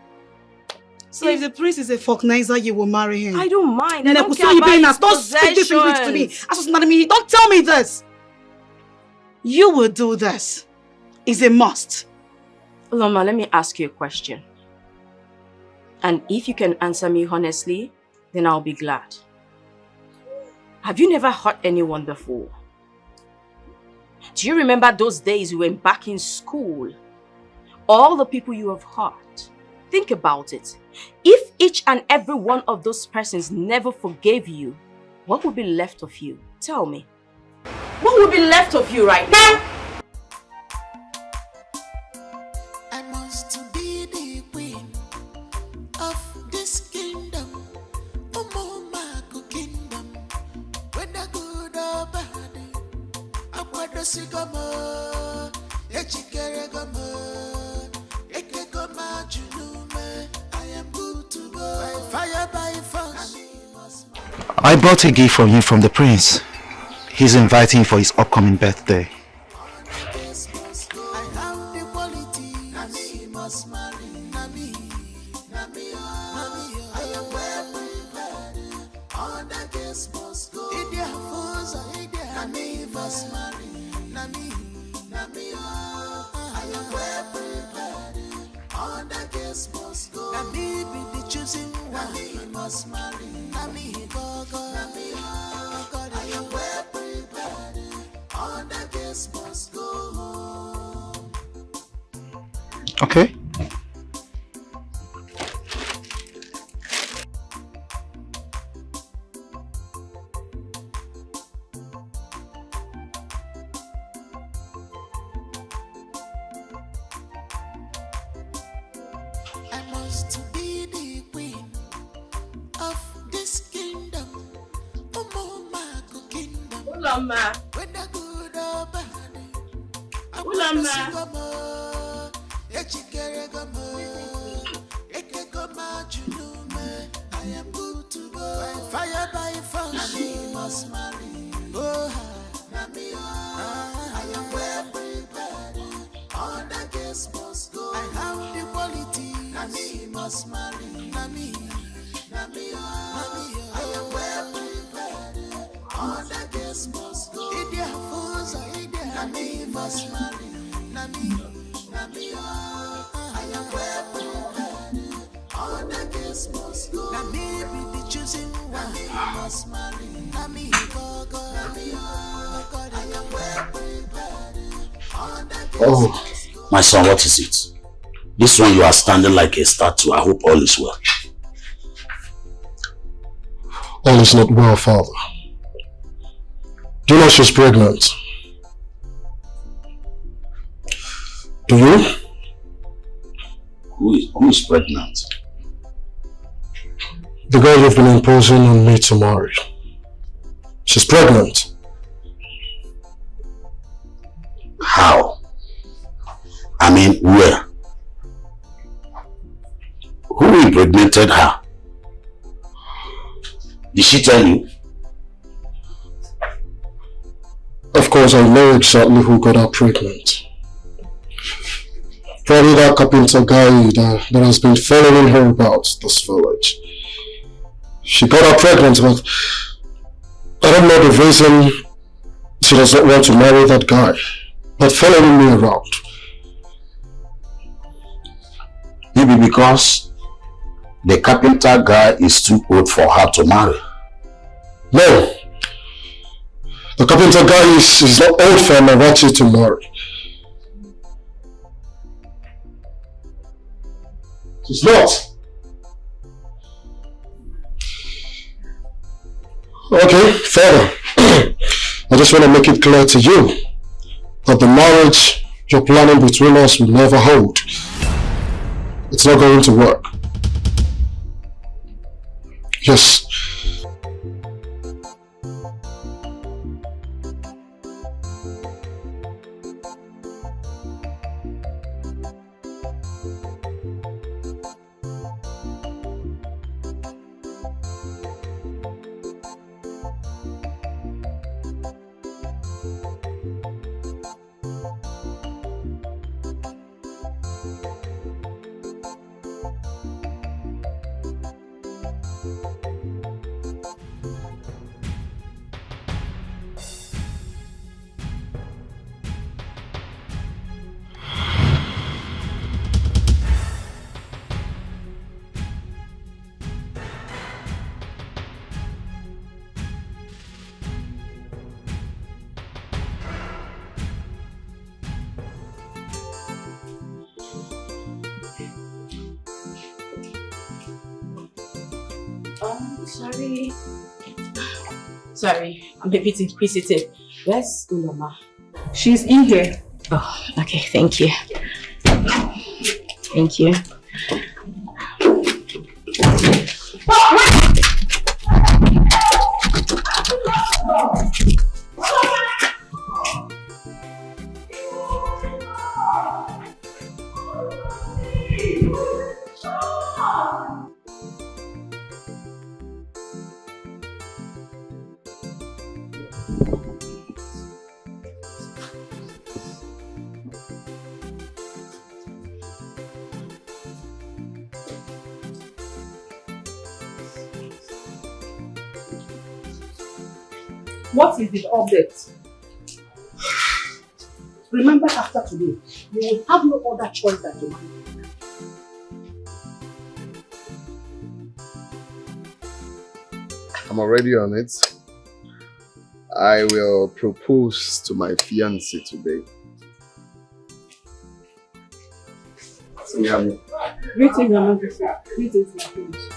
Speaker 7: So if the prince is a folknizer, you will marry him?
Speaker 17: I don't mind. I don't
Speaker 7: Don't
Speaker 17: care about his
Speaker 7: Don't speak this English to me. Don't tell me this. You will do this. It's a must.
Speaker 17: Uloma, let me ask you a question. And if you can answer me honestly, then I'll be glad. Have you never hurt anyone before? Do you remember those days you were back in school? All the people you have hurt. Think about it. If each and every one of those persons never forgave you, what would be left of you? Tell me. What would be left of you right now?
Speaker 6: I must be the queen of this kingdom, Omomako kingdom. Whether good or bad, I want to see Gama, Echikeregama, Ekegoma Junume. I am good to go. Fire by force.
Speaker 13: I bought a gift for him from the prince. He's inviting for his upcoming birthday. Okay.
Speaker 6: I must be the queen of this kingdom, Omomako kingdom.
Speaker 17: Uloma.
Speaker 6: Whether good or bad, I
Speaker 17: Uloma.
Speaker 6: want to see Echikeregama, Ekegoma Junume. I am good to go. Fire by force. Nami must marry. Oh, Nami, I am well prepared. All the guests must go. I have the quality. must marry. Nami, Nami, I am well prepared. All the girls must go. Idia Fuza, Idia. Nami must marry. Nami, Nami, I am well prepared. All the girls must go. Nami be the choosing one. Nami must marry. Nami, go, go. Nami, I am well prepared. All the girls must go.
Speaker 2: My son, what is it? This one you are standing like a statue. I hope all is well.
Speaker 3: All is not well, Father. Do you know she's pregnant? Do you?
Speaker 2: Who is pregnant?
Speaker 3: The girl you've been imposing on me to marry. She's pregnant.
Speaker 2: How? I mean, where? Who impregnated her? Did she tell you?
Speaker 3: Of course, I know exactly who got her pregnant. Probably that carpenter guy that has been following her about this village. She got her pregnant, but I don't know the reason she doesn't want to marry that guy. But following me around.
Speaker 2: Maybe because the carpenter guy is too old for her to marry.
Speaker 3: No. The carpenter guy is not old for Marachi to marry. She's not. Okay, Father. I just want to make it clear to you that the marriage you're planning between us will never hold. It's not going to work. Yes.
Speaker 19: Sorry, I'm a bit inquisitive. Where's Uloma?
Speaker 4: She's in here.
Speaker 19: Oh, okay, thank you. Thank you.
Speaker 4: What is the update? Remember, after today, you will have no other choice than to marry.
Speaker 18: I'm already on it. I will propose to my fiancée today. So we have it.
Speaker 4: Greetings, Your Majesty. Greetings, my friends.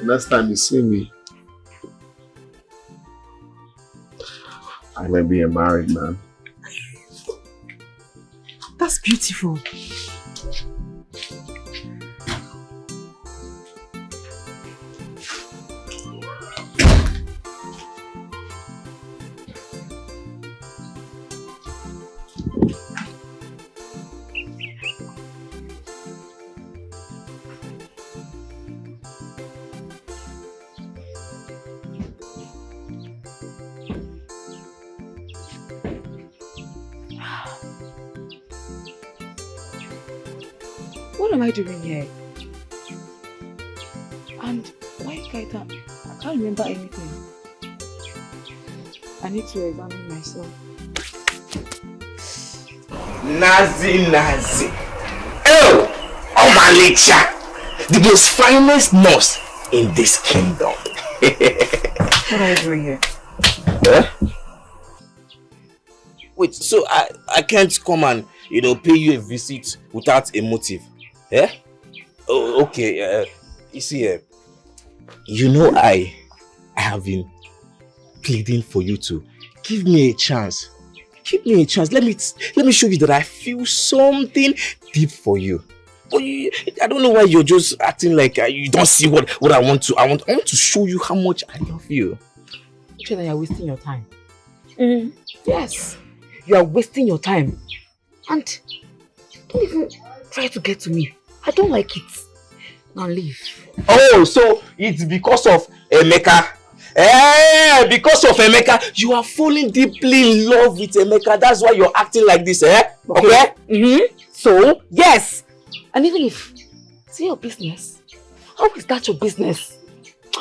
Speaker 18: Next time you see me, I may be a married man.
Speaker 11: That's beautiful.
Speaker 4: What am I doing here? And why Kaita? I can't remember anything. I need to examine myself.
Speaker 10: Nazi. Oh, Omalicha, the most finest nurse in this kingdom.
Speaker 4: What are you doing here?
Speaker 10: Wait, so I can't come and pay you a visit without a motive? Yeah? Oh, okay. You see, I have been pleading for you to give me a chance. Give me a chance. Let me show you that I feel something deep for you. But I don't know why you're just acting like you don't see what I want to. I want to show you how much I love you.
Speaker 4: Actually, you're wasting your time. Yes, you are wasting your time. And don't even try to get to me. I don't like it. Now leave.
Speaker 10: Oh, so it's because of Emeka. Because of Emeka, you are falling deeply in love with Emeka. That's why you're acting like this, Okay?
Speaker 4: So, yes. And even if it's your business, how is that your business?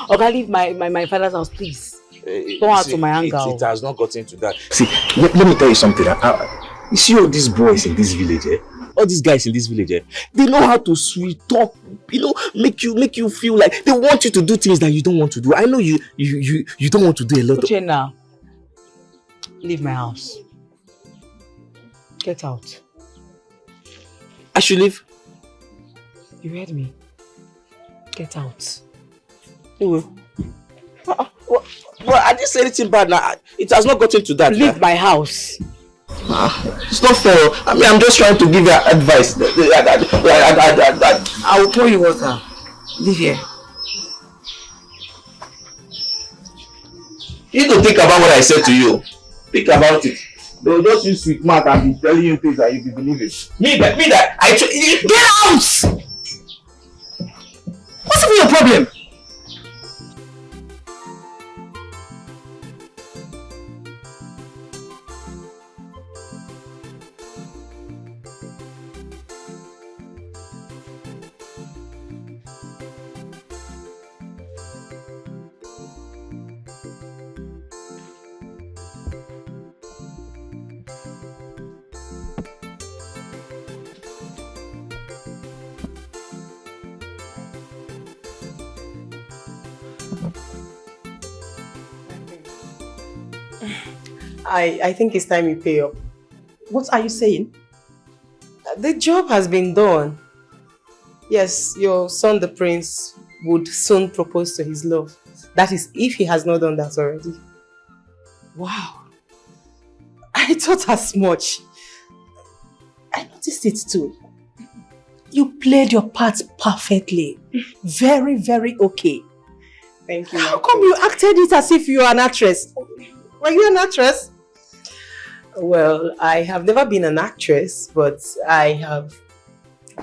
Speaker 4: Okay, leave my father's house, please. Don't add to my anger.
Speaker 10: It has not gotten to that. See, let me tell you something. You see all these boys in this village, all these guys in this village, they know how to sweet talk, make you feel like they want you to do things that you don't want to do. I know you don't want to do a lot
Speaker 4: of... now, leave my house. Get out.
Speaker 10: I should leave?
Speaker 4: You heard me. Get out.
Speaker 10: Well, I didn't say anything bad now. It has not gotten to that.
Speaker 4: Leave my house.
Speaker 10: It's not fair. I mean, I'm just trying to give you advice.
Speaker 4: I will pour you water. Leave here.
Speaker 10: You need to think about what I said to you. Think about it. They'll just use sweet mouth and be telling you things that you be believing. Get out! What's even your problem?
Speaker 11: I think it's time you pay up.
Speaker 20: What are you saying?
Speaker 11: The job has been done. Yes, your son, the prince, would soon propose to his love. That is, if he has not done that already. Wow. I thought as much. I noticed it too. You played your part perfectly. Very, very okay. Thank you. How come you acted it as if you are an actress? Were you an actress? Well, I have never been an actress, but I have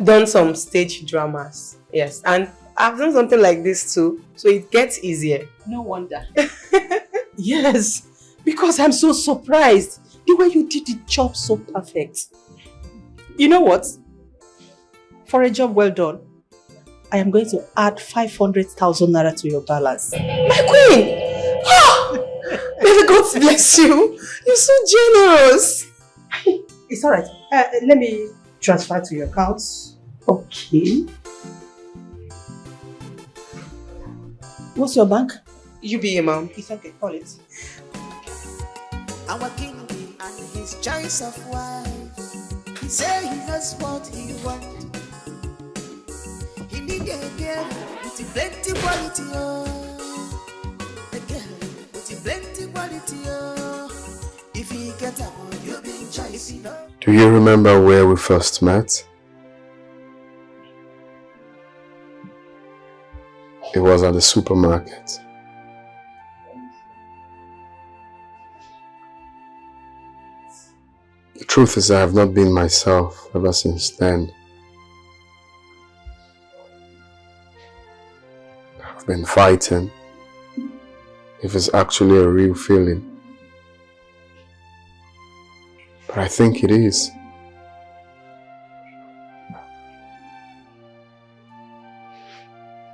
Speaker 11: done some stage dramas. Yes, and I've done something like this too, so it gets easier.
Speaker 4: No wonder.
Speaker 11: Yes, because I'm so surprised the way you did the job so perfect. You know what? For a job well done, I am going to add 500,000 naira to your balance. My queen! May the gods bless you. You're so generous.
Speaker 20: It's alright. Let me transfer to your account. Okay. What's your bank?
Speaker 11: UBA, ma'am.
Speaker 20: It's okay. Call it.
Speaker 6: Our king and his choice of wife. He say he knows what he wants. He need a girl with plenty quality, a girl with plenty quality, If he get up, you be choice,
Speaker 18: Do you remember where we first met? It was at the supermarket. The truth is I have not been myself ever since then. I've been fighting if it's actually a real feeling. But I think it is.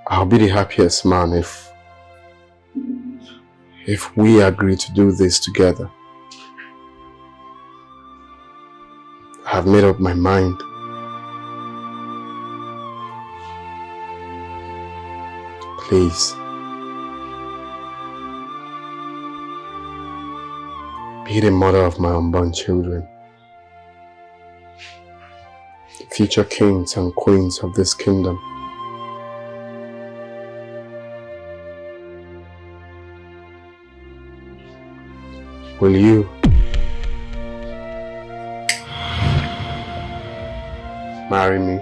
Speaker 18: I'll be the happiest man if we agree to do this together. I have made up my mind. Please. Be the mother of my unborn children. Future kings and queens of this kingdom. Will you marry me?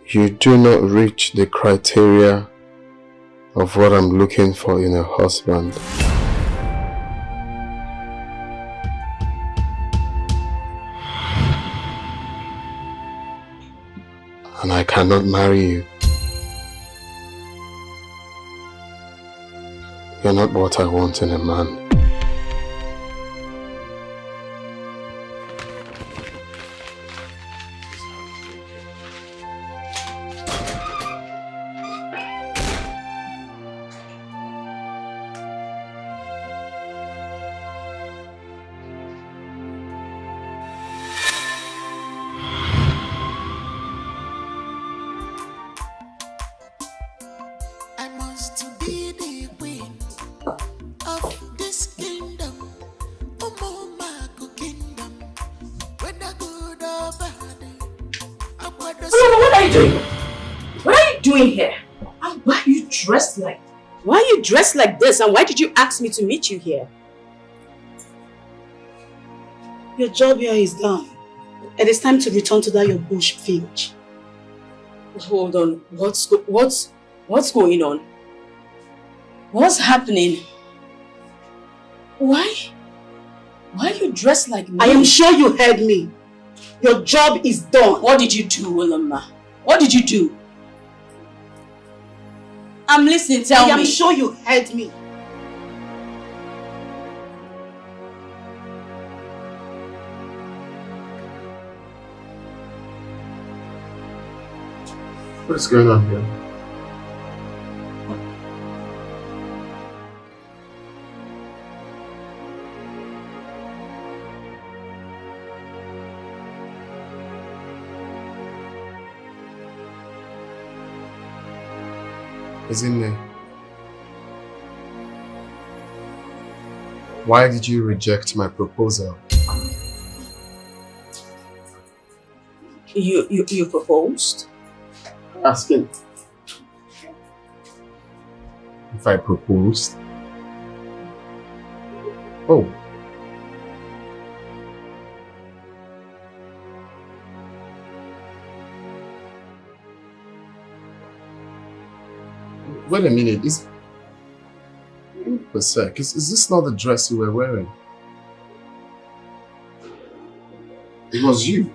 Speaker 18: You do not reach the criteria of what I'm looking for in a husband. And I cannot marry you. You're not what I want in a man.
Speaker 1: Dressed like this, and why did you ask me to meet you here?
Speaker 7: Your job here is done. It is time to return to that your bush village.
Speaker 1: Hold on, what's going on? What's happening? Why are you dressed like me?
Speaker 7: I am sure you heard me. Your job is done.
Speaker 1: What did you do, Willema? What did you do? I'm listening, tell me.
Speaker 7: I am sure you heard me.
Speaker 18: What's going on here? Isn't it? Why did you reject my proposal?
Speaker 1: You proposed?
Speaker 18: Asking if I proposed. Oh. Wait a minute, is this not the dress you were wearing? It was you.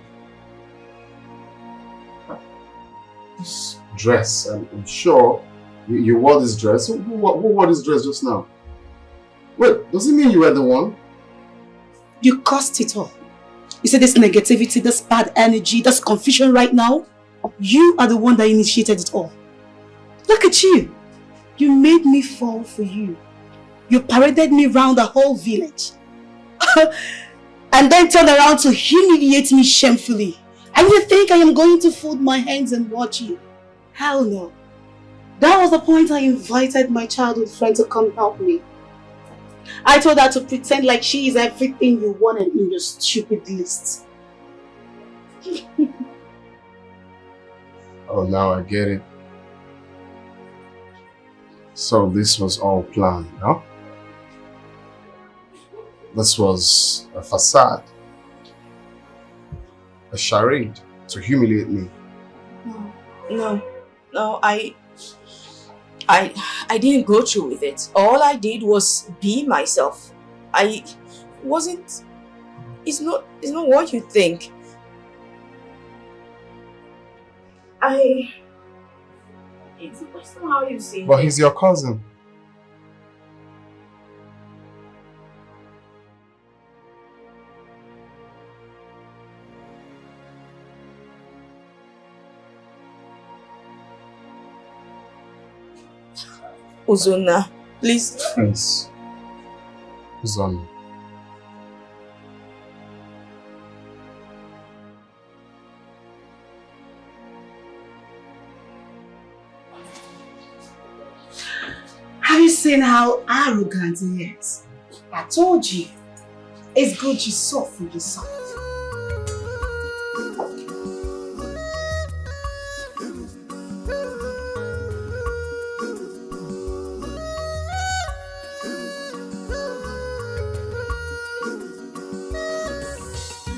Speaker 18: This dress, I'm sure you wore this dress. Who wore this dress just now? Wait, does it mean you were the one?
Speaker 7: You caused it all. You see this negativity, this bad energy, this confusion right now? You are the one that initiated it all. Look at you. You made me fall for you. You paraded me around the whole village. And then turned around to humiliate me shamefully. And you think I am going to fold my hands and watch you? Hell no. That was the point I invited my childhood friend to come help me. I told her to pretend like she is everything you wanted in your stupid list.
Speaker 18: Oh, now I get it. So this was all planned, huh? This was a facade. A charade to humiliate me.
Speaker 1: No, I didn't go through with it. All I did was be myself. It's not what you think. It's a question how you see
Speaker 18: But he's your cousin.
Speaker 1: Uzuna, please.
Speaker 18: Prince. Uzon.
Speaker 7: Have you seen how arrogant he is? I told you. It's good you saw for yourself.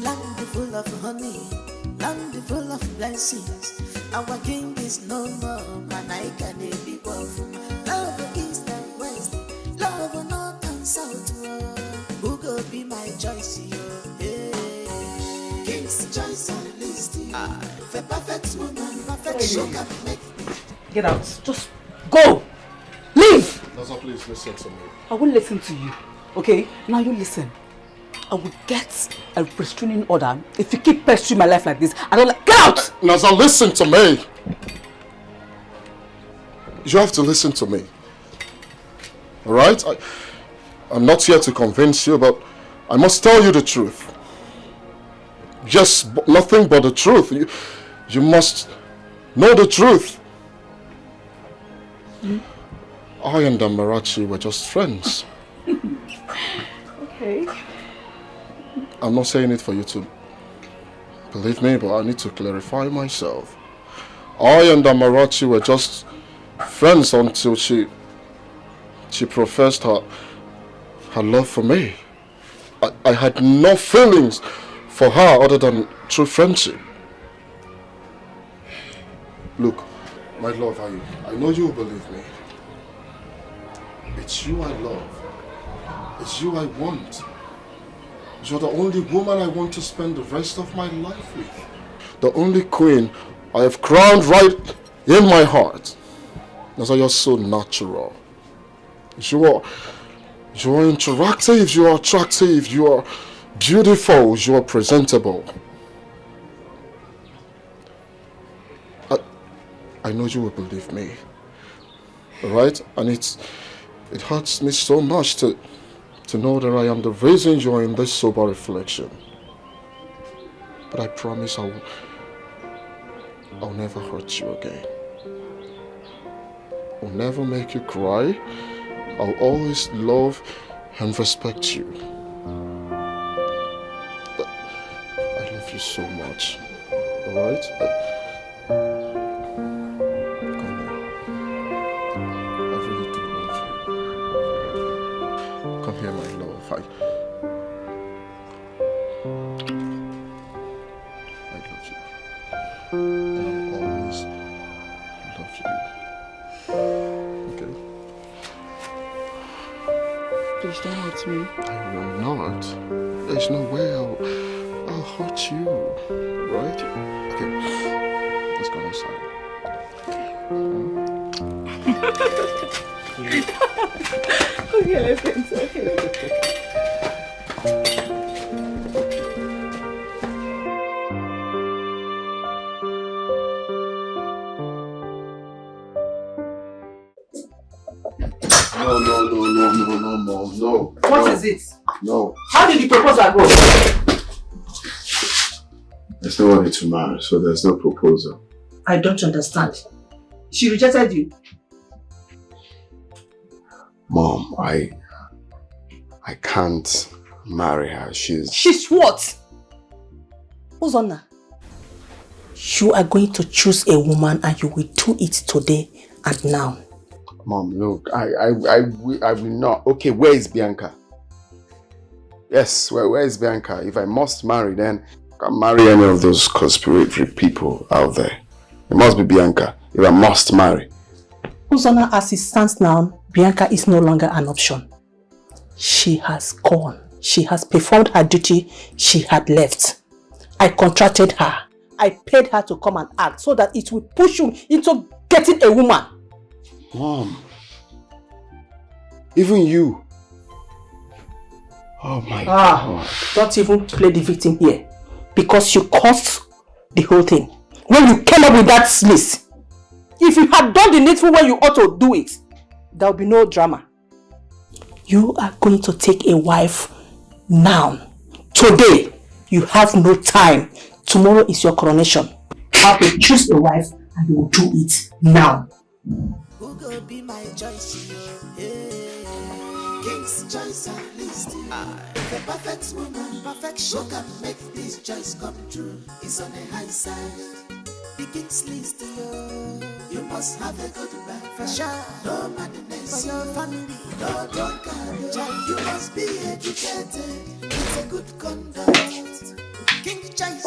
Speaker 6: Land full of honey, land full of blessings. Our king is no more, man. I can be powerful. Love east and west, love north and south. Who go be my choice? Hey. King's choice on the list. The perfect woman, perfect sugar make.
Speaker 4: Get out. Just go. Leave.
Speaker 3: Naza, please listen to me.
Speaker 4: I won't listen to you. Okay? Now you listen. I will get a restraining order if you keep pestering my life like this. I don't like. Get out!
Speaker 3: Naza, listen to me. You have to listen to me. Alright? I'm not here to convince you, but I must tell you the truth. Just nothing but the truth. You must know the truth. I and Amarachi were just friends.
Speaker 4: Okay.
Speaker 3: I'm not saying it for you to believe me, but I need to clarify myself. I and Amarachi were just friends until she professed her love for me. I had no feelings for her other than true friendship. Look, my love, I know you will believe me. It's you I love. It's you I want. You're the only woman I want to spend the rest of my life with. The only queen I have crowned right in my heart. That's why you're so natural. You are interactive, you are attractive, you are beautiful, you are presentable. I know you will believe me. Alright? And it hurts me so much to know that I am the reason you are in this sober reflection. But I promise I'll never hurt you again. I'll never make you cry. I'll always love and respect you. But I love you so much. Alright? Come here, my love. I love you. And I'll always love you. Okay?
Speaker 4: Please don't hurt me.
Speaker 3: I will not. There's no way I'll hurt you. Right? Okay. Let's go inside.
Speaker 4: Okay, let's get inside.
Speaker 3: No.
Speaker 4: What is it?
Speaker 3: No.
Speaker 4: How did the proposal go?
Speaker 18: There's nobody to marry, so there's no proposal.
Speaker 4: I don't understand. She rejected you.
Speaker 18: Mom, I can't marry her.
Speaker 12: She's what? Uzonna, you are going to choose a woman and you will do it today and now.
Speaker 18: Mom, look, I will not. Okay, where is Bianca? Yes, where is Bianca? If I must marry, then I can't marry any of those conspiratory people out there. It must be Bianca if I must marry.
Speaker 12: Uzonna, as it stands now, Bianca is no longer an option. She has gone. She has performed her duty. She had left. I contracted her I paid her to come and act so that it will push you into getting a woman.
Speaker 18: Mom. Even you. Oh my God.
Speaker 12: Don't even play the victim here. Because you caused the whole thing. When you came up with that list. If you had done the needful when you ought to do it, there will be no drama. You are going to take a wife now. Today, you have no time. Tomorrow is your coronation. You have to choose a wife and you will do it now.
Speaker 6: Who go be my choice? Hey, King's choice at least. The perfect woman, perfection can make this choice come true. It's on the high side. The King's list, you must have a good man. For sure, no madness for your family. No drunkard, you must be educated. It's a good conduct. King's choice,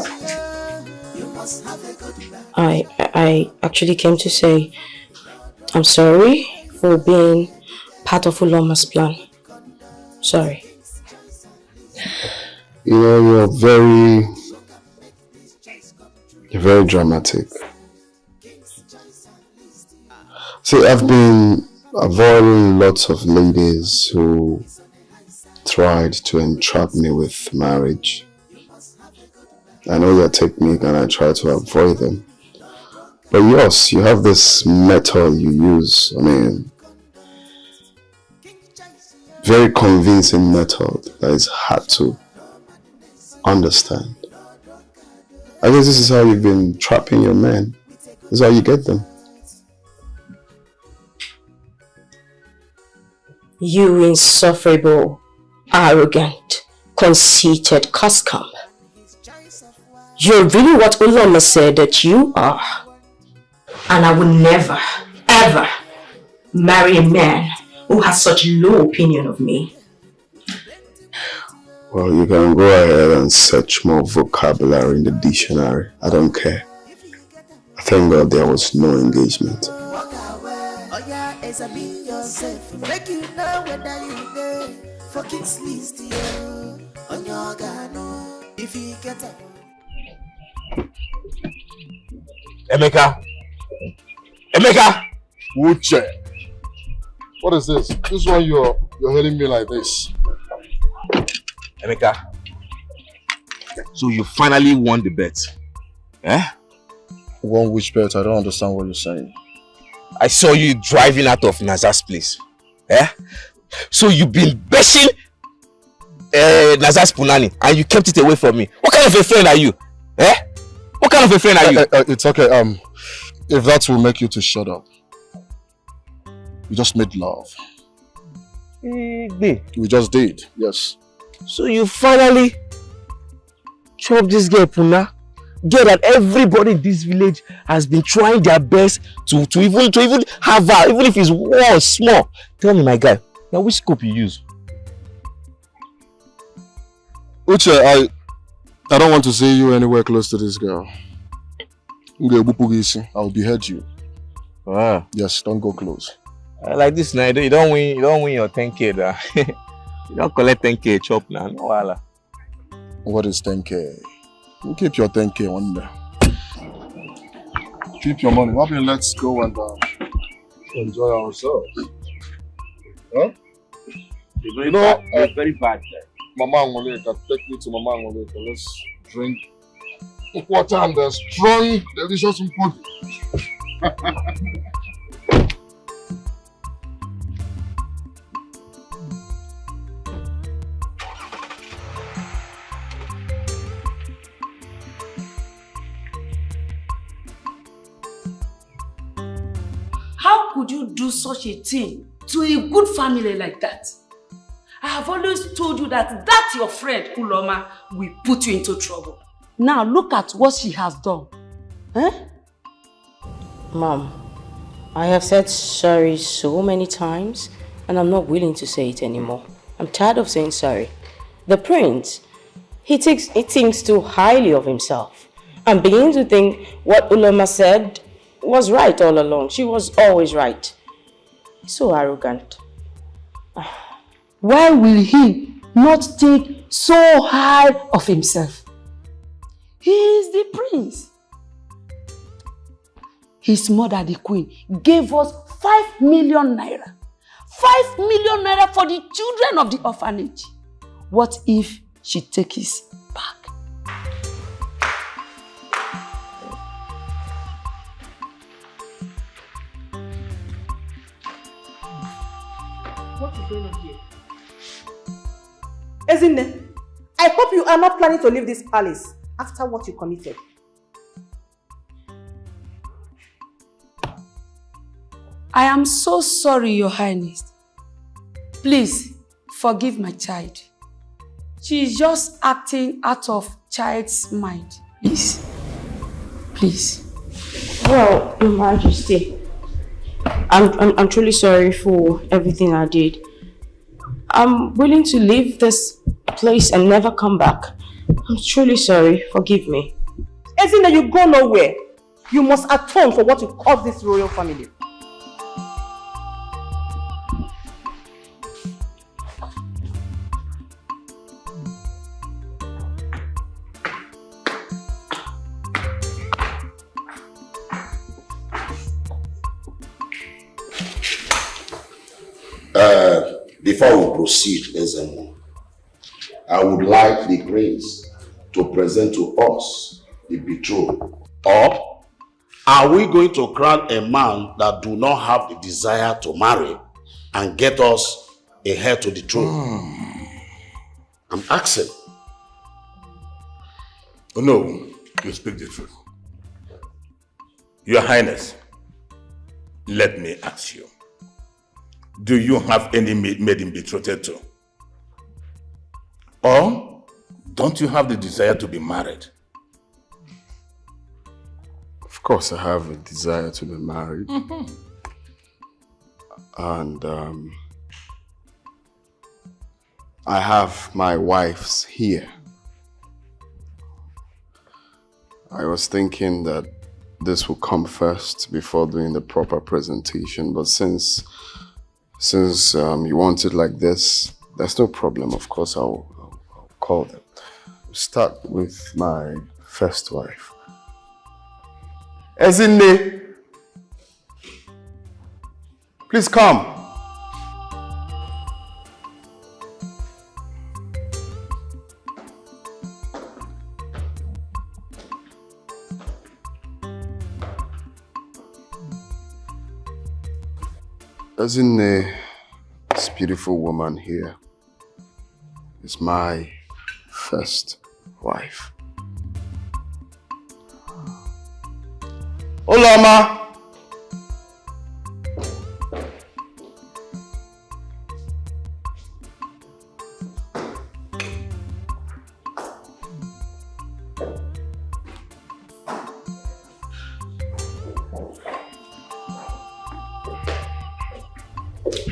Speaker 6: you must have a good man.
Speaker 17: I actually came to say I'm sorry for being part of Uloma's plan. Sorry.
Speaker 18: You know, you're very dramatic. See, I've been avoiding lots of ladies who tried to entrap me with marriage. I know your technique and I try to avoid them. But yours, you have this method you use. I mean, very convincing method that is hard to understand. I guess this is how you've been trapping your men. This is how you get them.
Speaker 17: You insufferable, arrogant, conceited coxcomb. You're really what Uloma said that you are. And I will never, ever marry a man who has such low opinion of me.
Speaker 18: Well, you can go ahead and search more vocabulary in the dictionary. I don't care. I thank God there was no engagement.
Speaker 6: Oh yeah, examine yourself. Make you know whether you there. For King's list, on your gano. If you get up.
Speaker 10: Emeka! Emeka!
Speaker 3: Uche! What is this? This one you're hitting me like this.
Speaker 10: Emeka, so you finally won the bet. Eh?
Speaker 3: Won which bet? I don't understand what you're saying.
Speaker 10: I saw you driving out of Naza's place. Eh? So you've been bashing Naza's punani and you kept it away from me. What kind of a friend are you? Eh? What kind of a friend are you?
Speaker 3: It's okay. If that will make you to shut up. We just made love. We just did, yes.
Speaker 10: So you finally chopped this girl, Puna? Girl that everybody in this village has been trying their best to even have her, even if it's one small. Tell me, my guy, now which scope you use?
Speaker 3: Uche, I don't want to see you anywhere close to this girl. I'll behead you.
Speaker 10: Ah.
Speaker 3: Yes, don't go close.
Speaker 10: Like this now, you don't win your 10k. You don't collect 10k chop now, no wala.
Speaker 3: What is 10k? You keep your 10k one day. Keep your money. Maybe let's go and enjoy ourselves. Huh?
Speaker 10: You're very bad there.
Speaker 3: Mama Angoleka, take me to Mama Angoleka. Let's drink water and the strong, delicious food.
Speaker 4: How could you do such a thing to a good family like that? I have always told you that your friend, Uloma, will put you into trouble. Now look at what she has done. Eh?
Speaker 17: Mom, I have said sorry so many times and I'm not willing to say it anymore. I'm tired of saying sorry. The prince, he thinks too highly of himself. I'm beginning to think what Uloma said was right all along. She was always right. He's so arrogant.
Speaker 4: Why will he not think so high of himself? He is the prince.
Speaker 12: his mother, the queen, gave us 5 million naira. 5 million naira for the children of the orphanage. What if she takes his back?
Speaker 11: What is going on here? Ezinne, I hope you are not planning to leave this palace after what you committed.
Speaker 12: I am so sorry, Your Highness. Please, forgive my child. She is just acting out of child's mind. Please. Please.
Speaker 17: Well, Your Majesty, I'm truly sorry for everything I did. I'm willing to leave this place and never come back. I'm truly sorry. Forgive me.
Speaker 11: Ezinne, you go nowhere. You must atone for what you caused this royal family.
Speaker 2: Before we proceed, Ezemo, I would like the prince to present to us the betrothed. Or are we going to crown a man that do not have the desire to marry and get us a heir to the throne? I'm asking.
Speaker 14: Oh, no, you speak the truth. Your Highness, let me ask you. Do you have any maiden betrothed to? Or don't you have the desire to be married?
Speaker 18: Of course, I have a desire to be married. And I have my wife's here. I was thinking that this will come first before doing the proper presentation, but since you want it like this, there's no problem. Of course, I'll call them. Start with my first wife. Ezinne, please come. Ezinne, this beautiful woman here is my first wife. Olama!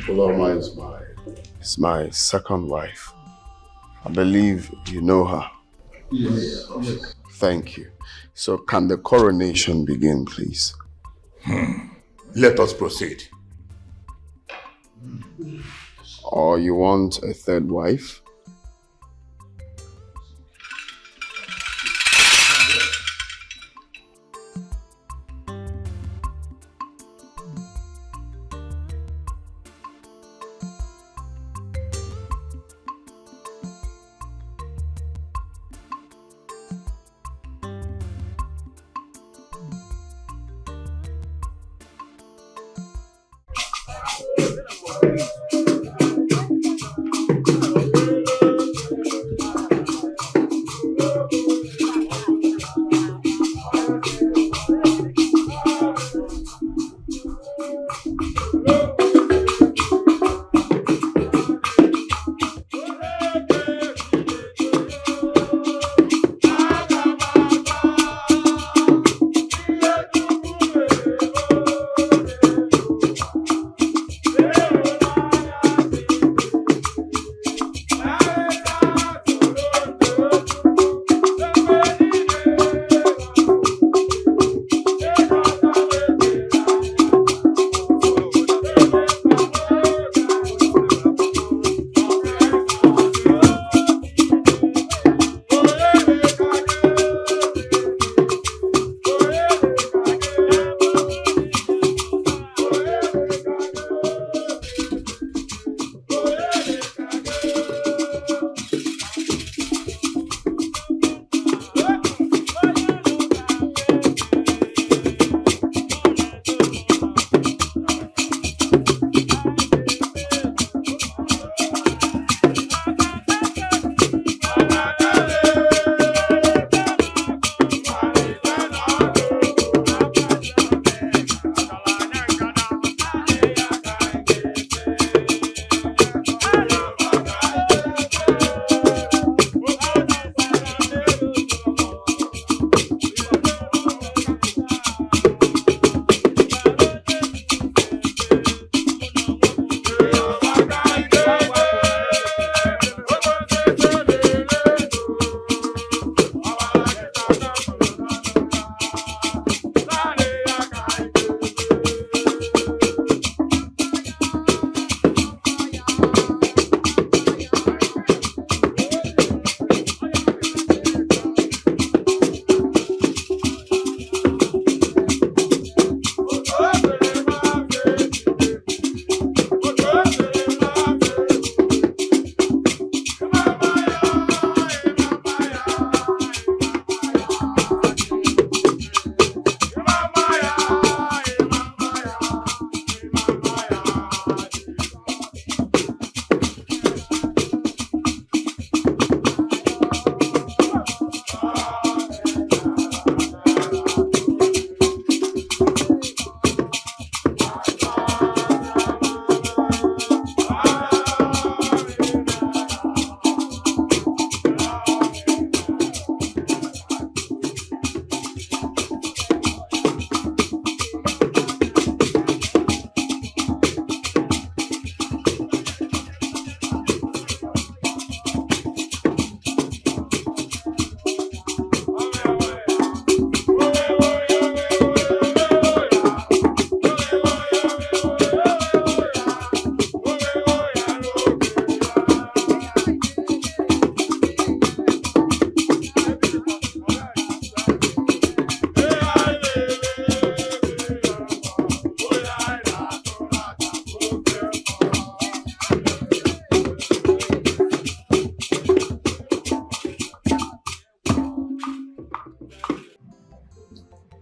Speaker 18: Olama is my second wife. I believe you know her.
Speaker 14: Yes.
Speaker 18: Thank you. So can the coronation begin, please?
Speaker 14: Let us proceed.
Speaker 18: Or you want a third wife?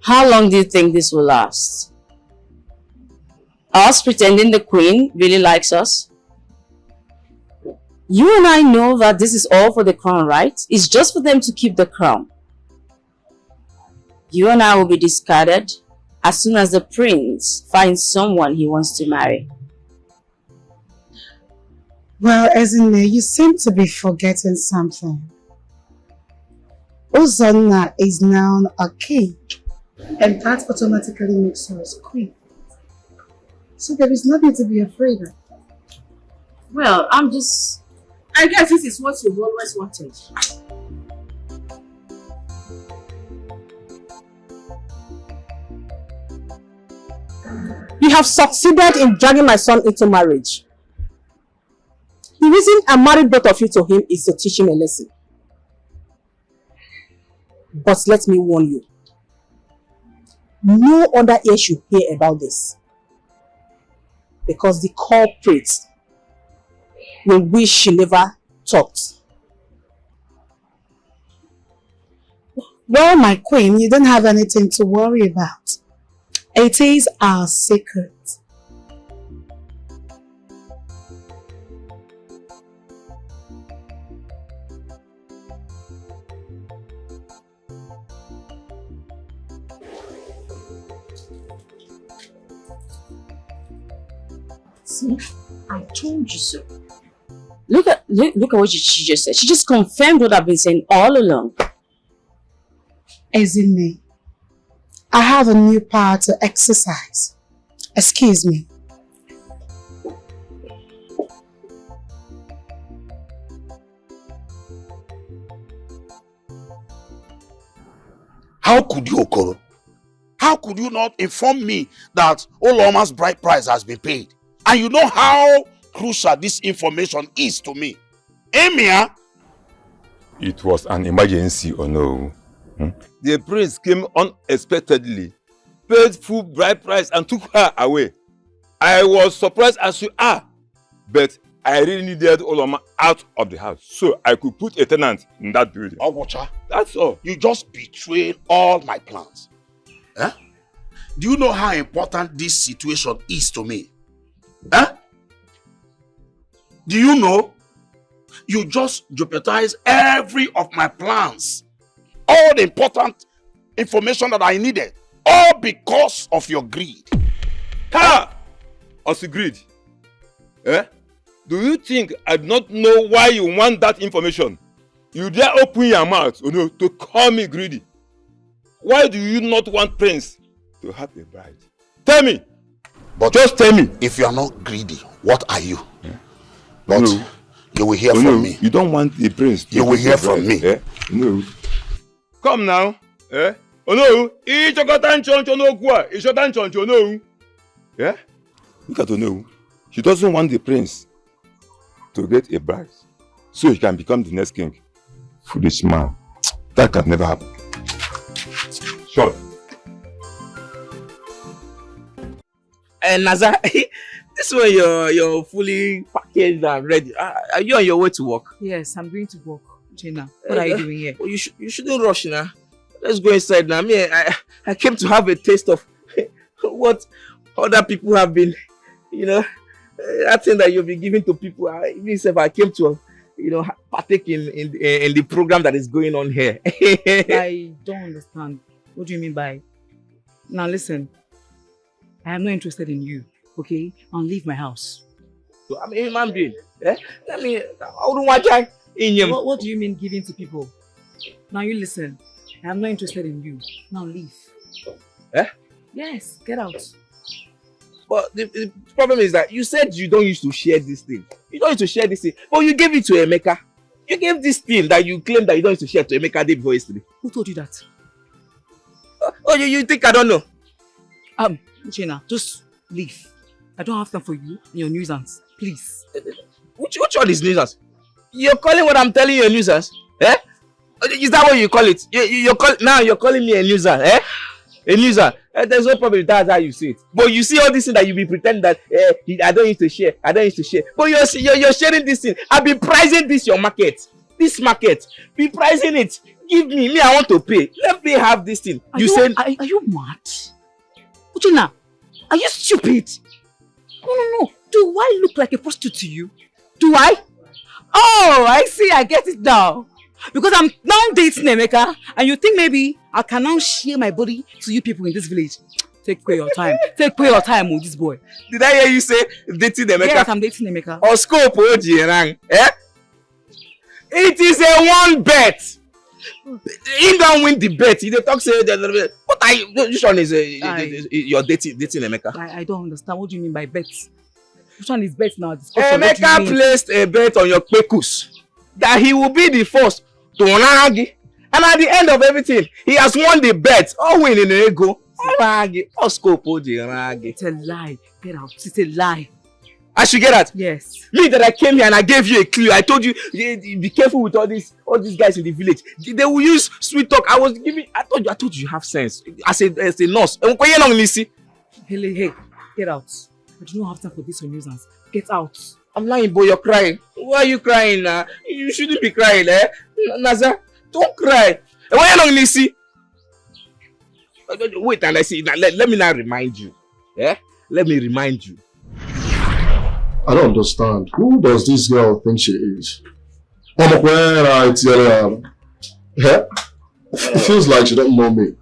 Speaker 19: How long do you think this will last? Us pretending the queen really likes us? You and I know that this is all for the crown, right? It's just for them to keep the crown. You and I will be discarded as soon as the prince finds someone he wants to marry.
Speaker 7: Well, Ezinne, you seem to be forgetting something. Uzonna is now a king, and that automatically makes her a queen. So there is nothing to be afraid of.
Speaker 19: Well, I guess this is what you've always wanted.
Speaker 11: You have succeeded in dragging my son into marriage. The reason I married both of you to him is to teach him a lesson. But let me warn you. No other ear should hear about this. Because the culprit will wish she never talked.
Speaker 7: Well, my queen, you don't have anything to worry about. It is our secret.
Speaker 19: See, I told you so. Look at what she just said. She just confirmed what I've been saying all along.
Speaker 7: Ezinne, I have a new power to exercise. Excuse me.
Speaker 2: How could you, Okoro? How could you not inform me that Oloma's bride price has been paid? And you know how crucial this information is to me. Emia?
Speaker 8: It was an emergency or no? The prince came unexpectedly, paid full bride price and took her away. I was surprised as you are, but I really needed Oloma out of the house so I could put a tenant in that building.
Speaker 2: Ogocha,
Speaker 8: that's all.
Speaker 2: You just betrayed all my plans. Eh? Do you know how important this situation is to me? Eh? Do you know? You just jeopardized every of my plans. All the important information that I needed. All because of your greed.
Speaker 8: Ha! Also greed? Eh? Do you think I do not know why you want that information? You dare open your mouth to call me greedy. Why do you not want Prince to have a bride? Tell me.
Speaker 2: But
Speaker 8: just tell me.
Speaker 2: If you are not greedy, what are you? But no. You will hear from me.
Speaker 8: You don't want the prince to
Speaker 2: you will hear from me.
Speaker 8: Eh? No. Come now. Eh? Oh no. Yeah? Look at Ono. She doesn't want the prince to get a bride so he can become the next king. Foolish man. That can never happen. Sure.
Speaker 10: And Naza, this one you're fully packaged and ready. Are you on your way to work?
Speaker 4: Yes, I'm going to work. Gina, what are you doing here?
Speaker 10: Well, you shouldn't rush now. Let's go inside now. I came to have a taste of what other people have been, that thing that you've been giving to people. I came to, partake in the program that is going on here.
Speaker 4: I don't understand. What do you mean by? Now listen, I am not interested in you, okay? I'll leave my house.
Speaker 10: So I'm a human being. Eh? What
Speaker 4: do you mean giving to people? Now you listen. I am not interested in you. Now leave.
Speaker 10: Eh?
Speaker 4: Yes, get out.
Speaker 10: But the problem is that you said you don't used to share this thing. You don't used to share this thing. But you gave it to Emeka. You gave this thing that you claim that you don't used to share to Emeka day before yesterday.
Speaker 4: Who told you that?
Speaker 10: Oh, you think I don't know?
Speaker 4: Gina, just leave. I don't have time for you and your nuisance. Please.
Speaker 10: Which one is nuisance? You're calling what I'm telling you a nuisance? Eh? Is that what you call it? Now you're calling me a nuisance, eh? A nuisance. There's no problem if that's how you see it. But you see all this thing that you be pretending that I don't used to share. I don't used to share. But you're sharing this thing. I've been pricing this your market. This market. Be pricing it. Give me, I want to pay. Let me have this thing.
Speaker 4: Are you mad? Uchenna, are you stupid? No. Do I look like a prostitute to you? Do I? Oh, I see, I get it now. Because I'm now dating Emeka, and you think maybe I can now share my body to you people in this village. Take away your time. Take away your time with this boy.
Speaker 10: Did I hear you say dating Emeka?
Speaker 4: Yes, I'm dating Emeka.
Speaker 10: Or scope, eh? It is a one bet. He don't win the bet. He talk say, what are you? Which one is you're dating Emeka?
Speaker 4: I don't understand. What do you mean by bets? Which one is bet now?
Speaker 10: Emeka placed a bet on your kpekus that he will be the first to nagi. And at the end of everything, he has won the bet. All win in ego. Scope,
Speaker 4: it's a lie. Get out. It's a lie.
Speaker 10: I should get out.
Speaker 4: Yes.
Speaker 10: Me that I came here and I gave you a clue. I told you, be careful with all these guys in the village. They will use sweet talk. I told you have sense. As a nurse.
Speaker 4: Hey, get out. I do not have time for this nuisance. Get out.
Speaker 10: I'm lying, boy. You're crying. Why are you crying now? You shouldn't be crying, eh? Naza, don't cry. Why are you not wait, and I see. Let me now remind you. Yeah? Let me remind you.
Speaker 3: I don't understand. Who does this girl think she is? Yeah? It feels like she don't know me.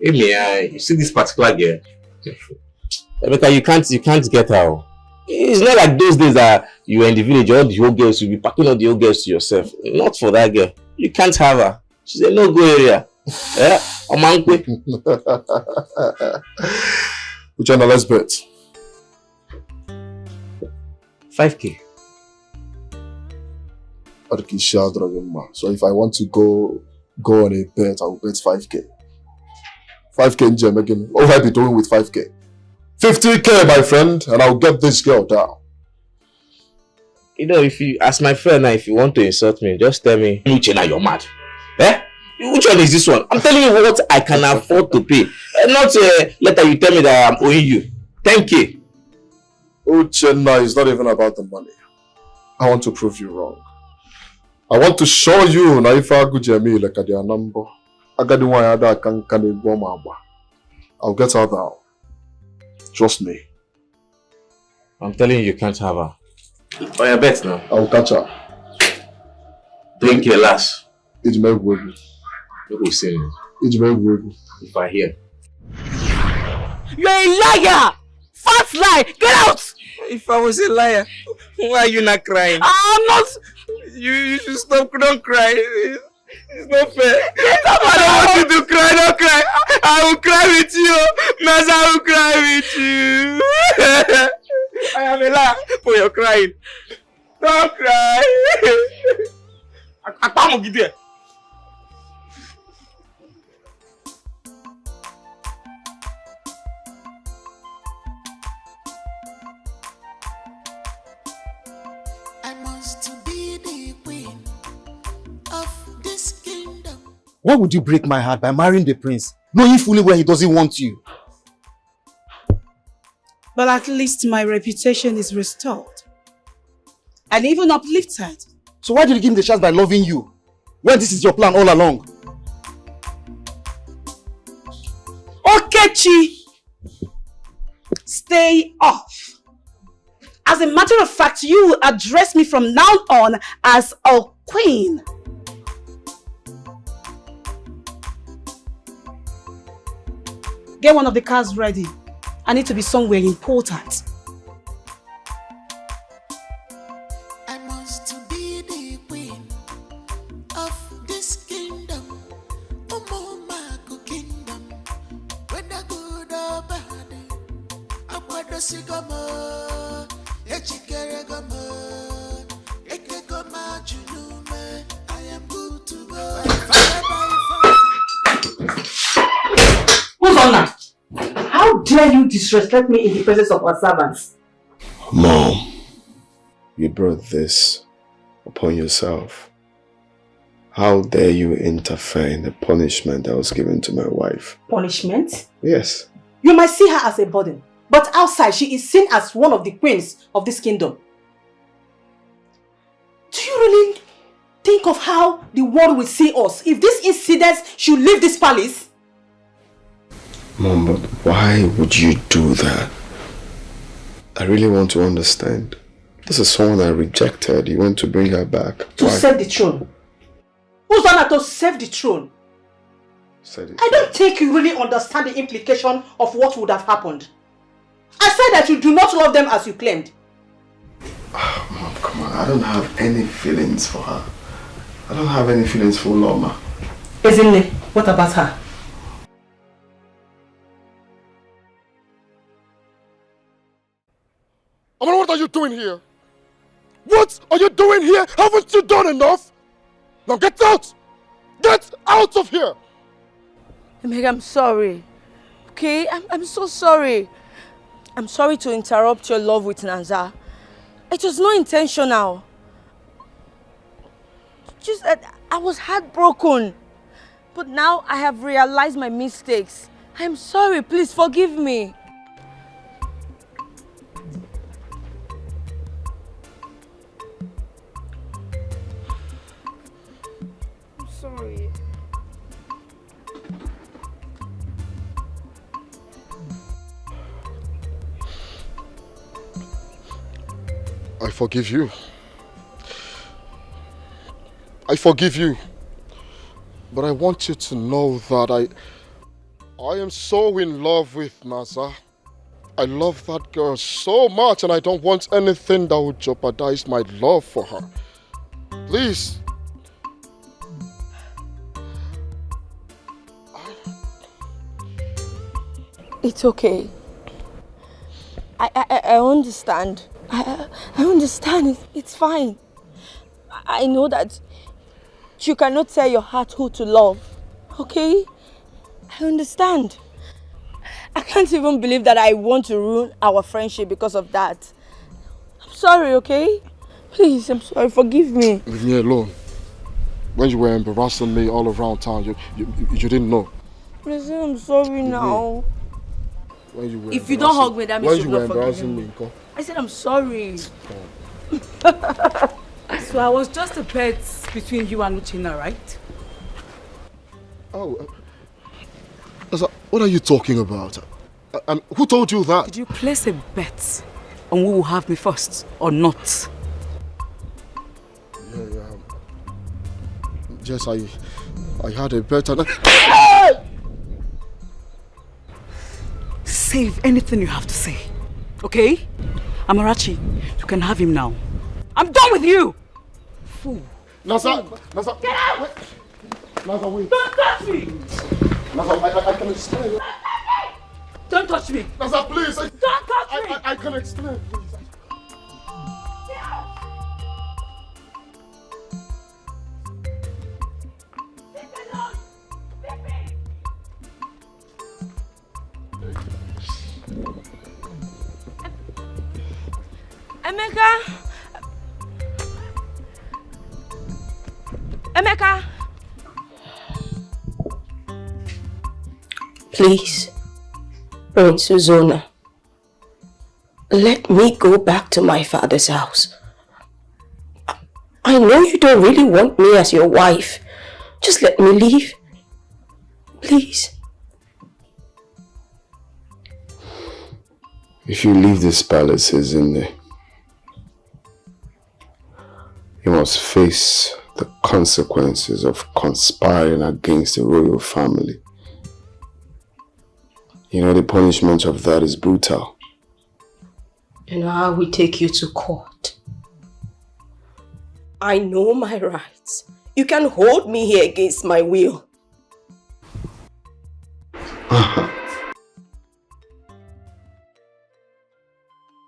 Speaker 10: Hey, me, you see this particular girl? Because you can't get her. It's not like those days that you were in the village, all the old girls, you'll be packing all the old girls to yourself. Not for that girl. You can't have her. She's a no-go area. Yeah?
Speaker 3: Uchenna, let's bet.
Speaker 10: 5K.
Speaker 3: So if I want to go on a bet, I'll bet 5K. 5K in gem again. What will I be doing with 5K? 50K, my friend, and I'll get this girl down.
Speaker 10: You know, if you ask my friend now, if you want to insult me, just tell me, Uchenna, you're mad. Eh? Which one is this one? I'm telling you what I can afford to pay. Not later you tell me that I'm owing you. 10K.
Speaker 3: Uchenna, it's not even about the money. I want to prove you wrong. I want to show you na if I go Jemi like a number. I'll get her down. Trust me.
Speaker 10: I'm telling you can't have her. Oh, yeah, bet now.
Speaker 3: I'll catch her.
Speaker 10: 10K last.
Speaker 3: It's my word.
Speaker 10: You will see me.
Speaker 3: It's my word.
Speaker 10: If I hear.
Speaker 4: You're a liar! Fat lie! Get out!
Speaker 10: If I was a liar, why are you not crying?
Speaker 4: I'm not.
Speaker 10: You should stop. Don't cry. It's not fair. I don't want you to cry. Don't cry. I will cry with you. Naza, I will cry with you. I am a liar for your crying. Don't cry. I can't get there.
Speaker 5: Why would you break my heart by marrying the prince, knowing fully well he doesn't want you?
Speaker 7: But at least my reputation is restored. And even uplifted.
Speaker 5: So why did you give him the chance by loving you, when this is your plan all along?
Speaker 7: Okechi! Stay off. As a matter of fact, you will address me from now on as a queen. Get one of the cars ready. I need to be somewhere important.
Speaker 6: I must be the queen of this kingdom. Omomako kingdom. Whether good or bad. Akwado sigama. Echikere gama. Eke gama junume. I am good to go.
Speaker 12: Who's on that? How dare you disrespect me in the presence of our servants?
Speaker 18: Mom, you brought this upon yourself. How dare you interfere in the punishment that was given to my wife?
Speaker 12: Punishment?
Speaker 18: Yes.
Speaker 12: You might see her as a burden, but outside she is seen as one of the queens of this kingdom. Do you really
Speaker 7: think of how the world will see us if these incidents should leave this palace?
Speaker 18: Mom, but why would you do that? I really want to understand. This is someone I rejected. You want to bring her back.
Speaker 7: To save the throne. Who's on to save the throne? I don't think you really understand the implication of what would have happened. I said that you do not love them as you claimed.
Speaker 18: Oh, Mom, come on. I don't have any feelings for her. I don't have any feelings for Loma.
Speaker 7: Ezinne, what about her?
Speaker 3: Amara, what are you doing here? What are you doing here? Haven't you done enough? Now get out! Get out of here!
Speaker 16: Emeka, I'm sorry. Okay? I'm so sorry. I'm sorry to interrupt your love with Nanza. It was not intentional. Just that I was heartbroken. But now I have realized my mistakes. I'm sorry. Please forgive me. I'm sorry.
Speaker 3: I forgive you. I forgive you. But I want you to know that I am so in love with Naza. I love that girl so much and I don't want anything that would jeopardize my love for her. Please.
Speaker 16: It's okay. I understand. I understand. It's fine. I know that you cannot tell your heart who to love. Okay? I understand. I can't even believe that I want to ruin our friendship because of that. I'm sorry, okay? Please, I'm sorry. Forgive me.
Speaker 3: Leave me alone. When you were embarrassing me all around town, you didn't know.
Speaker 16: Please, I'm sorry now.
Speaker 3: When you were
Speaker 16: If you don't hug me, that means you're not forgiving me.
Speaker 3: me.
Speaker 16: I said I'm sorry.
Speaker 4: So I was just a pet between you and Uchenna, right?
Speaker 3: Oh, what are you talking about? And who told you that?
Speaker 4: Did you place a bet on who will have me first or not?
Speaker 3: Yeah. Yes, I had a bet and
Speaker 4: Save anything you have to say, okay? Amarachi, you can have him now. I'm done with you! Fool.
Speaker 3: Nasa!
Speaker 4: Get out!
Speaker 3: Nasa, wait.
Speaker 4: Don't touch me!
Speaker 3: Nasa, I can explain.
Speaker 4: Don't touch me!
Speaker 3: Nasa, please!
Speaker 4: Don't touch me!
Speaker 3: I can explain, please.
Speaker 16: Emeka!
Speaker 17: Please, Prince Uzona, let me go back to my father's house. I know you don't really want me as your wife. Just let me leave. Please.
Speaker 18: If you leave this palace, Ezinne, you must face the consequences of conspiring against the royal family. You know, the punishment of that is brutal.
Speaker 17: And I will take you to court. I know my rights. You can hold me here against my will.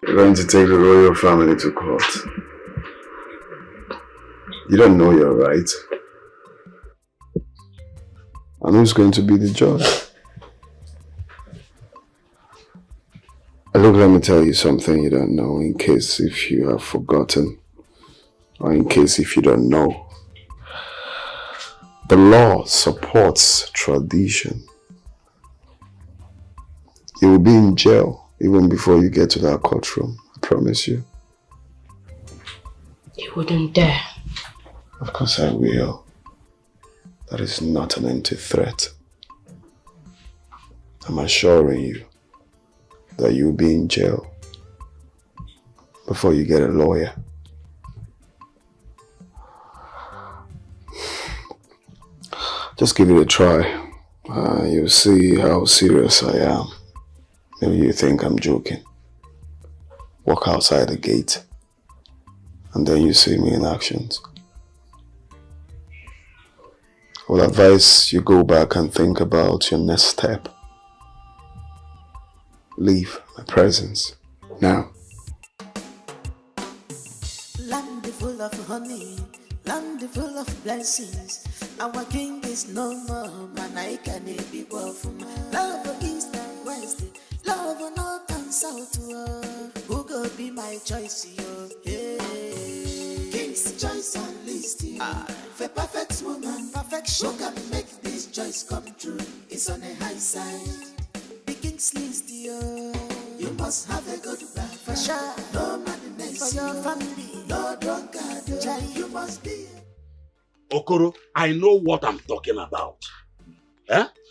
Speaker 18: You're going to take the royal family to court. You don't know your right. And who's going to be the judge? Look, let me tell you something you don't know, in case if you have forgotten, or in case if you don't know. The law supports tradition. You will be in jail even before you get to that courtroom, I promise you.
Speaker 17: You wouldn't dare.
Speaker 18: Of course I will. That is not an empty threat. I'm assuring you that you'll be in jail before you get a lawyer. Just give it a try. You'll see how serious I am. Maybe you think I'm joking. Walk outside the gate and then you see me in actions. I would advise you go back and think about your next step. Leave my presence now.
Speaker 6: Land full of honey, land full of blessings. Our king is no more, man. I can be from love east and west, love north and south. Who go be my choice? Hey. King's choice and list. For perfect woman, perfection. Who can make this choice come true? It's on a high side. The king's list, you must have a good man for sure. No madness for your family, no drunkard. You must be.
Speaker 2: Okoro, I know what I'm talking about.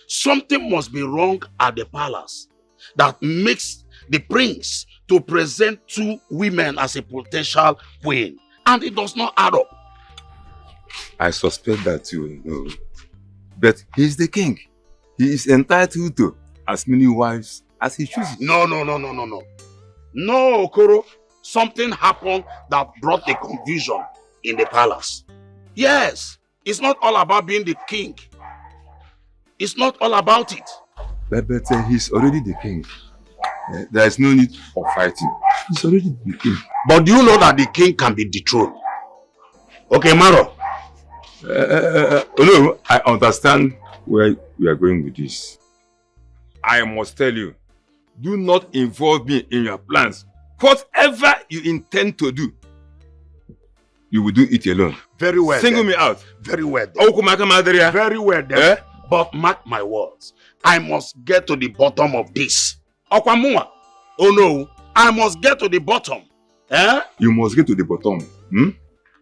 Speaker 2: Something must be wrong at the palace that makes the prince to present two women as a potential queen. And it does not add up.
Speaker 8: I suspect that too, no. But he's the king. He is entitled to as many wives as he chooses.
Speaker 2: No, Okoro. Something happened that brought the confusion in the palace. Yes, it's not all about being the king. It's not all about it.
Speaker 8: But he's already the king. There is no need for fighting. He's already the king.
Speaker 2: But do you know that the king can be dethroned? Okay, Maro.
Speaker 8: No, I understand where we are going with this. I must tell you, do not involve me in your plans. Whatever you intend to do, you will do it alone.
Speaker 2: Very well.
Speaker 8: Single me out.
Speaker 2: Very well.
Speaker 8: Very
Speaker 2: well. But mark my words, I must get to the bottom of this. Okwamua. Oh no, I must get to the bottom.
Speaker 8: You must get to the bottom.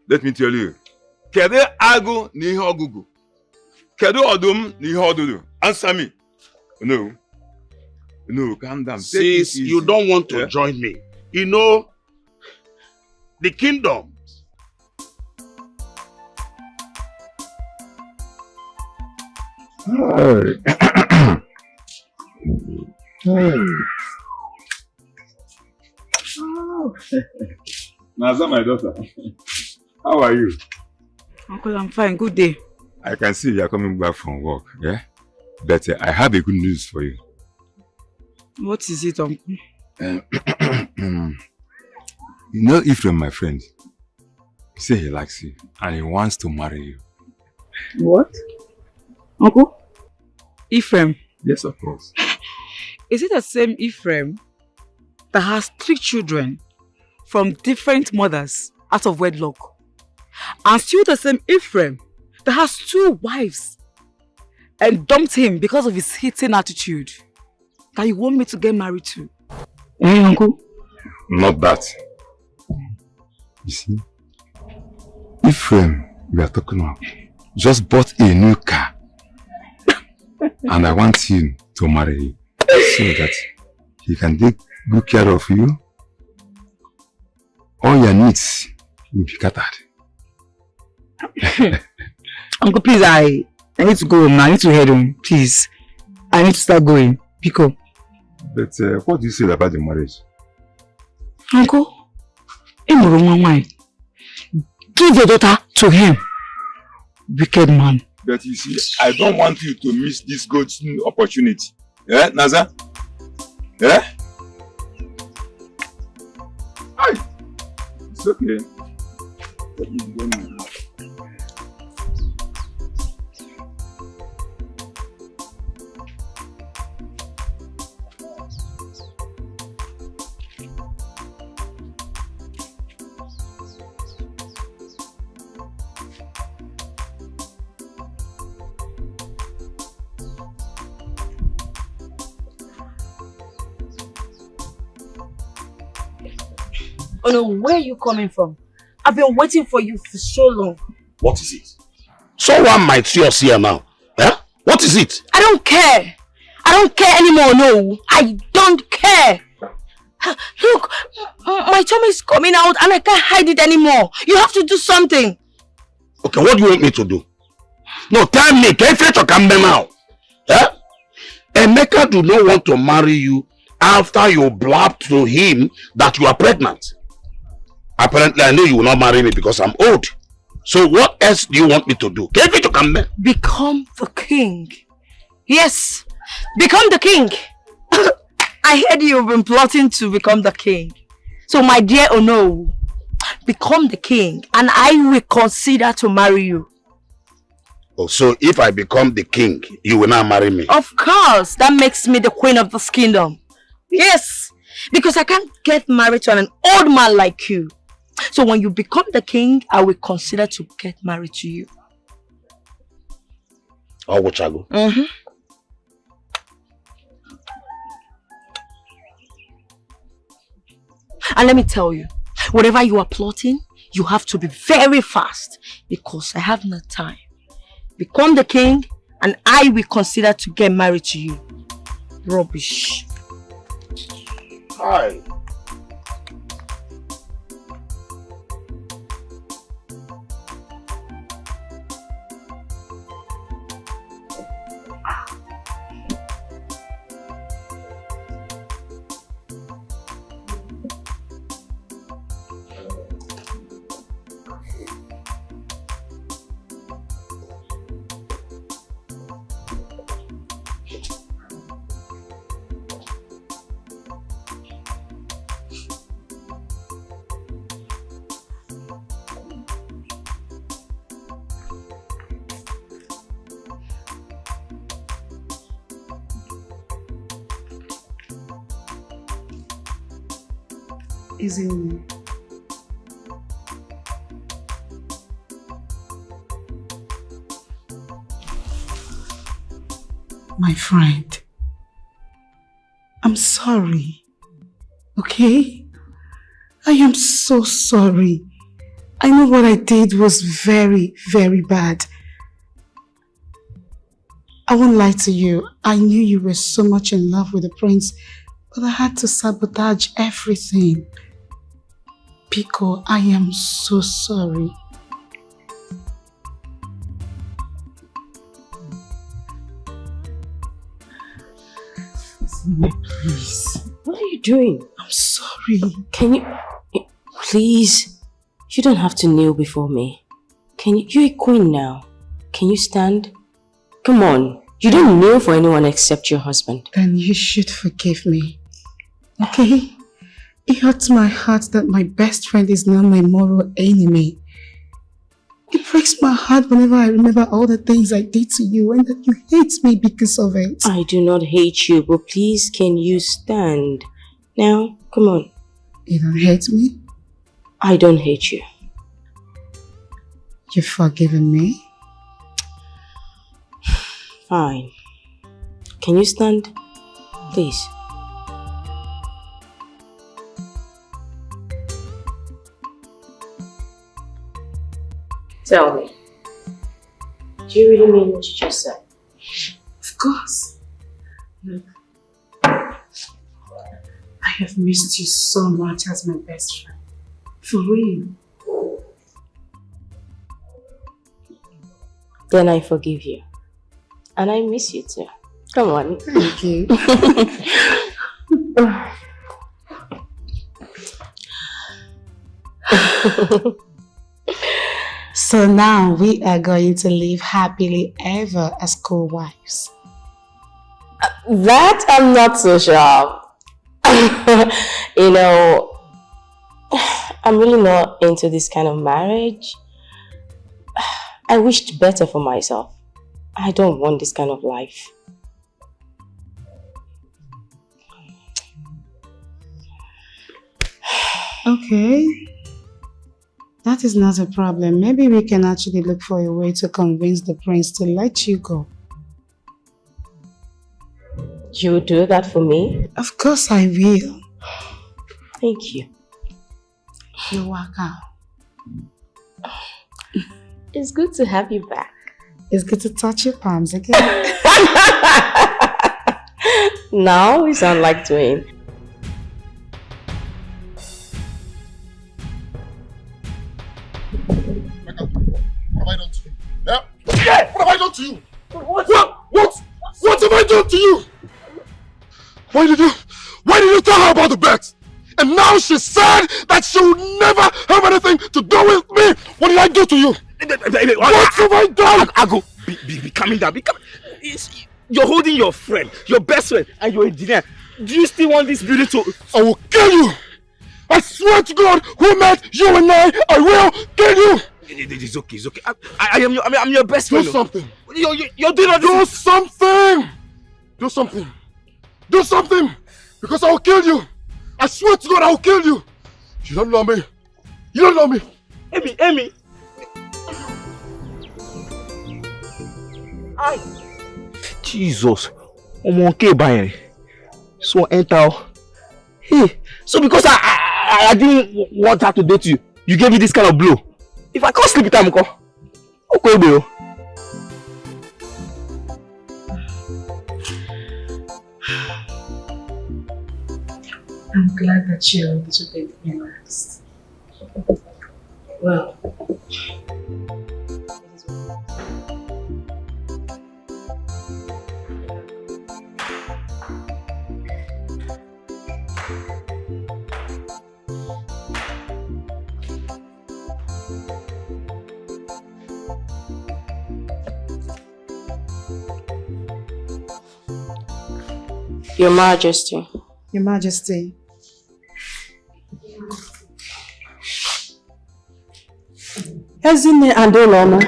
Speaker 8: Let me tell you. Kede agu ni ogugu. Kede odum ni odudu. Answer me. No, calm down.
Speaker 2: Since you don't want to join me, you know, the kingdom.
Speaker 8: Hey. Naza, my daughter. How are you?
Speaker 4: Uncle, I'm fine. Good day.
Speaker 8: I can see you are coming back from work, yeah? But I have a good news for you.
Speaker 4: What is it, Uncle?
Speaker 8: You know Ephraim, my friend. He said he likes you and he wants to marry you.
Speaker 4: What? Uncle? Ephraim?
Speaker 8: Yes, of course.
Speaker 4: Is it the same Ephraim that has 3 children from different mothers out of wedlock? And still the same Ephraim that has 2 wives and dumped him because of his hitting attitude that you want me to get married to? Uncle?
Speaker 8: Not that. You see, Ephraim, we are talking about, just bought a new car. And I want him to marry you so that he can take good care of you. All your needs will be catered.
Speaker 4: Uncle, please, I need to go home now. I need to head home, please. I need to start going. Pico.
Speaker 8: But what do you say about the marriage?
Speaker 4: Uncle, give your daughter to him. Wicked man.
Speaker 8: But you see, I don't want you to miss this golden opportunity. Yeah, Naza? Yeah? Hi. It's okay. Let me go now.
Speaker 16: Oh no, where are you coming from? I've been waiting for you for so long.
Speaker 2: What is it? Someone might see us here now. Eh? What is it?
Speaker 16: I don't care. I don't care anymore, no. I don't care. Look, my tummy is coming out and I can't hide it anymore. You have to do something.
Speaker 2: Okay, what do you want me to do? No, tell me, can you fetch your camera now? Eh? Emeka do not want to marry you after you blabbed to him that you are pregnant. Apparently, I know you will not marry me because I'm old. So what else do you want me to do? Can you fetch your camera?
Speaker 16: Become the king. Yes, become the king. I heard you've been plotting to become the king. So my dear Ono, become the king and I will consider to marry you.
Speaker 2: Oh, so if I become the king, you will not marry me?
Speaker 16: Of course, that makes me the queen of this kingdom. Yes, because I can't get married to an old man like you. So when you become the king, I will consider to get married to you.
Speaker 2: Oh, Wachago.
Speaker 16: And let me tell you, whatever you are plotting, you have to be very fast because I have no time. Become the king and I will consider to get married to you. Rubbish.
Speaker 2: Hi.
Speaker 7: Isn't my friend, I'm sorry, okay? I am so sorry. I know what I did was very, very bad. I won't lie to you. I knew you were so much in love with the prince, but I had to sabotage everything. Pico, I am so sorry.
Speaker 17: Please. What are you doing?
Speaker 7: I'm sorry.
Speaker 17: Can you... Please. You don't have to kneel before me. Can you... You're a queen now. Can you stand? Come on. You don't kneel for anyone except your husband.
Speaker 7: Then you should forgive me. Okay? It hurts my heart that my best friend is now my moral enemy. It breaks my heart whenever I remember all the things I did to you and that you hate me because of it.
Speaker 17: I do not hate you, but please can you stand? Now, come on.
Speaker 7: You don't hate me?
Speaker 17: I don't hate you.
Speaker 7: You've forgiven me?
Speaker 17: Fine. Can you stand? Please. Tell me, do you really mean what you just said?
Speaker 7: Of course. Look, I have missed you so much as my best friend. For real.
Speaker 17: Then I forgive you. And I miss you too. Come on.
Speaker 7: Thank you. So now we are going to live happily ever as co-wives.
Speaker 17: That I'm not so sure. You know, I'm really not into this kind of marriage. I wished better for myself. I don't want this kind of life.
Speaker 7: Okay. That is not a problem. Maybe we can actually look for a way to convince the prince to let you go.
Speaker 17: You will do that for me?
Speaker 7: Of course I will.
Speaker 17: Thank you.
Speaker 7: You're welcome.
Speaker 17: It's good to have you back.
Speaker 7: It's good to touch your palms again.
Speaker 17: Now we sound like twins.
Speaker 3: What have I done to you? Yeah? What have I done to you? What have I done to you? Why did you tell her about the bet? And now she said that she would never have anything to do with me. What did I do to you? What have I done?
Speaker 10: Ago, be calming down. You're holding your friend, your best friend, and your engineer. Do you still want this building to...
Speaker 3: I will kill you! I swear to God, who met you and I will kill you!
Speaker 10: It's okay, it's okay. I'm your best friend.
Speaker 3: Do something.
Speaker 10: You're doing all this.
Speaker 3: Do something! Do something. Do something! Because I will kill you! I swear to God, I will kill you! You don't know me. You don't know me.
Speaker 10: Amy. Jesus. I'm okay by so enter. Hey, so because I didn't want her to date you, you gave me this kind of blow. If I can't sleep with her, okay, bro.
Speaker 7: I'm glad that you're able to be relaxed. Well,
Speaker 17: Your Majesty.
Speaker 7: Your Majesty.
Speaker 11: Ezine and Oloma,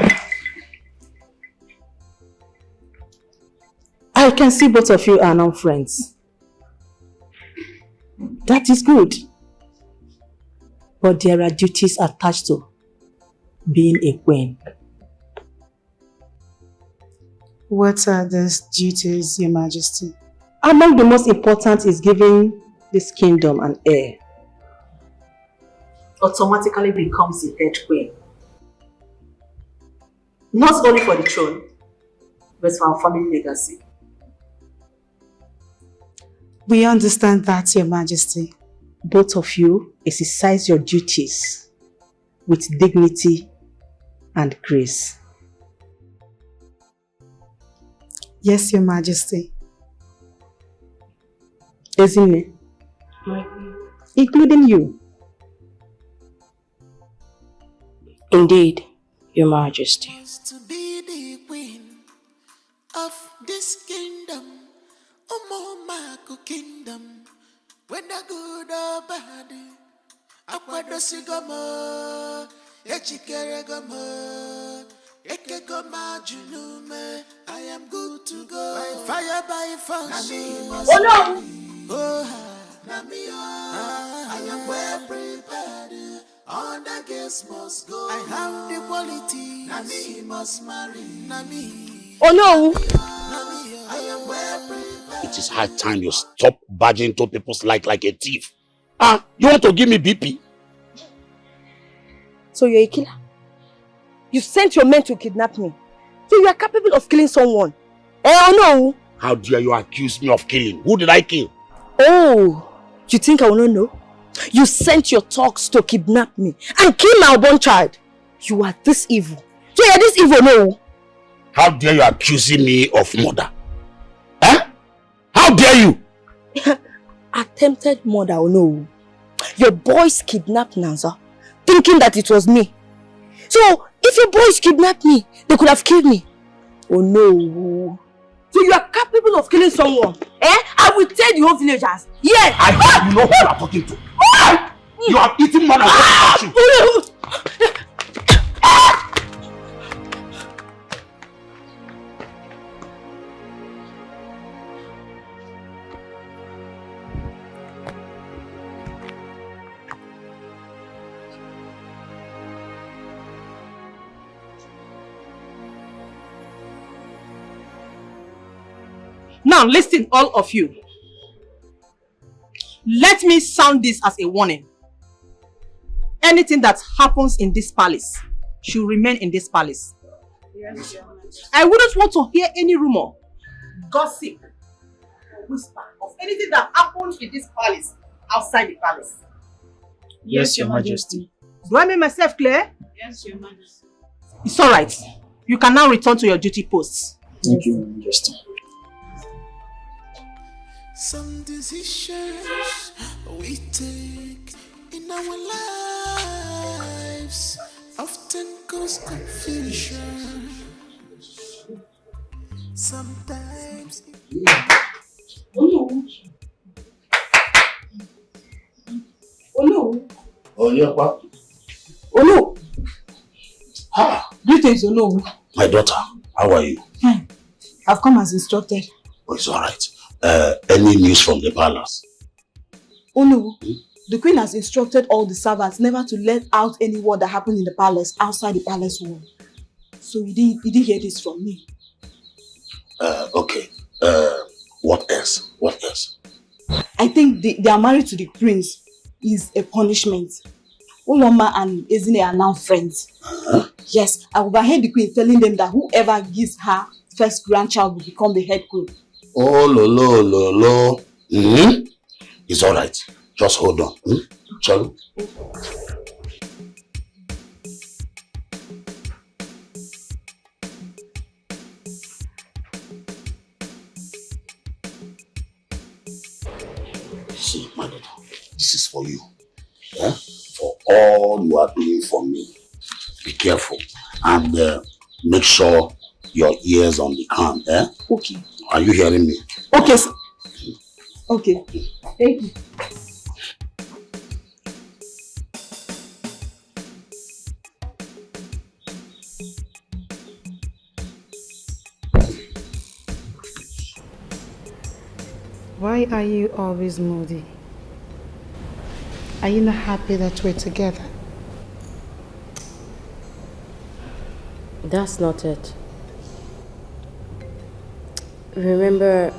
Speaker 11: I can see both of you are now friends. That is good. But there are duties attached to being a queen.
Speaker 7: What are those duties, Your Majesty?
Speaker 11: Among the most important is giving this kingdom an heir. Automatically becomes the head queen. Not only for the throne, but for our family legacy.
Speaker 7: We understand that, Your Majesty.
Speaker 11: Both of you exercise your duties with dignity and grace.
Speaker 7: Yes, Your Majesty.
Speaker 11: Ezine, including you.
Speaker 17: Indeed, Your Majesty.
Speaker 6: To be the queen of this kingdom, Omomako kingdom, whether good or bad, Akwadosigamo, Echikeregamo, Ekegoma Junume, I am good to go. By fire, by force.
Speaker 11: Oh no!
Speaker 6: I am well prepared. All the guests must go. I have the quality. Nami must marry. Nami.
Speaker 11: Oh no!
Speaker 6: I am well prepared.
Speaker 2: It is high time you stop barging into people's life like a thief. You want to give me BP?
Speaker 11: So you're a killer? You sent your men to kidnap me. So you are capable of killing someone. Oh no!
Speaker 2: How dare you accuse me of killing? Who did I kill?
Speaker 11: Oh, you think I will not know? You sent your thugs to kidnap me and kill my unborn child. You are this evil. So you are this evil, no?
Speaker 2: How dare you accusing me of murder? How dare you?
Speaker 11: Attempted murder, oh no. Your boys kidnapped Nanza, thinking that it was me. So, if your boys kidnapped me, they could have killed me. Oh no. So you are capable of killing someone? I will tell the whole villagers. Yes!
Speaker 2: I know who you are talking to. You have eaten more than what you.
Speaker 4: Now listen, all of you. Let me sound this as a warning. Anything that happens in this palace
Speaker 11: should remain in this palace.
Speaker 7: Yes, Your Majesty.
Speaker 11: I wouldn't want to hear any rumor, gossip, or whisper of anything that happens in this palace outside the palace.
Speaker 5: Yes, Your Majesty.
Speaker 11: Do I make myself clear?
Speaker 7: Yes, Your Majesty.
Speaker 11: It's alright. You can now return to your duty posts.
Speaker 5: Thank you, Your Majesty.
Speaker 6: Some decisions we take in our lives often cause confusion. Sometimes
Speaker 7: Olu.
Speaker 2: Oh, yeah, what?
Speaker 7: Olu. Greetings, Olu.
Speaker 2: My daughter, how are you?
Speaker 7: Fine. I've come as instructed.
Speaker 2: Oh, it's alright. Any news from the palace?
Speaker 7: Olu, the queen has instructed all the servants never to let out any word that happened in the palace outside the palace wall. So you didn't hear this from me.
Speaker 2: Okay. What else? What else?
Speaker 7: I think they are married to the prince is a punishment. Uloma and Ezine are now friends. Yes, I overheard the queen telling them that whoever gives her first grandchild will become the head queen.
Speaker 2: Oh, lo. It's alright. Just hold on. Shall we? See, my daughter, this is for you. Yeah? For all you are doing for me. Be careful and make sure your ears on the ground. Eh?
Speaker 7: Okay.
Speaker 2: Are you hearing me?
Speaker 7: Okay, sir. Okay. Thank you.
Speaker 15: Why are you always moody? Are you not happy that we're together?
Speaker 17: That's not it. Remember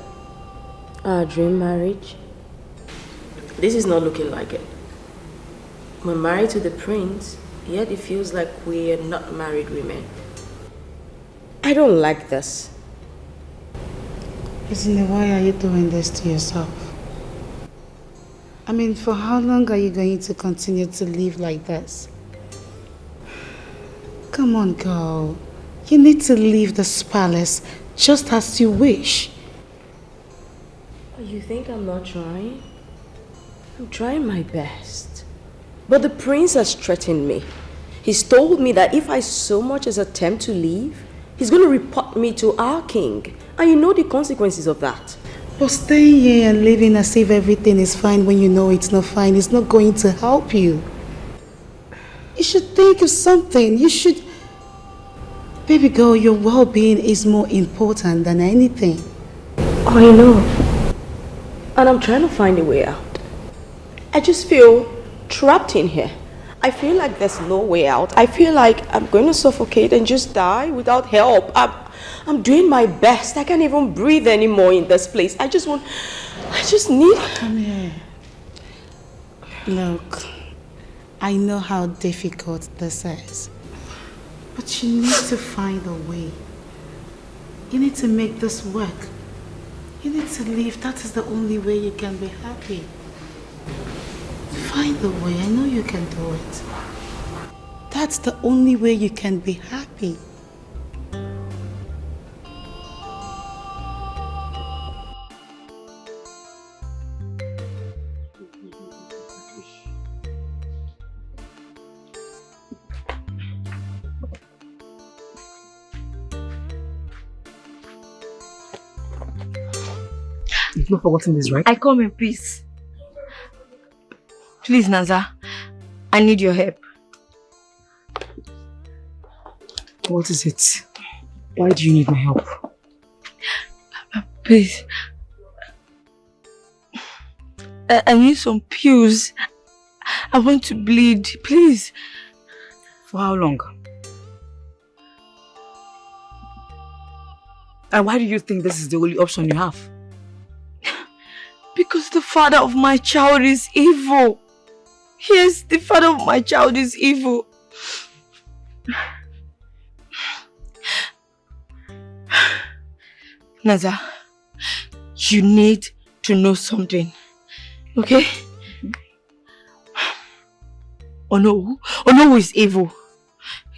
Speaker 17: our dream marriage? This is not looking like it. We're married to the prince, yet it feels like we are not married women. I don't like this.
Speaker 15: Isn't it, why are you doing this to yourself? I mean, for how long are you going to continue to live like this? Come on, girl. You need to leave this palace just as you wish.
Speaker 17: You think I'm not trying? I'm trying my best. But the prince has threatened me. He's told me that if I so much as attempt to leave, he's going to report me to our king. And you know the consequences of that.
Speaker 15: But staying here and living as if everything is fine when you know it's not fine is not going to help you. You should think of something. You should... Baby girl, your well-being is more important than anything.
Speaker 17: I know. And I'm trying to find a way out. I just feel trapped in here. I feel like there's no way out. I feel like I'm going to suffocate and just die without help. I'm doing my best. I can't even breathe anymore in this place. I just need...
Speaker 15: Come here. Look, I know how difficult this is. But you need to find a way. You need to make this work. You need to leave. That is the only way you can be happy. Find a way. I know you can do it. That's the only way you can be happy.
Speaker 4: You've not forgotten this, right?
Speaker 16: I come in peace. Please, Naza, I need your help.
Speaker 4: What is it? Why do you need my help?
Speaker 16: Please. I need some pills. I want to bleed, please.
Speaker 4: For how long? And why do you think this is the only option you have?
Speaker 16: Because the father of my child is evil. Yes, the father of my child is evil. Naza, you need to know something, okay? Ono is evil.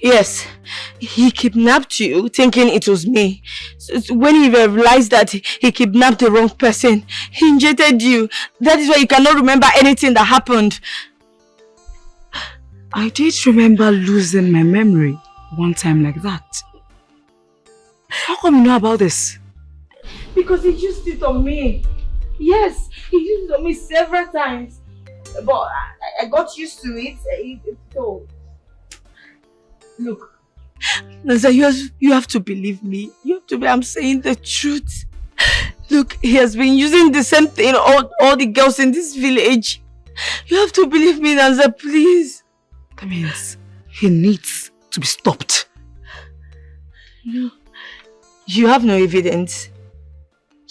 Speaker 16: Yes, he kidnapped you thinking it was me. So when he realized that he kidnapped the wrong person, he injected you. That is why you cannot remember anything that happened.
Speaker 4: I did remember losing my memory one time like that. How come you know about this?
Speaker 16: Because he used it on me. Yes, he used it on me several times. But I got used to it. So, look, Naza, you have to believe me. You have to I'm saying the truth. Look, he has been using the same thing all the girls in this village. You have to believe me, Naza, please.
Speaker 4: That means he needs to be stopped.
Speaker 16: No. You have no evidence.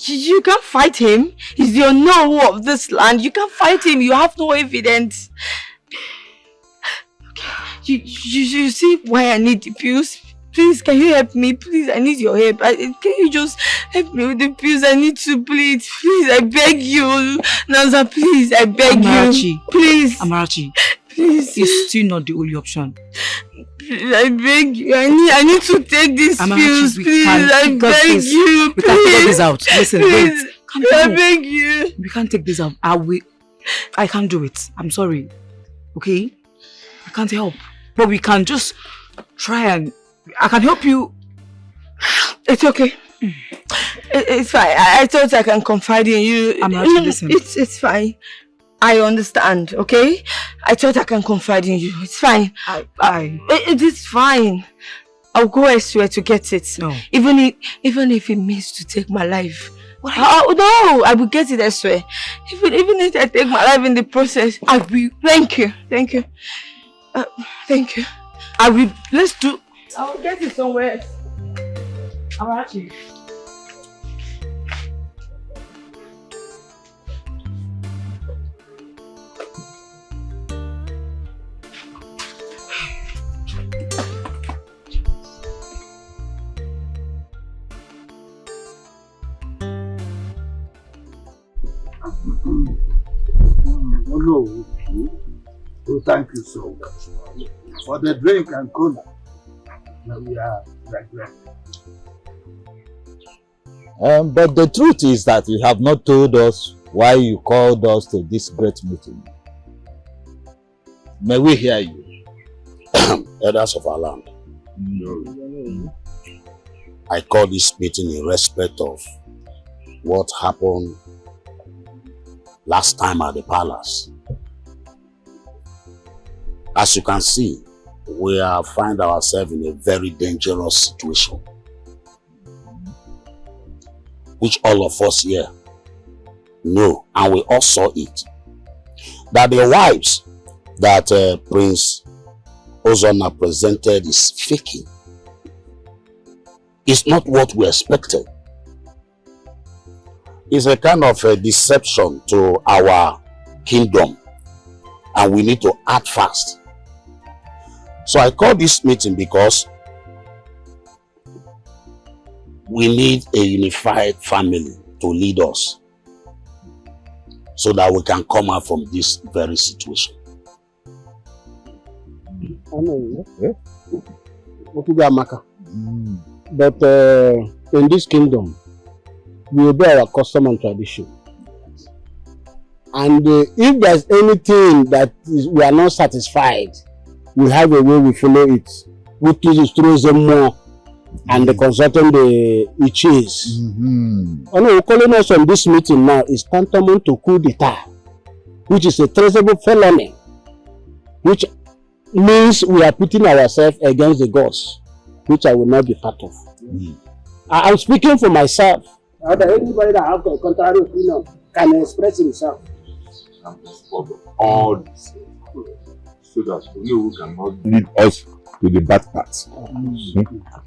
Speaker 16: You can't fight him. He's the unknown of this land. You can't fight him. You have no evidence. You see why I need the pills? Please, can you help me? Please, I need your help. Can you just help me with the pills? I need to bleed. Please, I beg you. Naza, please, I beg you. Please.
Speaker 4: Amarachi,
Speaker 16: please.
Speaker 4: It's still not the only option.
Speaker 16: Please, I beg you. I need to take these pills. Please, I beg you.
Speaker 4: We can't take this out. Listen,
Speaker 16: please,
Speaker 4: wait.
Speaker 16: I beg you.
Speaker 4: We can't take this out. I can't do it. I'm sorry. Okay? I can't help. But we can just try and... I can help you.
Speaker 16: It's okay. It's fine. I thought I can confide in you.
Speaker 4: I'm not listening.
Speaker 16: It's fine. I understand, okay? I thought I can confide in you. It's fine. It is fine. I'll go elsewhere to get it. No. Even if it means to take my life. No, I will get it elsewhere. Even if I take my life in the process, I will. Thank you. Thank you. Thank you. I will. Let's do. I'll get it somewhere else. Amarachi.
Speaker 21: No, oh, thank you so much for the drink and cola. Now we are right.
Speaker 22: But the truth is that you have not told us why you called us to this great meeting. May we hear you?
Speaker 2: Elders of our land. I call this meeting in respect of what happened last time at the palace. As you can see, we find ourselves in a very dangerous situation, which all of us here know, and we all saw it. That the wives that Prince Ozona presented is faking. It's not what we expected. It's a kind of a deception to our kingdom, and we need to act fast. So I call this meeting because we need a unified family to lead us so that we can come out from this very situation.
Speaker 21: But in this kingdom, we obey our custom and tradition. And if there's anything that we are not satisfied, we have a way we follow it. Which is through them more and the consultant the is. Calling us on this meeting now is tantamount to coup d'etat, which is a traceable felony, which means we are putting ourselves against the gods, which I will not be part of. I'm speaking for myself. Anybody that has a contrary opinion can express himself.
Speaker 8: All this, so that we cannot lead us to the bad parts.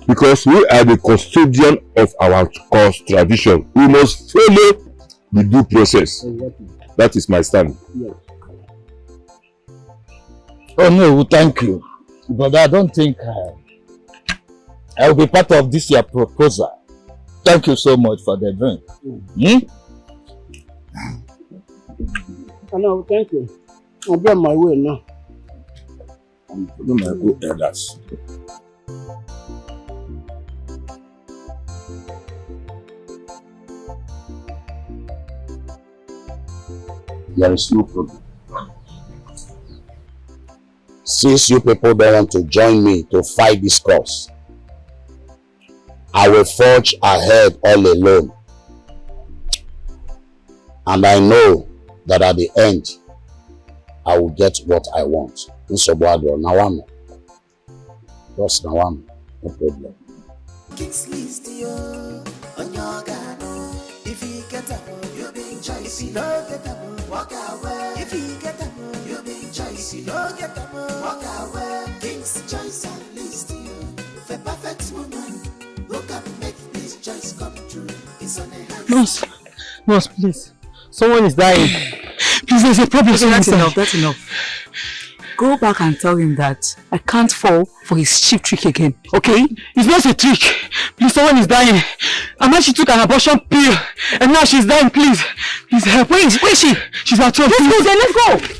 Speaker 8: Because we are the custodian of our course tradition. We must follow the due process. That is my stand.
Speaker 22: Oh no, thank you. But I don't think I will be part of this your proposal. Thank you so much for the drink.
Speaker 21: No, thank you. I'll be on my way now.
Speaker 14: I'm doing my good elders.
Speaker 2: There is no problem. Since you people don't want to join me to fight this cause, I will forge ahead all alone. And I know that at the end, I will get what I want. Just Nawam, no problem.
Speaker 6: If you get up, you be choice. If you don't get up, walk away. If you get up, you be choice. If you don't get up, walk away. King's choice and list you. For perfect woman who can make this choice come true. It's on a hand.
Speaker 11: Nurse, please. Someone is dying. Please, there's a problem.
Speaker 4: Okay, that's enough. Go back and tell him that I can't fall for his cheap trick again, okay?
Speaker 11: It's not a trick. Please, someone is dying. She took an abortion pill and now she's dying. Please help. Where is she? She's at home. Let's go then, let's go.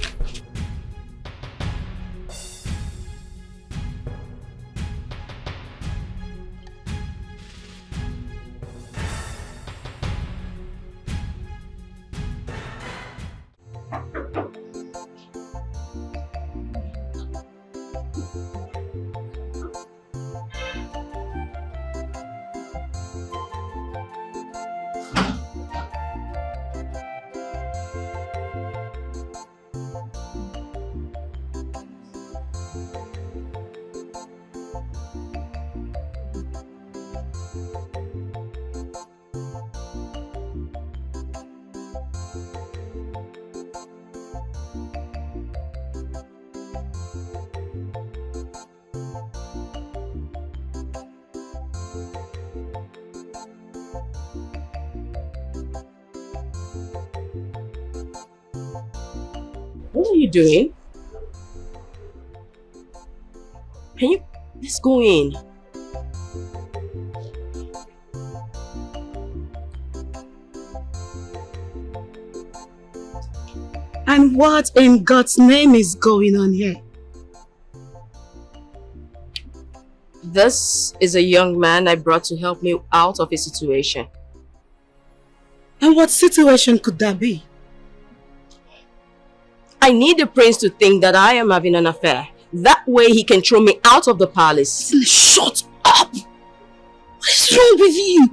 Speaker 17: What are you doing? Let's go in.
Speaker 15: And what in God's name is going on here?
Speaker 17: This is a young man I brought to help me out of a situation.
Speaker 15: And what situation could that be?
Speaker 17: I need the prince to think that I am having an affair. That way he can throw me out of the palace.
Speaker 15: Shut up! What is wrong with you?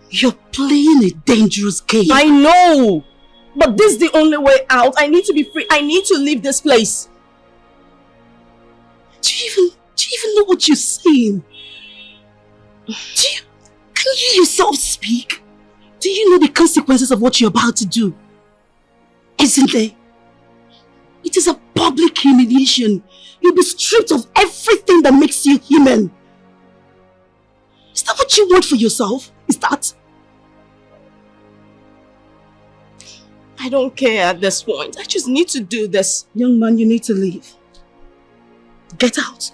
Speaker 15: You're playing a dangerous game.
Speaker 17: I know! But this is the only way out. I need to be free. I need to leave this place.
Speaker 15: Do you even know what you're saying? Can you yourself speak? Do you know the consequences of what you're about to do? Isn't there? It is a public humiliation. You'll be stripped of everything that makes you human. Is that what you want for yourself? Is that?
Speaker 17: I don't care at this point. I just need to do this.
Speaker 15: Young man, you need to leave. Get out.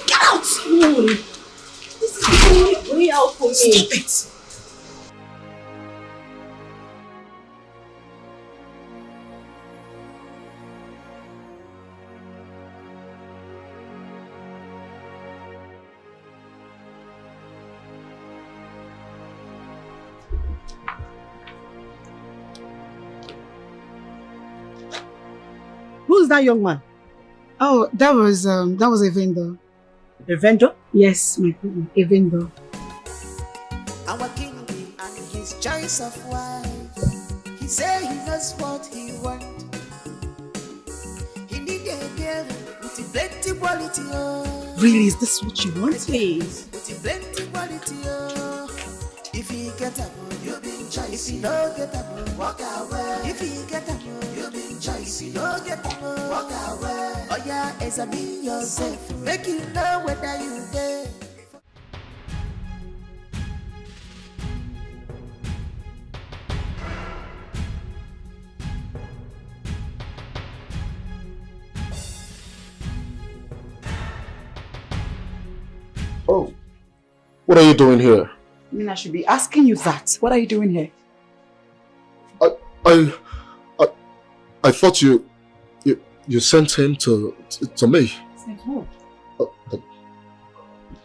Speaker 15: Get out!
Speaker 17: This is the only way out for me.
Speaker 15: Stop it!
Speaker 11: Who's that young man?
Speaker 15: Oh, that was a vendor.
Speaker 11: A vendor?
Speaker 15: Yes, my partner, a vendor.
Speaker 6: Our king and his choice of wife. He say he knows what he want. He need a girl with plenty quality.
Speaker 15: Really, is this what you want?
Speaker 17: Please.
Speaker 6: With plenty quality. If he get up, you be choice. If he don't get up, walk away. If he get up, you be choice. If he don't get up, walk away. Oh yeah, examine yourself. Make you know whether you there.
Speaker 3: Oh, what are you doing here?
Speaker 4: I mean, I should be asking you that. What are you doing here?
Speaker 3: I thought you sent him to me.
Speaker 4: Sent who?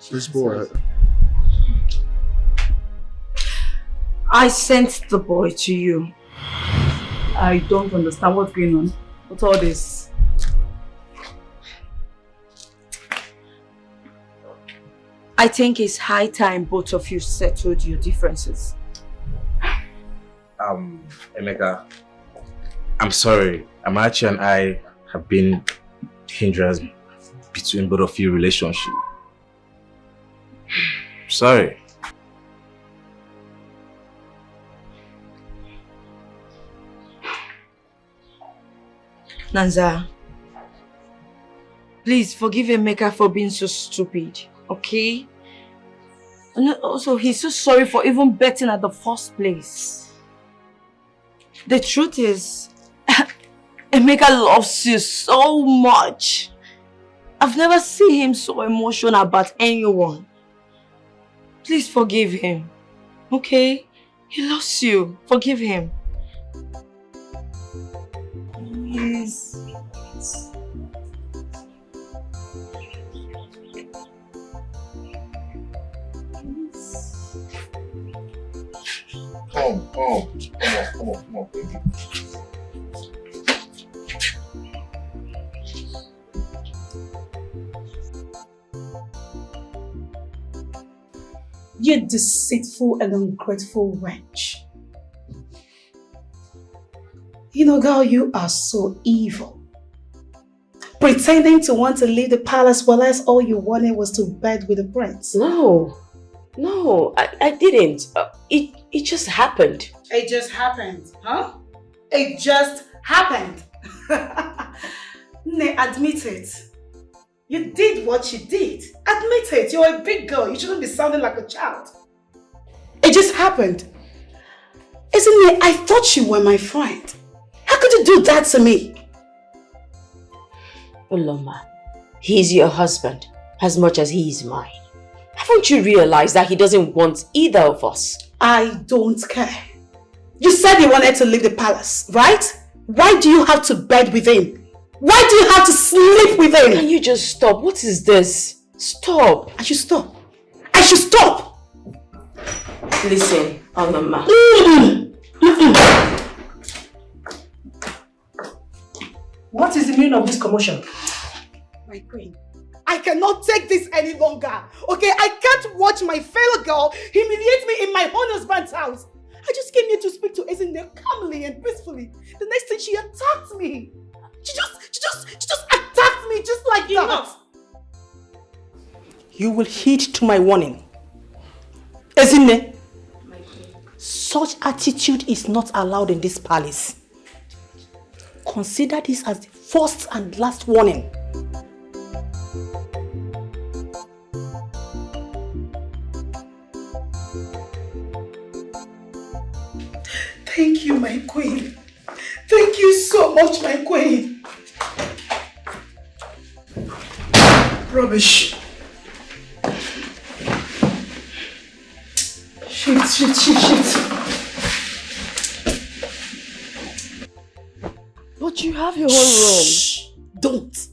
Speaker 3: This boy.
Speaker 12: I sent the boy to you.
Speaker 4: I don't understand what's going on. What's all this?
Speaker 12: I think it's high time both of you settled your differences.
Speaker 5: Emeka, I'm sorry. Amachi and I have been hindrance between both of your relationship. Sorry.
Speaker 12: Nanza, please forgive Emeka for being so stupid, okay? And also, he's so sorry for even betting at the first place. The truth is, Emeka loves you so much. I've never seen him so emotional about anyone. Please forgive him, okay? He loves you. Forgive him. Please.
Speaker 5: Come on, baby.
Speaker 7: You deceitful and ungrateful wench. You know, girl, you are so evil. Pretending to want to leave the palace while else all you wanted was to bed with the prince.
Speaker 17: No, I didn't. It just happened.
Speaker 7: It just happened, huh? It just happened. Nay, admit it. You did what you did. Admit it. You're a big girl. You shouldn't be sounding like a child. It just happened. Isn't it? I thought you were my friend. How could you do that to me?
Speaker 17: Uloma, he's your husband as much as he is mine. Haven't you realized that he doesn't want either of us?
Speaker 7: I don't care. You said you wanted to leave the palace, right? Why do you have to bed with him? Why do you have to sleep with him?
Speaker 17: Can you just stop? What is this? Stop.
Speaker 7: I should stop. I should stop.
Speaker 17: Listen, Uloma.
Speaker 11: What is the meaning of this commotion?
Speaker 7: My queen, I cannot take this any longer. Okay, I can't watch my fellow girl humiliate me in my own husband's house. I just came here to speak to Ezinne calmly and peacefully. The next thing she attacked me. She just attacked me just like that.
Speaker 12: You will heed to my warning. Ezinne, such attitude is not allowed in this palace. Consider this as the first and last warning.
Speaker 7: Thank you, my queen. Thank you so much, my queen. Rubbish. Shift.
Speaker 12: But you have your own room.
Speaker 7: Shh, don't.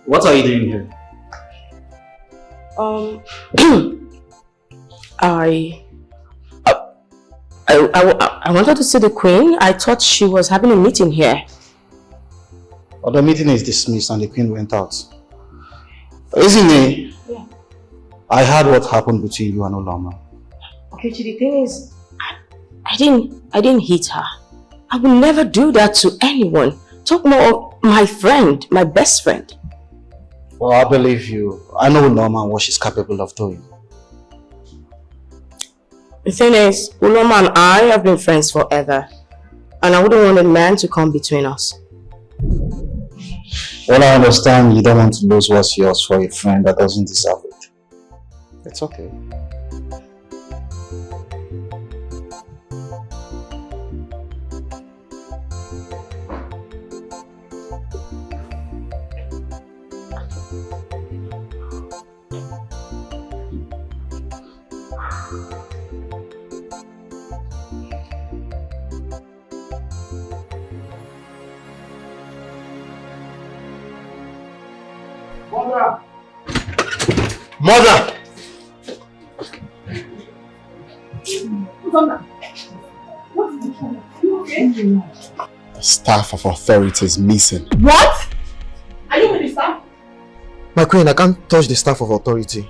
Speaker 5: What are you doing here?
Speaker 17: I wanted to see the queen. I thought she was having a meeting here.
Speaker 5: Oh, the meeting is dismissed and the queen went out. Isn't it?
Speaker 17: Yeah.
Speaker 5: I heard what happened between you and Uloma.
Speaker 17: Okay, the thing is, I didn't hit her. I would never do that to anyone. Talk more of my friend, my best friend.
Speaker 5: Well, I believe you. I know Norma and what she's capable of doing.
Speaker 17: The thing is, Uloma and I have been friends forever. And I wouldn't want a man to come between us.
Speaker 5: Well, I understand you don't want to lose what's yours for a friend that doesn't deserve it. It's okay.
Speaker 3: Mother! The staff of authority is missing.
Speaker 1: What? Are you with the staff?
Speaker 5: My queen, I can't touch the staff of authority.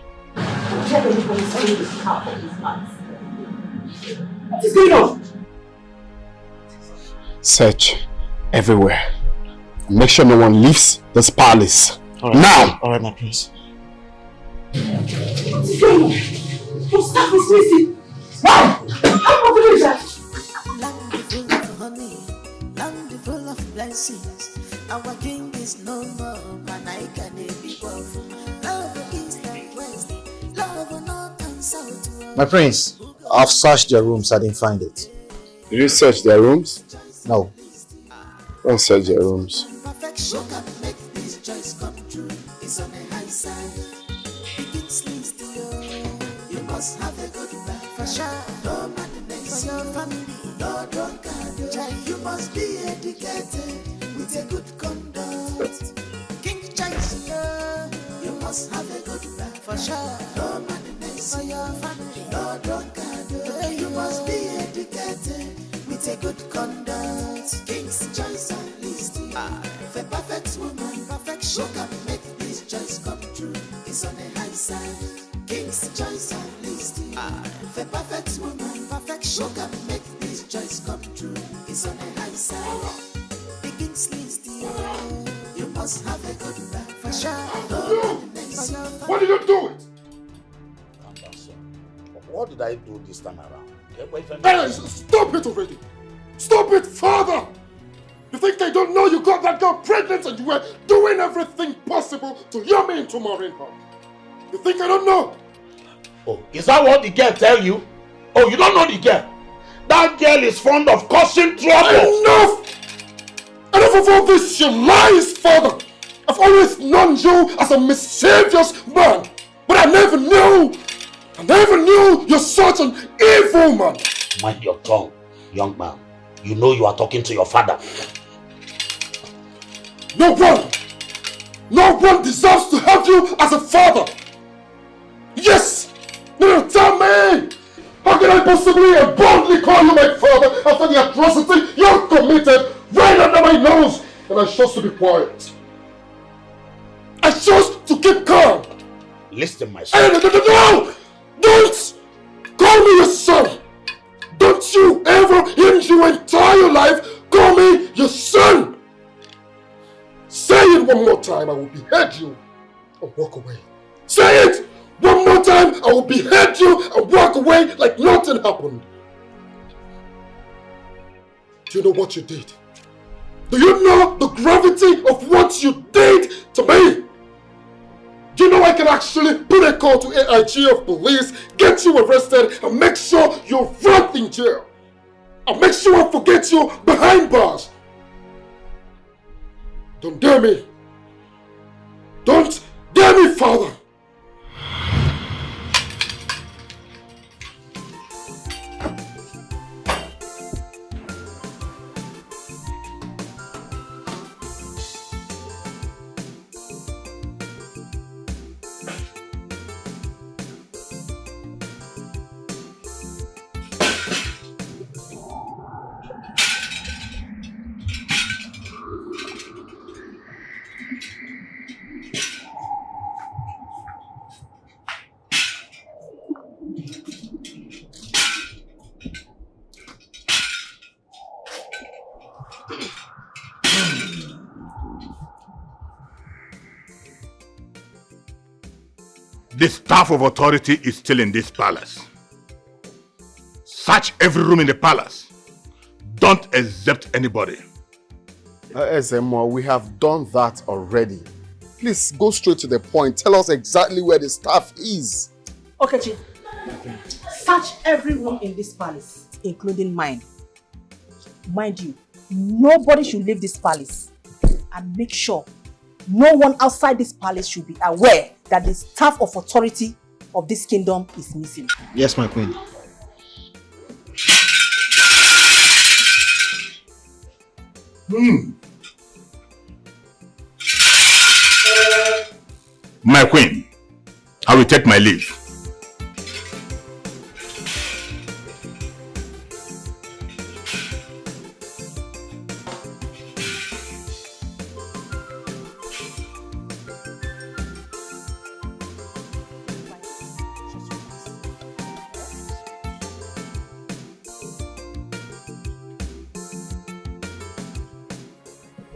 Speaker 1: What is going on?
Speaker 3: Search everywhere. Make sure no one leaves this palace. Now!
Speaker 5: Alright, my prince.
Speaker 1: What is going on? Your staff is missing. Why? How about you, sir?
Speaker 6: Land full of honey, land full of blessings. Our king is no more, man. I can be both. Love east and west, love north and south.
Speaker 5: My prince, I've searched their rooms, I didn't find it.
Speaker 18: Did you search their rooms?
Speaker 5: No.
Speaker 18: Don't search their rooms.
Speaker 6: Perfection can make this choice come true. It's on the high side. It sleeps to you. You must have a good back for sure. No madness for your family. No drunkard. Child, you must be educated with a good conduct. King choice, you must have a good back for sure. No madness for your family. No drunkard. You must be educated with a good conduct. King's choice and list. For perfect woman, perfection can make this choice come true. It's on the high side. King's choice and list. For perfect woman, perfection can make this choice come true. It's on the high side. The king's list. You must have a good back for sure.
Speaker 2: What did you do it? What did I do this time around?
Speaker 3: Hey, stop it already! Stop it, father! You think I don't know you got that girl pregnant and you were doing everything possible to lure me into marrying her? You think I don't know?
Speaker 2: Oh, is that what the girl tell you? Oh, you don't know the girl? That girl is fond of causing trouble.
Speaker 3: Enough! Enough of all this, your lies, father! I've always known you as a mischievous man, but I never knew you're such an evil man.
Speaker 2: Mind your tongue, young man. You know you are talking to your father.
Speaker 3: No one deserves to have you as a father. Yes! No, tell me! How can I possibly and boldly call you my father after the atrocity you committed right under my nose? And I chose to be quiet. I chose to keep calm.
Speaker 2: Listen, my son.
Speaker 3: No! Don't call me your son. Don't you ever in your entire life call me your son. Say it one more time, I will behead you and walk away. Say it one more time, I will behead you and walk away like nothing happened. Do you know what you did? Do you know the gravity of what you did to me? Do you know I can actually put a call to AIG of police, get you arrested, and make sure you're rot in jail? I'll make sure I forget you behind bars. Don't dare me. Don't dare me, father.
Speaker 14: The staff of authority is still in this palace. Search every room in the palace. Don't accept anybody.
Speaker 3: SMO, we have done that already. Please go straight to the point. Tell us exactly where the staff is.
Speaker 7: Okay, Chi. Search every room in this palace, including mine. Mind you, nobody should leave this palace. And make sure no one outside this palace should be aware that the staff of authority of this kingdom is missing.
Speaker 5: Yes, my queen.
Speaker 14: My queen, I will take my leave.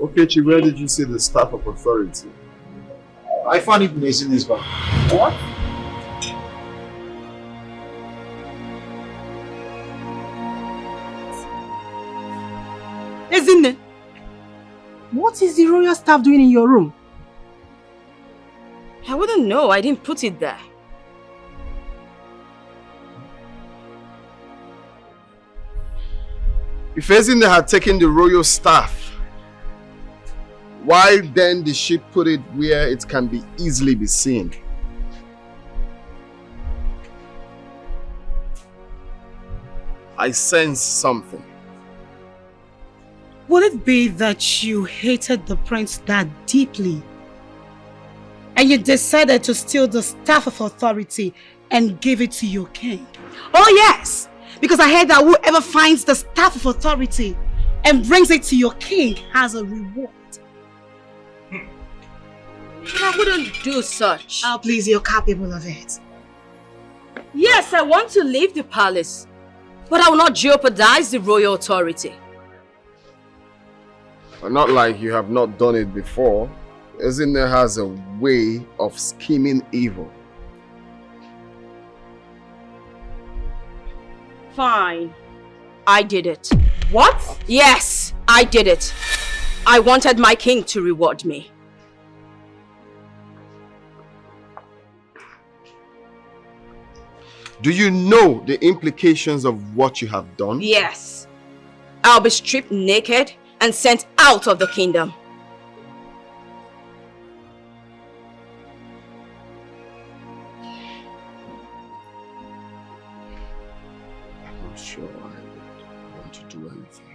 Speaker 3: Okay, where did you see the staff of authority?
Speaker 5: I found it in Ezine's bag.
Speaker 7: What?
Speaker 11: Ezine, what is the royal staff doing in your room?
Speaker 17: I wouldn't know. I didn't put it there.
Speaker 3: If Ezine had taken the royal staff, why then did she put it where it can be easily be seen? I sense something.
Speaker 15: Would it be that you hated the prince that deeply and you decided to steal the staff of authority and give it to your king? Oh yes, because I heard that whoever finds the staff of authority and brings it to your king has a reward.
Speaker 17: I wouldn't do such.
Speaker 15: Oh please, you're capable of it.
Speaker 17: Yes, I want to leave the palace, but I will not jeopardize the royal authority.
Speaker 3: Not like you have not done it before. Ezine has a way of scheming evil.
Speaker 17: Fine. I did it. What? Yes, I did it. I wanted my king to reward me.
Speaker 3: Do you know the implications of what you have done?
Speaker 17: Yes. I'll be stripped naked and sent out of the kingdom.
Speaker 3: I'm not sure I would want to do anything.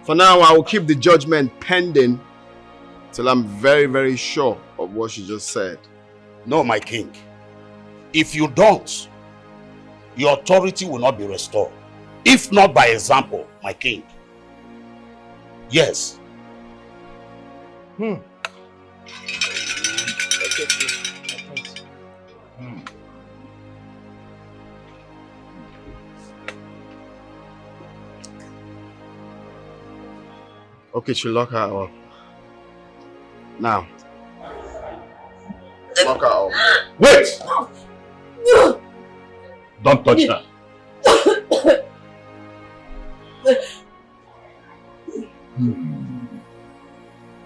Speaker 3: For now, I will keep the judgment pending till I'm very, very sure of what she just said.
Speaker 2: No, my king. If you don't, your authority will not be restored. If not by example, my king. Yes.
Speaker 3: Okay, she'll lock her up. Now. Lock her up.
Speaker 14: Wait! Don't touch her.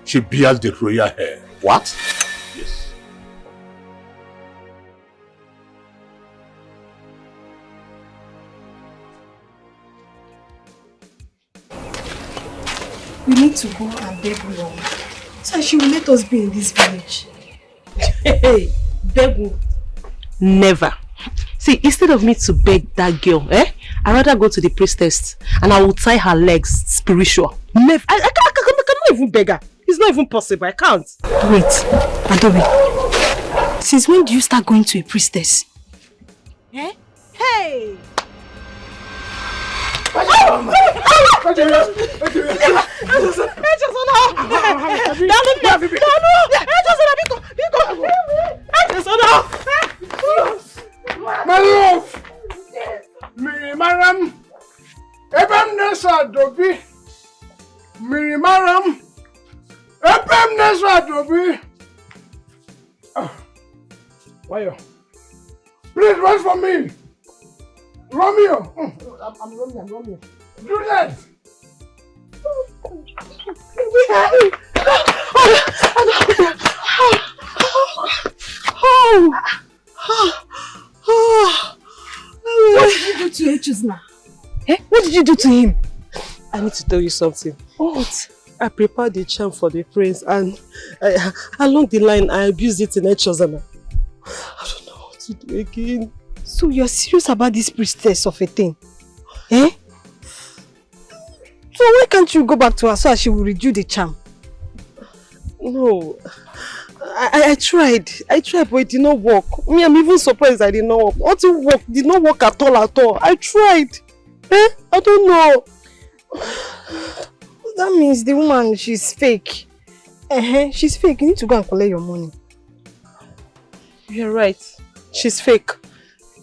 Speaker 14: She bears the royal hair.
Speaker 2: What?
Speaker 14: Yes.
Speaker 15: We need to go and beg Mom so she will let us be in this village.
Speaker 11: Hey, beg who? Never. See, instead of me to beg that girl, I'd rather go to the priestess and I will tie her legs spiritual. Never. I cannot even beg her. It's not even possible. I can't.
Speaker 15: Wait, Adobe. Since when do you start going to a priestess?
Speaker 11: Eh? Hey!
Speaker 9: My love, Mirimaram, Ebem Nesa Dobi, Mirimaram, Ebem Nesa Dobi, Fire. Please wait for me. Romeo. I'm Romeo. Juliet.
Speaker 11: What did you do to Echuzna? Eh? What did you do to him? I need to tell you something. What? I prepared the charm for the prince and along the line I abused it in Echuzna. I don't know what to do again.
Speaker 12: So you're serious about this priestess of a thing? Eh? So why can't you go back to her so that she will redo the charm?
Speaker 11: No. I tried. But it did not work. Me, I'm even surprised I did not work. What did work? Did not work at all. I tried. Eh? I don't know.
Speaker 12: That means the woman, she's fake. She's fake. You need to go and collect your money.
Speaker 11: You're right. She's fake.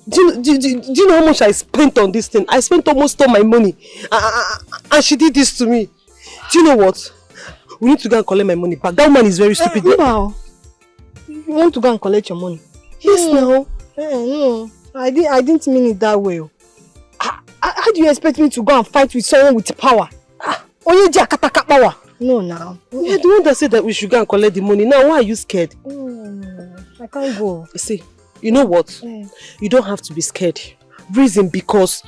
Speaker 11: Do you know how much I spent on this thing? I spent almost all my money. And she did this to me. Do you know what? We need to go and collect my money back. That woman is very stupid.
Speaker 12: Wow. You want to go and collect your money?
Speaker 11: Yes, now.
Speaker 12: No. I didn't mean it that way. How do you expect me to go and fight with someone with power? Power? No, now.
Speaker 11: You're the one that said that we should go and collect the money. Now, why are you scared?
Speaker 12: I can't go.
Speaker 11: See, you know what? You don't have to be scared. Reason because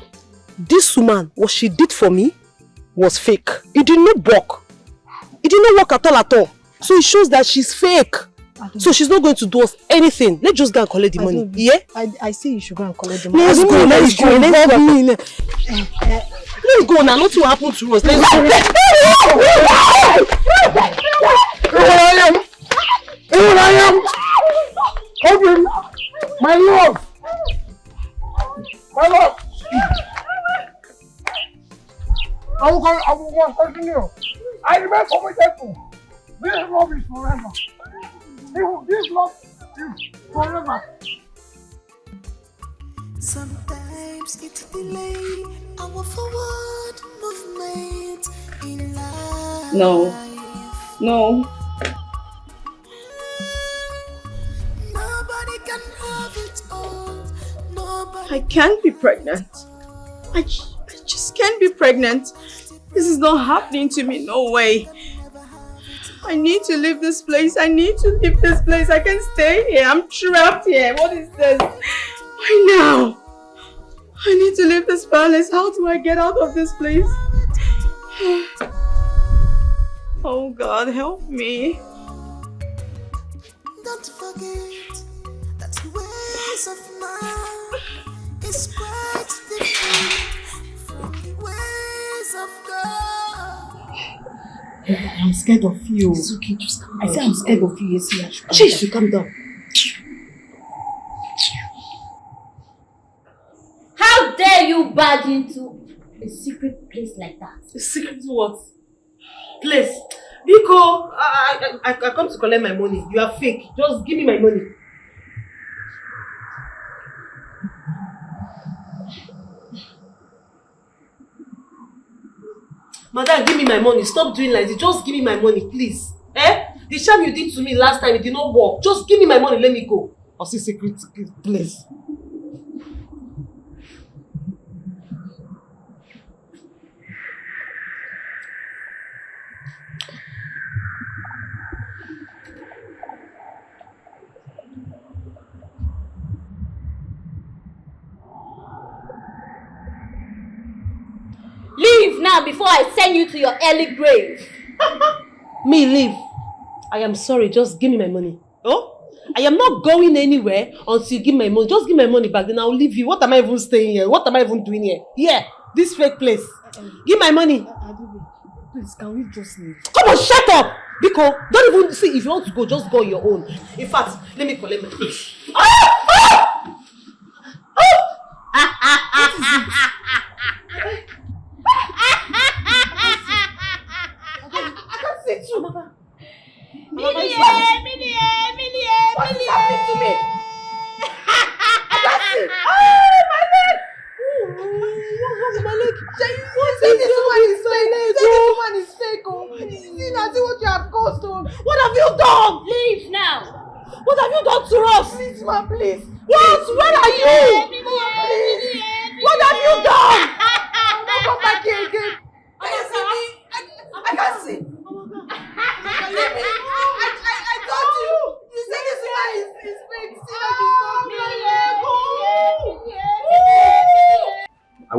Speaker 11: this woman, what she did for me was fake. It did not work. It did not work at all. So it shows that she's fake. So she's not going to do us anything. Let's just go and collect the money. Yeah?
Speaker 12: I say you should go and collect the money.
Speaker 11: Let's go. Let's go now. Nothing will happen to us. Let's go.
Speaker 9: Here I am. Open. My love. I will continue. I remain committed. This love is forever. This love is forever.
Speaker 6: Sometimes it's delay our forward movement in life.
Speaker 19: No.
Speaker 6: Nobody can have it all. Nobody.
Speaker 19: I can't be pregnant. I just can't be pregnant. This is not happening to me. No way. I need to leave this place. I can't stay here. I'm trapped here. What is this? Why now? I need to leave this palace. How do I get out of this place? Oh God, help me.
Speaker 6: Don't forget that ways of man is quite different from the ways of God.
Speaker 7: I'm scared of you.
Speaker 12: It's okay, just calm
Speaker 7: down. I say I'm scared of you. Yes, yeah.
Speaker 12: Jeez, you calm down.
Speaker 13: How dare you barge into a secret place like that?
Speaker 11: A secret what? Place? Biko, I come to collect my money. You are fake. Just give me my money. Madam, give me my money. Stop doing like this. Just give me my money, please. Eh? The charm you did to me last time, it did not work. Just give me my money. Let me go. I'll see secret place.
Speaker 13: Leave now before I send you to your early grave.
Speaker 11: Me leave. I am sorry, just give me my money. Oh? I am not going anywhere until you give my money. Just give my money back, then I'll leave you. What am I even staying here? What am I even doing here? Here, this fake place. Give my money.
Speaker 7: Please, can we just leave?
Speaker 11: Come on, shut up! Biko, don't even see if you want to go, just go on your own. In fact, let me collect my fish. What is it? I can't see it too, Mama.
Speaker 13: What is
Speaker 11: happening to me? I can't see. My leg! What's wrong with my leg? This woman is fake. See now, see what you have caused to. What have you done?
Speaker 13: Leave now.
Speaker 11: What have you done to us?
Speaker 13: Please, ma, please.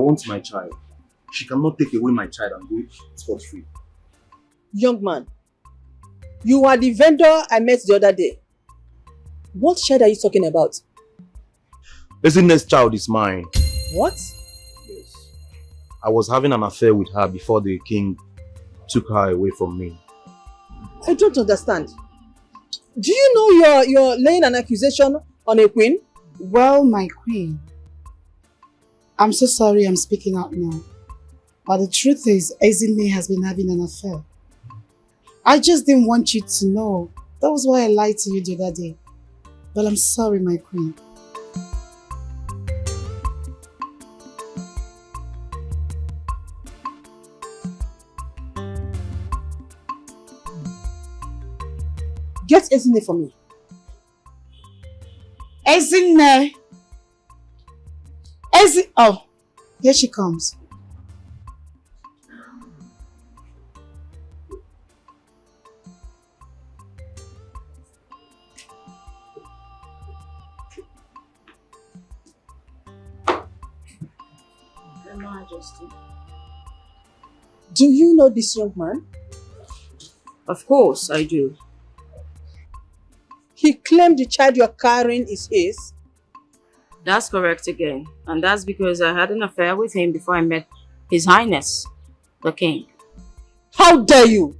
Speaker 5: want my child. She cannot take away my child and go scot-free.
Speaker 11: Young man, you are the vendor I met the other day. What child are you talking about?
Speaker 5: Ezinne's child is mine.
Speaker 11: What?
Speaker 5: Yes. I was having an affair with her before the king took her away from me.
Speaker 11: I don't understand. Do you know you're laying an accusation on a queen?
Speaker 15: Well, my queen, I'm so sorry I'm speaking out now. But the truth is, Ezinne has been having an affair. I just didn't want you to know. That was why I lied to you the other day. But I'm sorry, my queen.
Speaker 11: Get Ezinne for me.
Speaker 15: Ezinne! Oh, here she comes.
Speaker 19: Your Majesty.
Speaker 11: Do you know this young man?
Speaker 19: Of course I do.
Speaker 11: He claimed the child you're carrying is his.
Speaker 19: That's correct again. And that's because I had an affair with him before I met His Highness, the King.
Speaker 11: How dare you?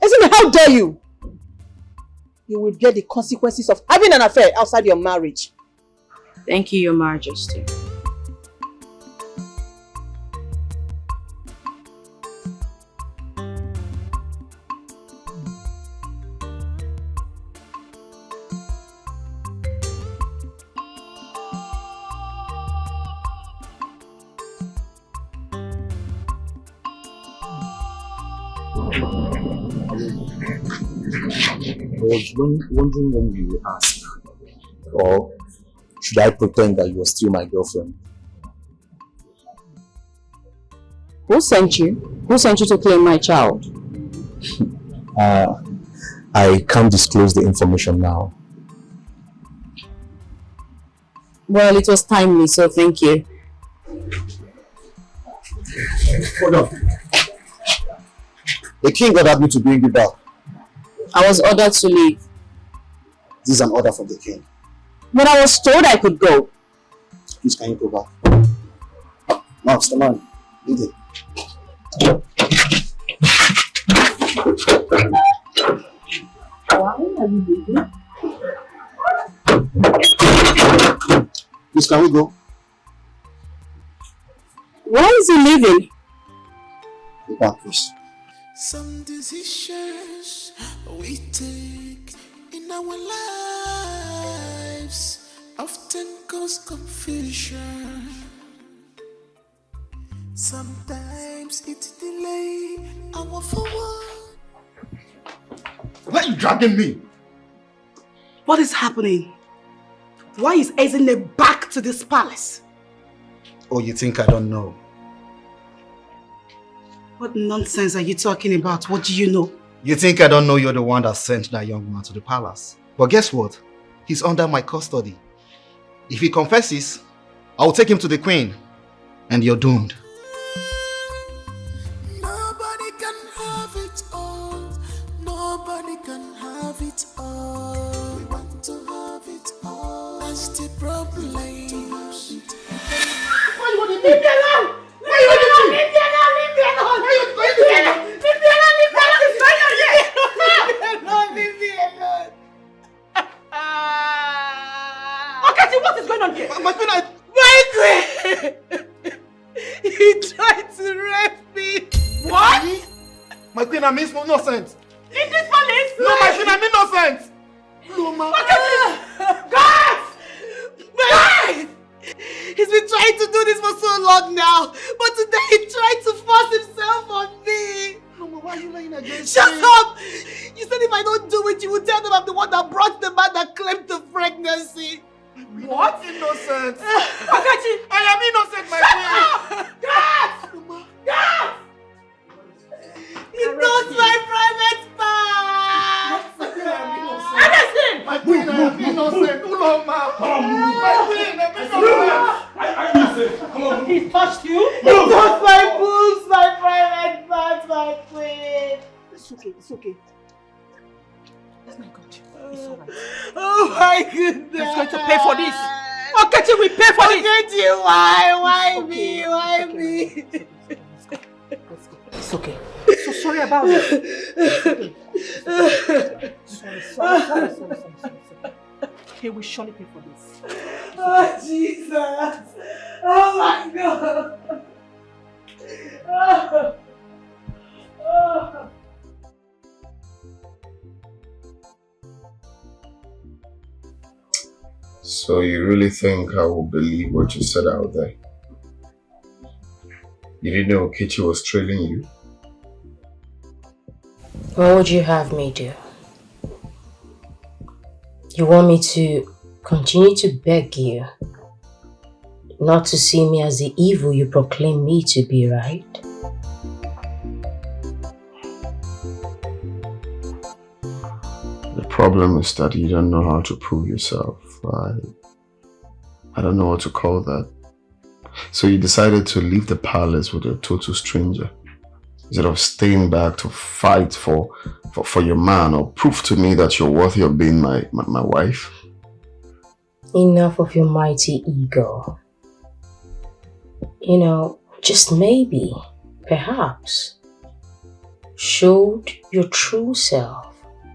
Speaker 11: Ezinne, how dare you? You will get the consequences of having an affair outside your marriage.
Speaker 19: Thank you, Your Majesty.
Speaker 5: I was wondering when you will ask. Or should I pretend that you are still my girlfriend?
Speaker 19: Who sent you? Who sent you to claim my child?
Speaker 5: I can't disclose the information now.
Speaker 19: Well, it was timely, so thank you.
Speaker 5: Hold on. The king ordered me to bring you back.
Speaker 19: I was ordered to leave.
Speaker 5: This is an order from the king.
Speaker 19: But I was told I could go.
Speaker 5: Please, can you go back? Now, Mr. Man, lead it.
Speaker 19: Why are you leaving?
Speaker 5: Please, can we go?
Speaker 19: Why is he leaving?
Speaker 5: Go back, please.
Speaker 6: Some decisions we take in our lives often cause confusion. Sometimes it delays our forward.
Speaker 5: Why are you dragging me?
Speaker 7: What is happening? Why is Ezinne back to this palace?
Speaker 5: Oh, you think I don't know?
Speaker 7: What nonsense are you talking about? What do you know?
Speaker 5: You think I don't know you're the one that sent that young man to the palace? But guess what? He's under my custody. If he confesses, I will take him to the queen. And you're doomed.
Speaker 6: Nobody can have it all. Nobody can have it all. We want to have it all. That's the problem.
Speaker 7: Why you want to leave me alone? Why you want to leave me alone? Leave me alone! Why you going to leave me alone? Leave me alone! Leave me alone! Leave me alone! Okay, see what is going on here?
Speaker 5: My queen,
Speaker 7: He tried to rape me. What?
Speaker 5: My queen, I'm innocent.
Speaker 7: In this palace?
Speaker 5: No, my queen, I'm innocent. No, ma.
Speaker 7: Guys! Guys! He's been trying to do this for so long now, but today he tried to force himself on me.
Speaker 5: Mama, why are you lying against
Speaker 7: Shut
Speaker 5: me?
Speaker 7: up! You said if I don't do it, you will tell them I'm the one that brought the man that claimed the pregnancy. What?
Speaker 5: Innocent.
Speaker 7: Akachi!
Speaker 5: I am innocent, my queen.
Speaker 7: God! God! He knows my private parts! Anderson!
Speaker 5: My queen, I am innocent. Uloma. My queen, I'm innocent.
Speaker 4: He touched you?
Speaker 7: He touched my boobs, my private parts, my queen.
Speaker 4: It's okay, it's okay. That's my God. It's alright.
Speaker 7: Oh my goodness.
Speaker 4: I'm going to pay for this. Okechi will pay for this.
Speaker 7: Okechi, why me? Why me?
Speaker 4: It's okay. So sorry about it. Sorry. He will surely pay for this.
Speaker 7: Oh, Jesus. Oh, my God. Oh.
Speaker 18: So you really think I will believe what you said out there? You didn't know Okechi was trailing you?
Speaker 12: What would you have me do? You want me to continue to beg you not to see me as the evil you proclaim me to be, right?
Speaker 18: The problem is that you don't know how to prove yourself. I don't know what to call that. So you decided to leave the palace with a total stranger instead of staying back to fight for your man or prove to me that you're worthy of being my wife?
Speaker 12: Enough of your mighty ego. You know, just maybe, perhaps, showed your true self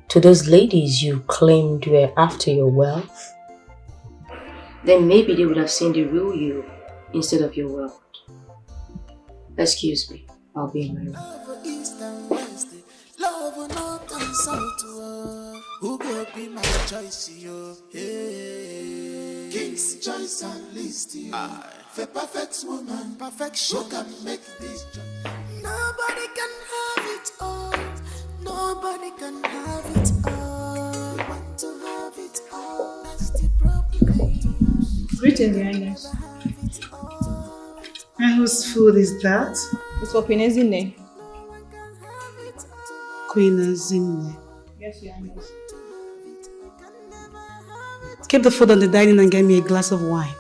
Speaker 12: to those ladies you claimed were after your wealth, then maybe they would have seen the real you instead of your wealth. Excuse me, I'll be in my room.
Speaker 6: Who go be my choice, yo? Hey. King's choice and list, yo. For perfect woman, perfection. Who can make this choice? Nobody can have it all. Nobody can have it all. We want to have it all. That's the problem.
Speaker 15: Greetings, Your Highness. And whose food is that?
Speaker 4: It's for Queen Ezinne.
Speaker 15: Queen Ezinne.
Speaker 4: Yes, Your Highness.
Speaker 15: Keep the food on the dining and get me a glass of wine.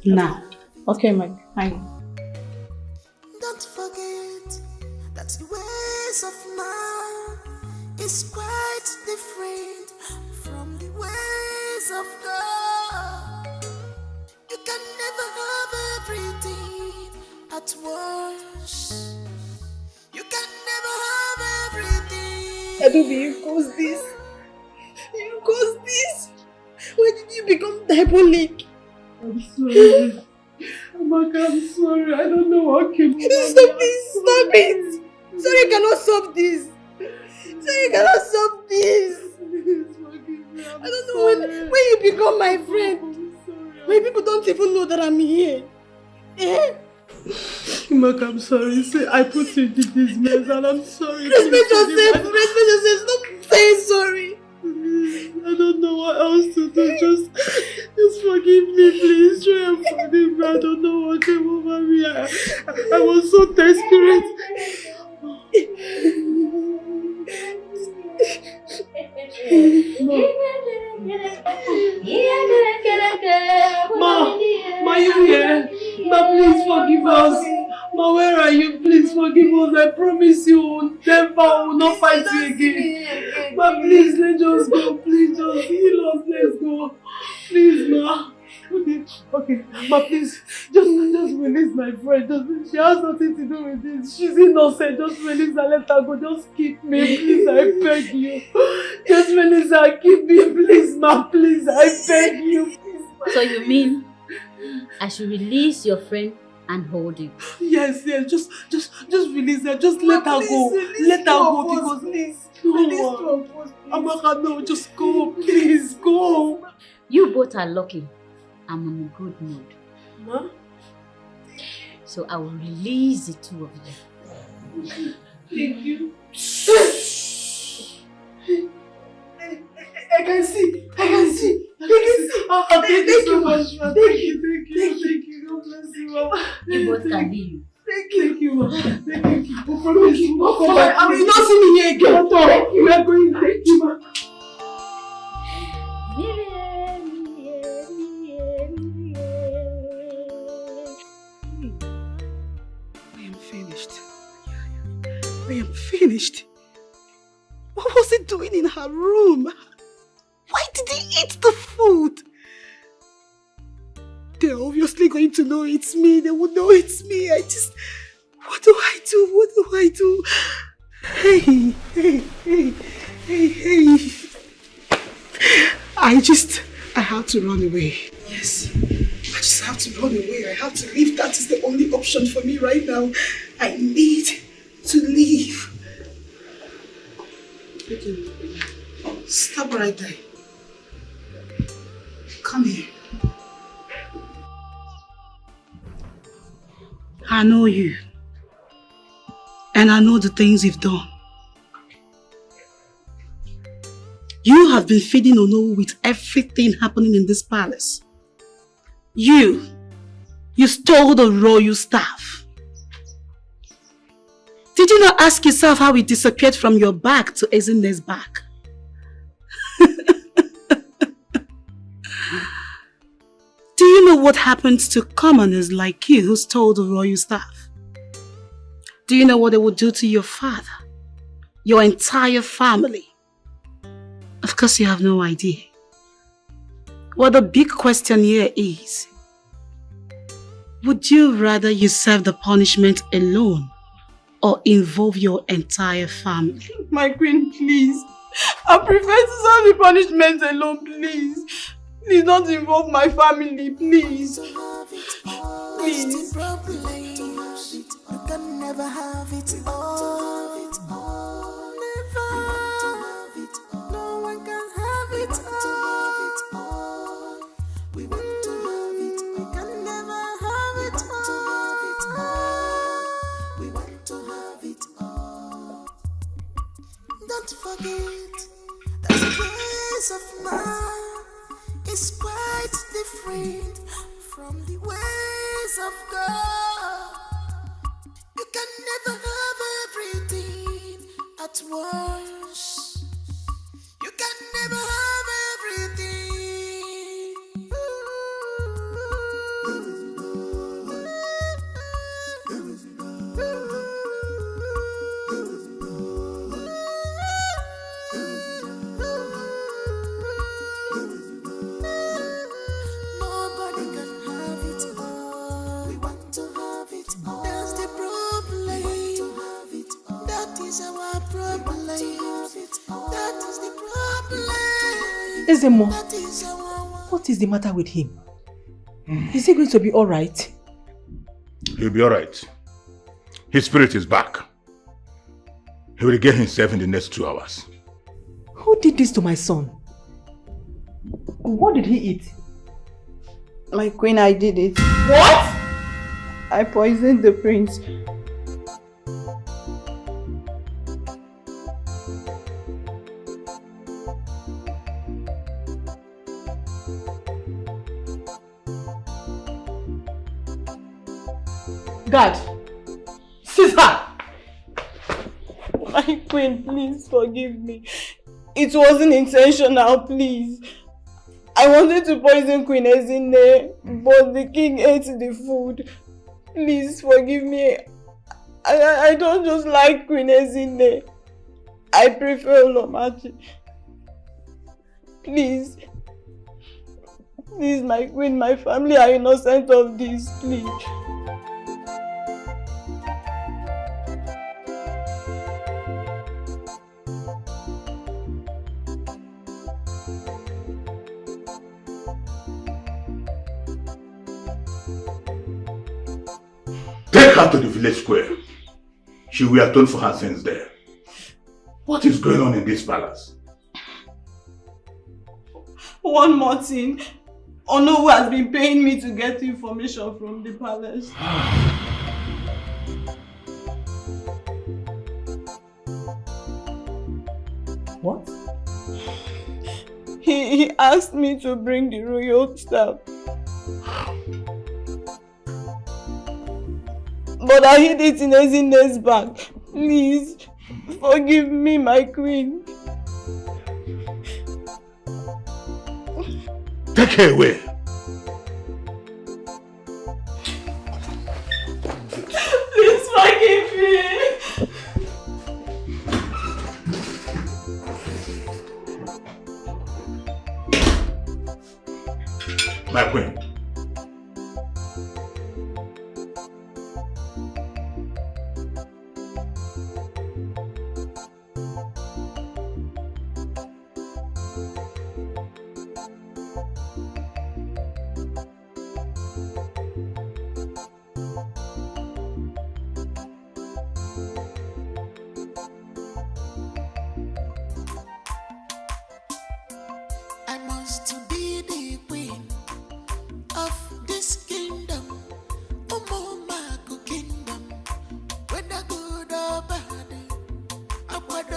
Speaker 15: Now.
Speaker 4: Okay, my Highness.
Speaker 6: Don't forget that the ways of man is quite different from the ways of God. You can never have everything at once. You can never have everything.
Speaker 7: Adobe, you caused this. You caused this. When did you become diabolic?
Speaker 9: I'm sorry. Amaka, I'm sorry. I don't know what came over me.
Speaker 7: Stop this! Stop it! Sorry, you cannot stop this. Sorry, you cannot stop this. I don't know when you become my friend. When people don't even know that I'm here. Eh?
Speaker 9: Amaka, I'm sorry. Say, I put you in this mess and I'm sorry.
Speaker 7: Respect yourself. Respect yourself. Stop saying sorry.
Speaker 9: I don't know what else to do. Just forgive me, please. Try and forgive me. I don't know what came over me. I was so desperate. Ma, you here? Ma, please forgive us. Ma, where are you? Please forgive us. I promise you will not fight you again. Ma, please, let's just go. Please, just heal us. Let's go. Please, Ma. Okay. Ma, please, just release my friend. She has nothing to do with this. She's innocent. Just release her. Let her go. Just keep me, please. I beg you. Just release her. Keep me, please, Ma. Please, I beg you. Please, Ma.
Speaker 13: So you mean I should release your friend and hold you?
Speaker 9: Yes. Just release her. Just let her go. Let her go because please. No, Amaka, no. Just go. Please go.
Speaker 13: You both are lucky. I'm in a good mood.
Speaker 9: Ma?
Speaker 13: So I will release the two of you.
Speaker 9: Thank you. I can see. Thank you so much, ma. Thank you. God bless you, ma.
Speaker 13: You both can leave.
Speaker 9: Thank you, ma. Thank you. I promise you, ma. Come back.
Speaker 7: I will not see me here again.
Speaker 9: Thank you. We are going. Thank you, ma.
Speaker 7: I am finished. What was he doing in her room? Why did he eat the food? They're obviously going to know it's me. They will know it's me. What do I do? What do I do? Hey. I have to run away. Yes. I just have to run away. I have to leave. That is the only option for me right now. I need to leave. Okay. Stop right there. Come here. I know you. And I know the things you've done. You have been feeding Ono with everything happening in this palace. You stole the royal staff. Did you not ask yourself how it disappeared from your back to Ezinne's back? Do you know what happens to commoners like you who stole the royal staff? Do you know what they would do to your father? Your entire family? Of course you have no idea. Well, the big question here is, would you rather you serve the punishment alone or involve your entire family?
Speaker 4: My queen, please. I prefer to serve the punishment alone, please. Please don't involve my family, please. Please.
Speaker 6: You can never have it all. Never have it all. No one can have it all. We want to have it. We can never have it all. We want to have it all. Don't forget, the ways of man is quite different from the ways of God. You can never have everything at once. You can never have everything. Nobody can have it all. We want to have it all. That's the problem. That is our problem. That is the problem.
Speaker 12: Ezemo, what is the matter with him? Is he going to be alright?
Speaker 14: He'll be alright. His spirit is back. He will regain himself in the next 2 hours.
Speaker 12: Who did this to my son? What did he eat?
Speaker 4: My queen, I did it.
Speaker 12: What?
Speaker 4: I poisoned the prince.
Speaker 12: God! Sister!
Speaker 4: My queen, please forgive me. It wasn't intentional, please. I wanted to poison Queen Ezinne, but the king ate the food. Please forgive me. I don't just like Queen Ezinne. I prefer Olomachi. Please. Please, my queen, my family are innocent of this, please.
Speaker 14: Take her to the village square. She will atone for her sins there. What is going on in this palace?
Speaker 4: One more thing. Ono has been paying me to get information from the palace.
Speaker 12: What?
Speaker 4: He asked me to bring the royal staff. But I hid it in Ezinne's bag. Please, forgive me, my queen.
Speaker 14: Take her away.
Speaker 4: Please forgive me.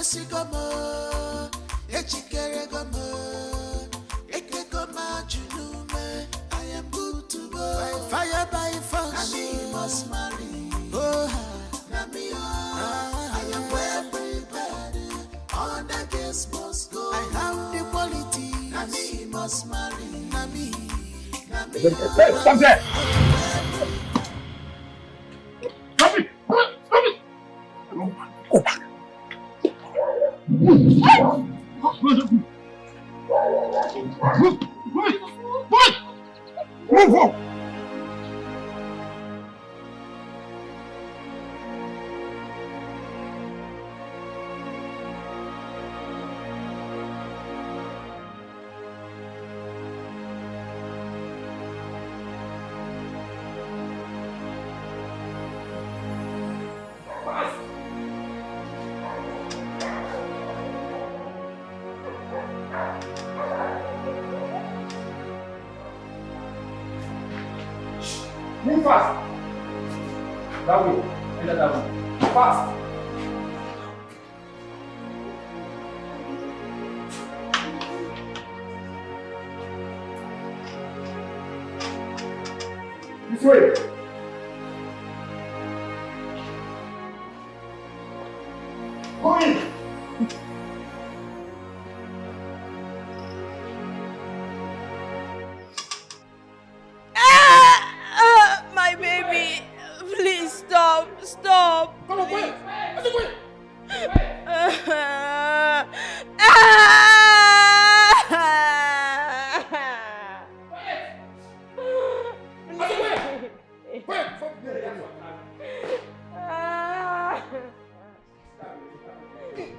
Speaker 6: I am good to go. By fire, by force, she must marry. Oh, Nami, I am well prepared. All the guests must go. I have the quality. Nami must marry. Nami.
Speaker 14: Stop there! Stop it! Stop it! Go back. Move on! Move fast! That way. Enter that way. Fast! This way! Go in!
Speaker 16: My baby, please stop.
Speaker 14: Come on, wait!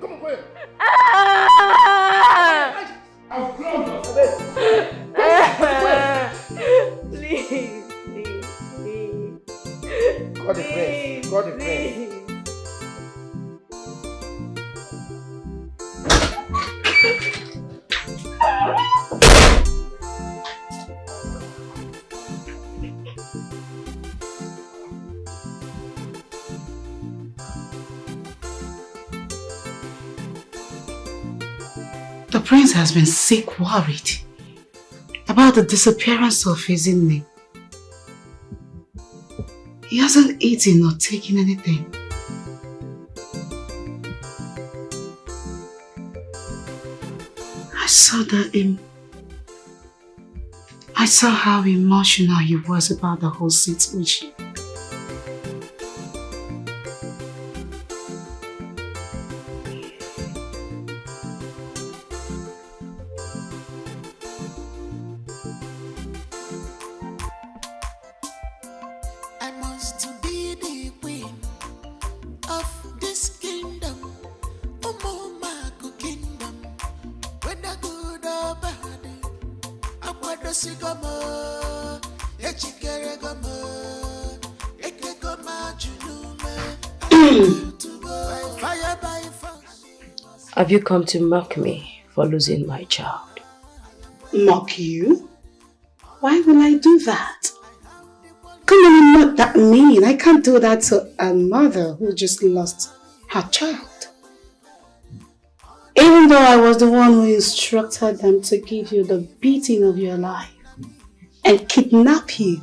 Speaker 14: Come on, wait! I'll close
Speaker 16: Please.
Speaker 14: God the praise. God the praise.
Speaker 15: The prince has been sick worried about the disappearance of his Ini. He hasn't eaten or taken anything. I saw how emotional he was about the whole situation.
Speaker 6: I must be the queen of this kingdom, Omomako kingdom. Whether good or bad, Akwado sigamo, Echikerego, Ekekoma junume. Fire by force.
Speaker 17: Have you come to mock me for losing my child?
Speaker 15: Mock you? Why will I do that? Come on, not that mean. I can't do that to a mother who just lost her child. Even though I was the one who instructed them to give you the beating of your life and kidnap you.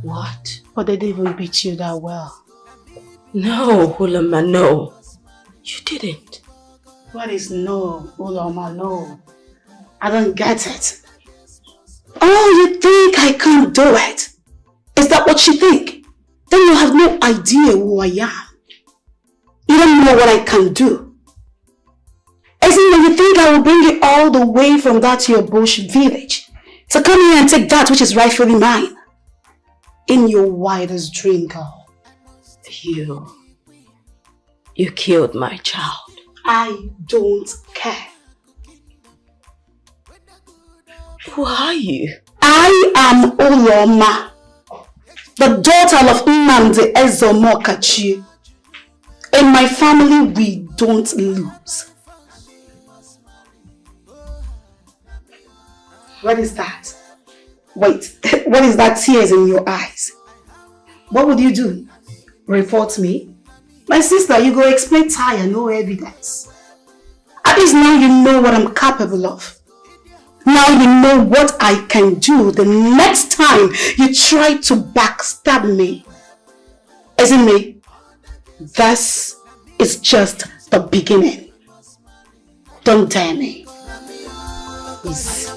Speaker 17: What?
Speaker 15: But they didn't even beat you that well.
Speaker 17: No, Ulama, no. You didn't.
Speaker 15: What is no, Ulama, no? I don't get it. Oh, you think I can't do it? Is that what you think? Then you have no idea who I am. You don't know what I can do. Isn't it you think I will bring you all the way from that your bush village to come here and take that which is rightfully mine? In your wildest dream, girl.
Speaker 17: You killed my child.
Speaker 15: I don't care.
Speaker 17: Who are you?
Speaker 15: I am Uloma, the daughter of Nnamdi Ezeomokachi. In my family, we don't lose. What is that? Wait, what is that tears in your eyes? What would you do? Report me? My sister, you go explain tire, no evidence. At least now you know what I'm capable of. Now you know what I can do the next time you try to backstab me. Isn't me? This is just the beginning. Don't dare me. Please.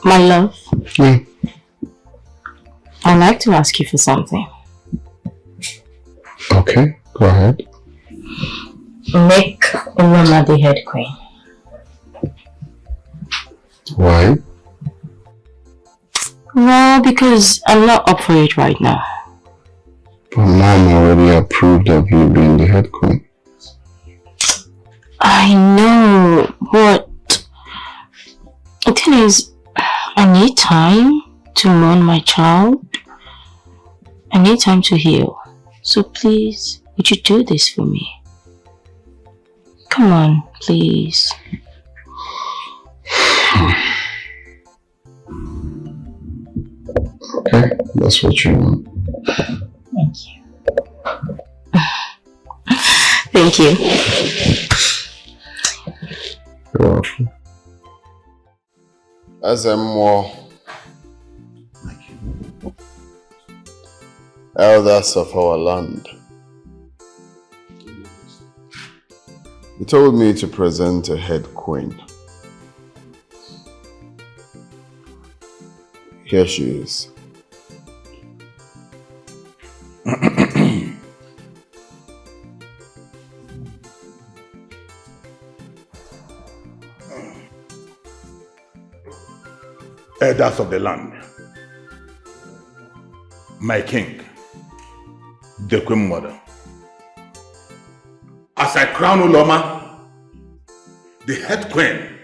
Speaker 17: My love, I'd like to ask you for something.
Speaker 18: Okay, go ahead.
Speaker 17: Make Uloma the head queen.
Speaker 18: Why?
Speaker 17: Well, because I'm not up for it right now.
Speaker 18: But Mom already approved of you being the head queen.
Speaker 17: I know, but the thing is, I need time to mourn my child. I need time to heal. So please, would you do this for me? Come on, please.
Speaker 18: Okay, that's what you want.
Speaker 17: Thank you. Thank you.
Speaker 18: You're welcome. As I'm more elders of our land, he told me to present a head queen. Here she is.
Speaker 14: Elders of the land, my king, the queen mother. As I crown Uloma, the head queen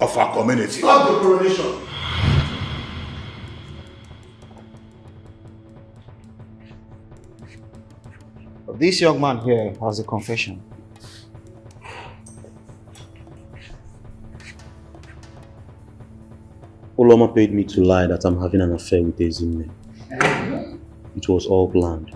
Speaker 14: of our community.
Speaker 5: Stop the coronation.
Speaker 10: This young man here has a confession.
Speaker 20: Uloma paid me to lie that I'm having an affair with Ezinne. It was all planned.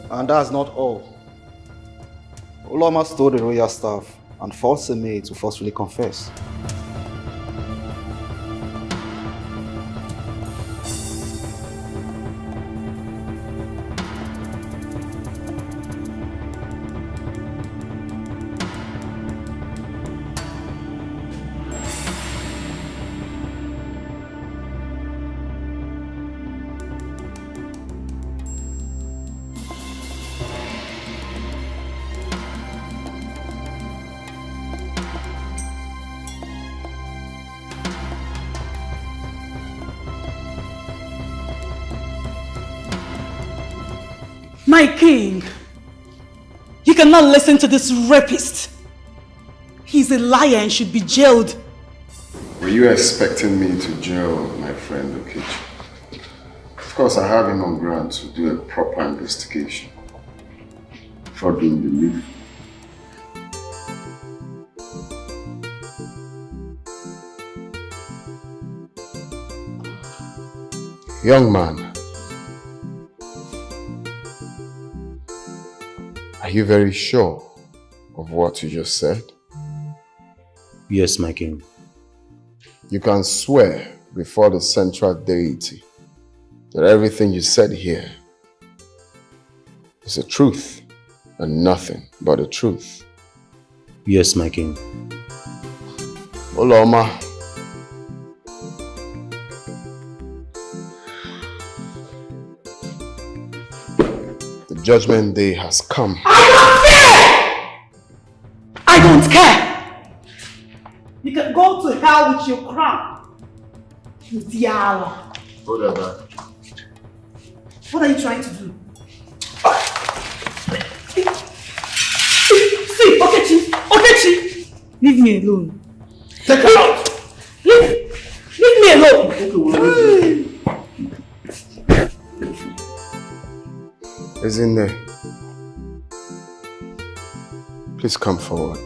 Speaker 10: And that's not all. Uloma stole the royal staff and forced a maid to forcefully confess.
Speaker 7: My king, you cannot listen to this rapist. He's a liar and should be jailed.
Speaker 18: Were you expecting me to jail my friend Okechi? Of course, I have him on ground to do a proper investigation before doing the leave. Young man, are you very sure of what you just said?
Speaker 20: Yes, my king.
Speaker 18: You can swear before the central deity that everything you said here is the truth and nothing but the truth.
Speaker 20: Yes, my king.
Speaker 18: Uloma, the judgment day has come.
Speaker 7: I don't care! You can go to hell with your crown. Diala.
Speaker 3: Hold that back.
Speaker 7: What are you trying to do? See, Okechi, leave me alone.
Speaker 3: Take her out.
Speaker 7: Leave me alone.
Speaker 18: Is in there. Please come forward.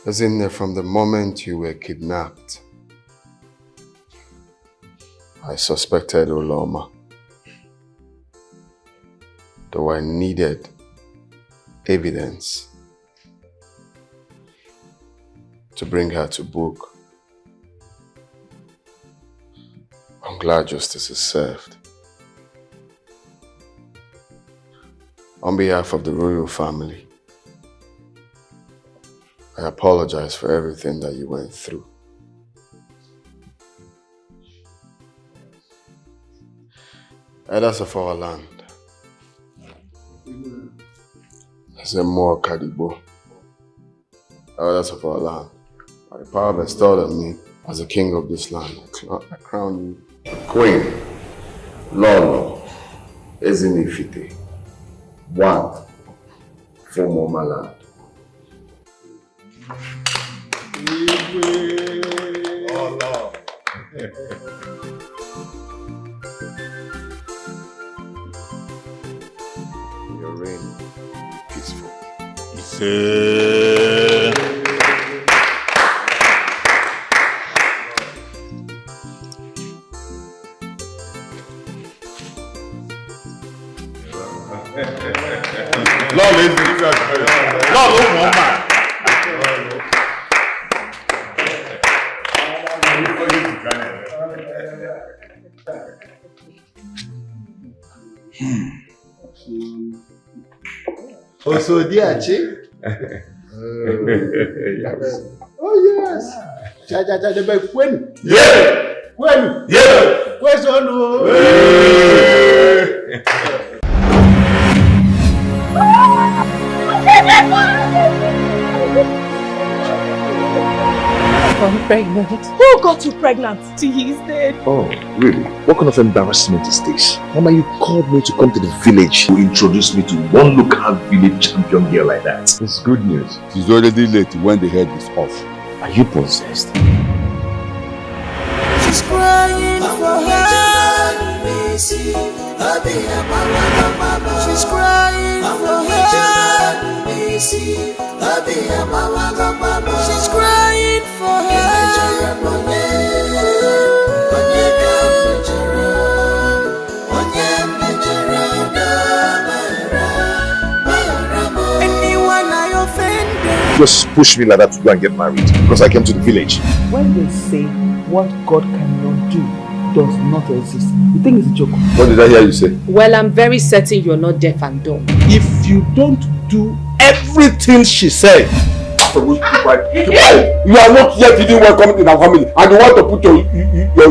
Speaker 18: As in there, from the moment you were kidnapped, I suspected Uloma, though I needed evidence to bring her to book. I'm glad justice is served. On behalf of the royal family, I apologize for everything that you went through. Elders of our land, as a more Kadibo, elders of our land, by the power bestowed on me as the king of this land, I crown you Queen Lolo Ezinifite, one for Momaland.
Speaker 3: Oh, no.
Speaker 18: Your reign peaceful.
Speaker 3: Also, dear Chief. Oh, yes. Cha, the big when? Yeah. When? Yeah. Where's on?
Speaker 11: I'm pregnant.
Speaker 7: Who got you pregnant?
Speaker 11: He's dead.
Speaker 8: Oh, really? What kind of embarrassment is this? Mama, you called me to come to the village to introduce me to one local village champion girl like that.
Speaker 22: It's good news. She's already late when the head is off.
Speaker 8: Are you possessed?
Speaker 6: She's crying for her. She's crying for her. She's crying for her. Anyone I offended.
Speaker 8: Just push me like that to go and get married because I came to the village.
Speaker 4: When they say what God cannot do does not exist, you think it's a joke?
Speaker 22: What did I hear you say?
Speaker 11: Well, I'm very certain you're not deaf and dumb.
Speaker 3: If you don't do everything she said, you are not yet feeling welcome in our family, and you want to put your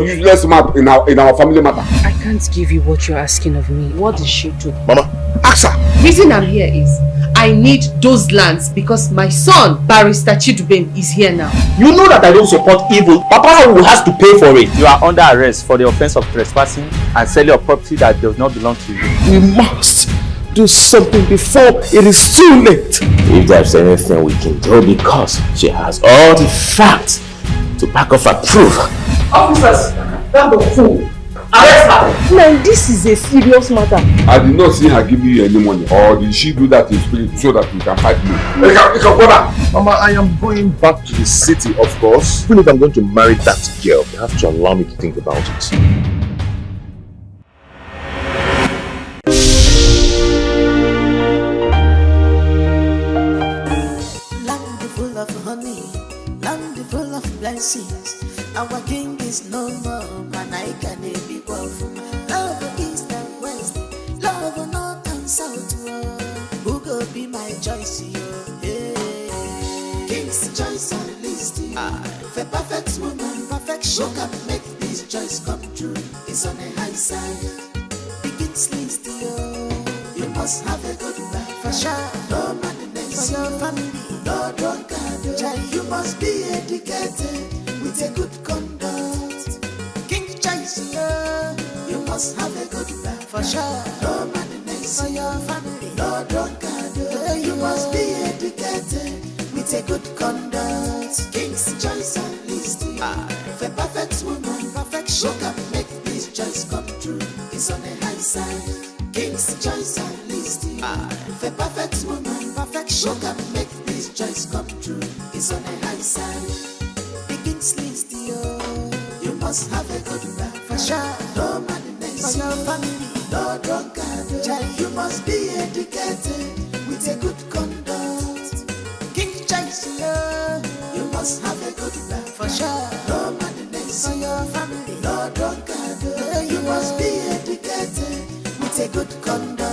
Speaker 3: useless mouth in our family matter.
Speaker 11: I can't give you what you're asking of me. What did she do?
Speaker 8: Mama, ask her.
Speaker 11: Reason I'm here is I need those lands because my son, Barrister Chidubem, is here now.
Speaker 5: You know that I don't support evil. Papa will have to pay for it.
Speaker 23: You are under arrest for the offense of trespassing and selling a property that does not belong to you.
Speaker 5: We must do something before it is too late.
Speaker 8: If there's anything we can do, because she has all the facts to back up her proof.
Speaker 7: Officers, that's the fool. Arrest her.
Speaker 11: Man, this is a serious matter.
Speaker 22: I did not see her give you any money, or did she do that in spirit so that we can fight me?
Speaker 8: Mama, I am going back to the city, of course. Even if I'm going to marry that girl, you have to allow me to think about it.
Speaker 6: Land full of honey, land full of blessings. Our king is no more, man, I can be powerful. Love east and west, love north and south. The perfect woman, perfection can make this choice come true. It's on a high side. Begins list, you must have a good life. For sure. No madness. For your family. No drunkard. You must be educated with a good conduct. King choice, you must have a good life. For sure. No madness. For your family. No drunkard. You must be educated with a good conduct. King's choice and list. The perfect woman, perfection can make this choice come true. It's on a high side. King's choice and list. The perfect woman, perfection can make this choice come true. It's on a high side. King's list, you must have a good life. For sure. No madness. For your family. No drunkard. You must be educated with a good conduct. King choice, you must have a good life. For sure. No madness. For your family. No drunkard. You must be educated with a good conduct.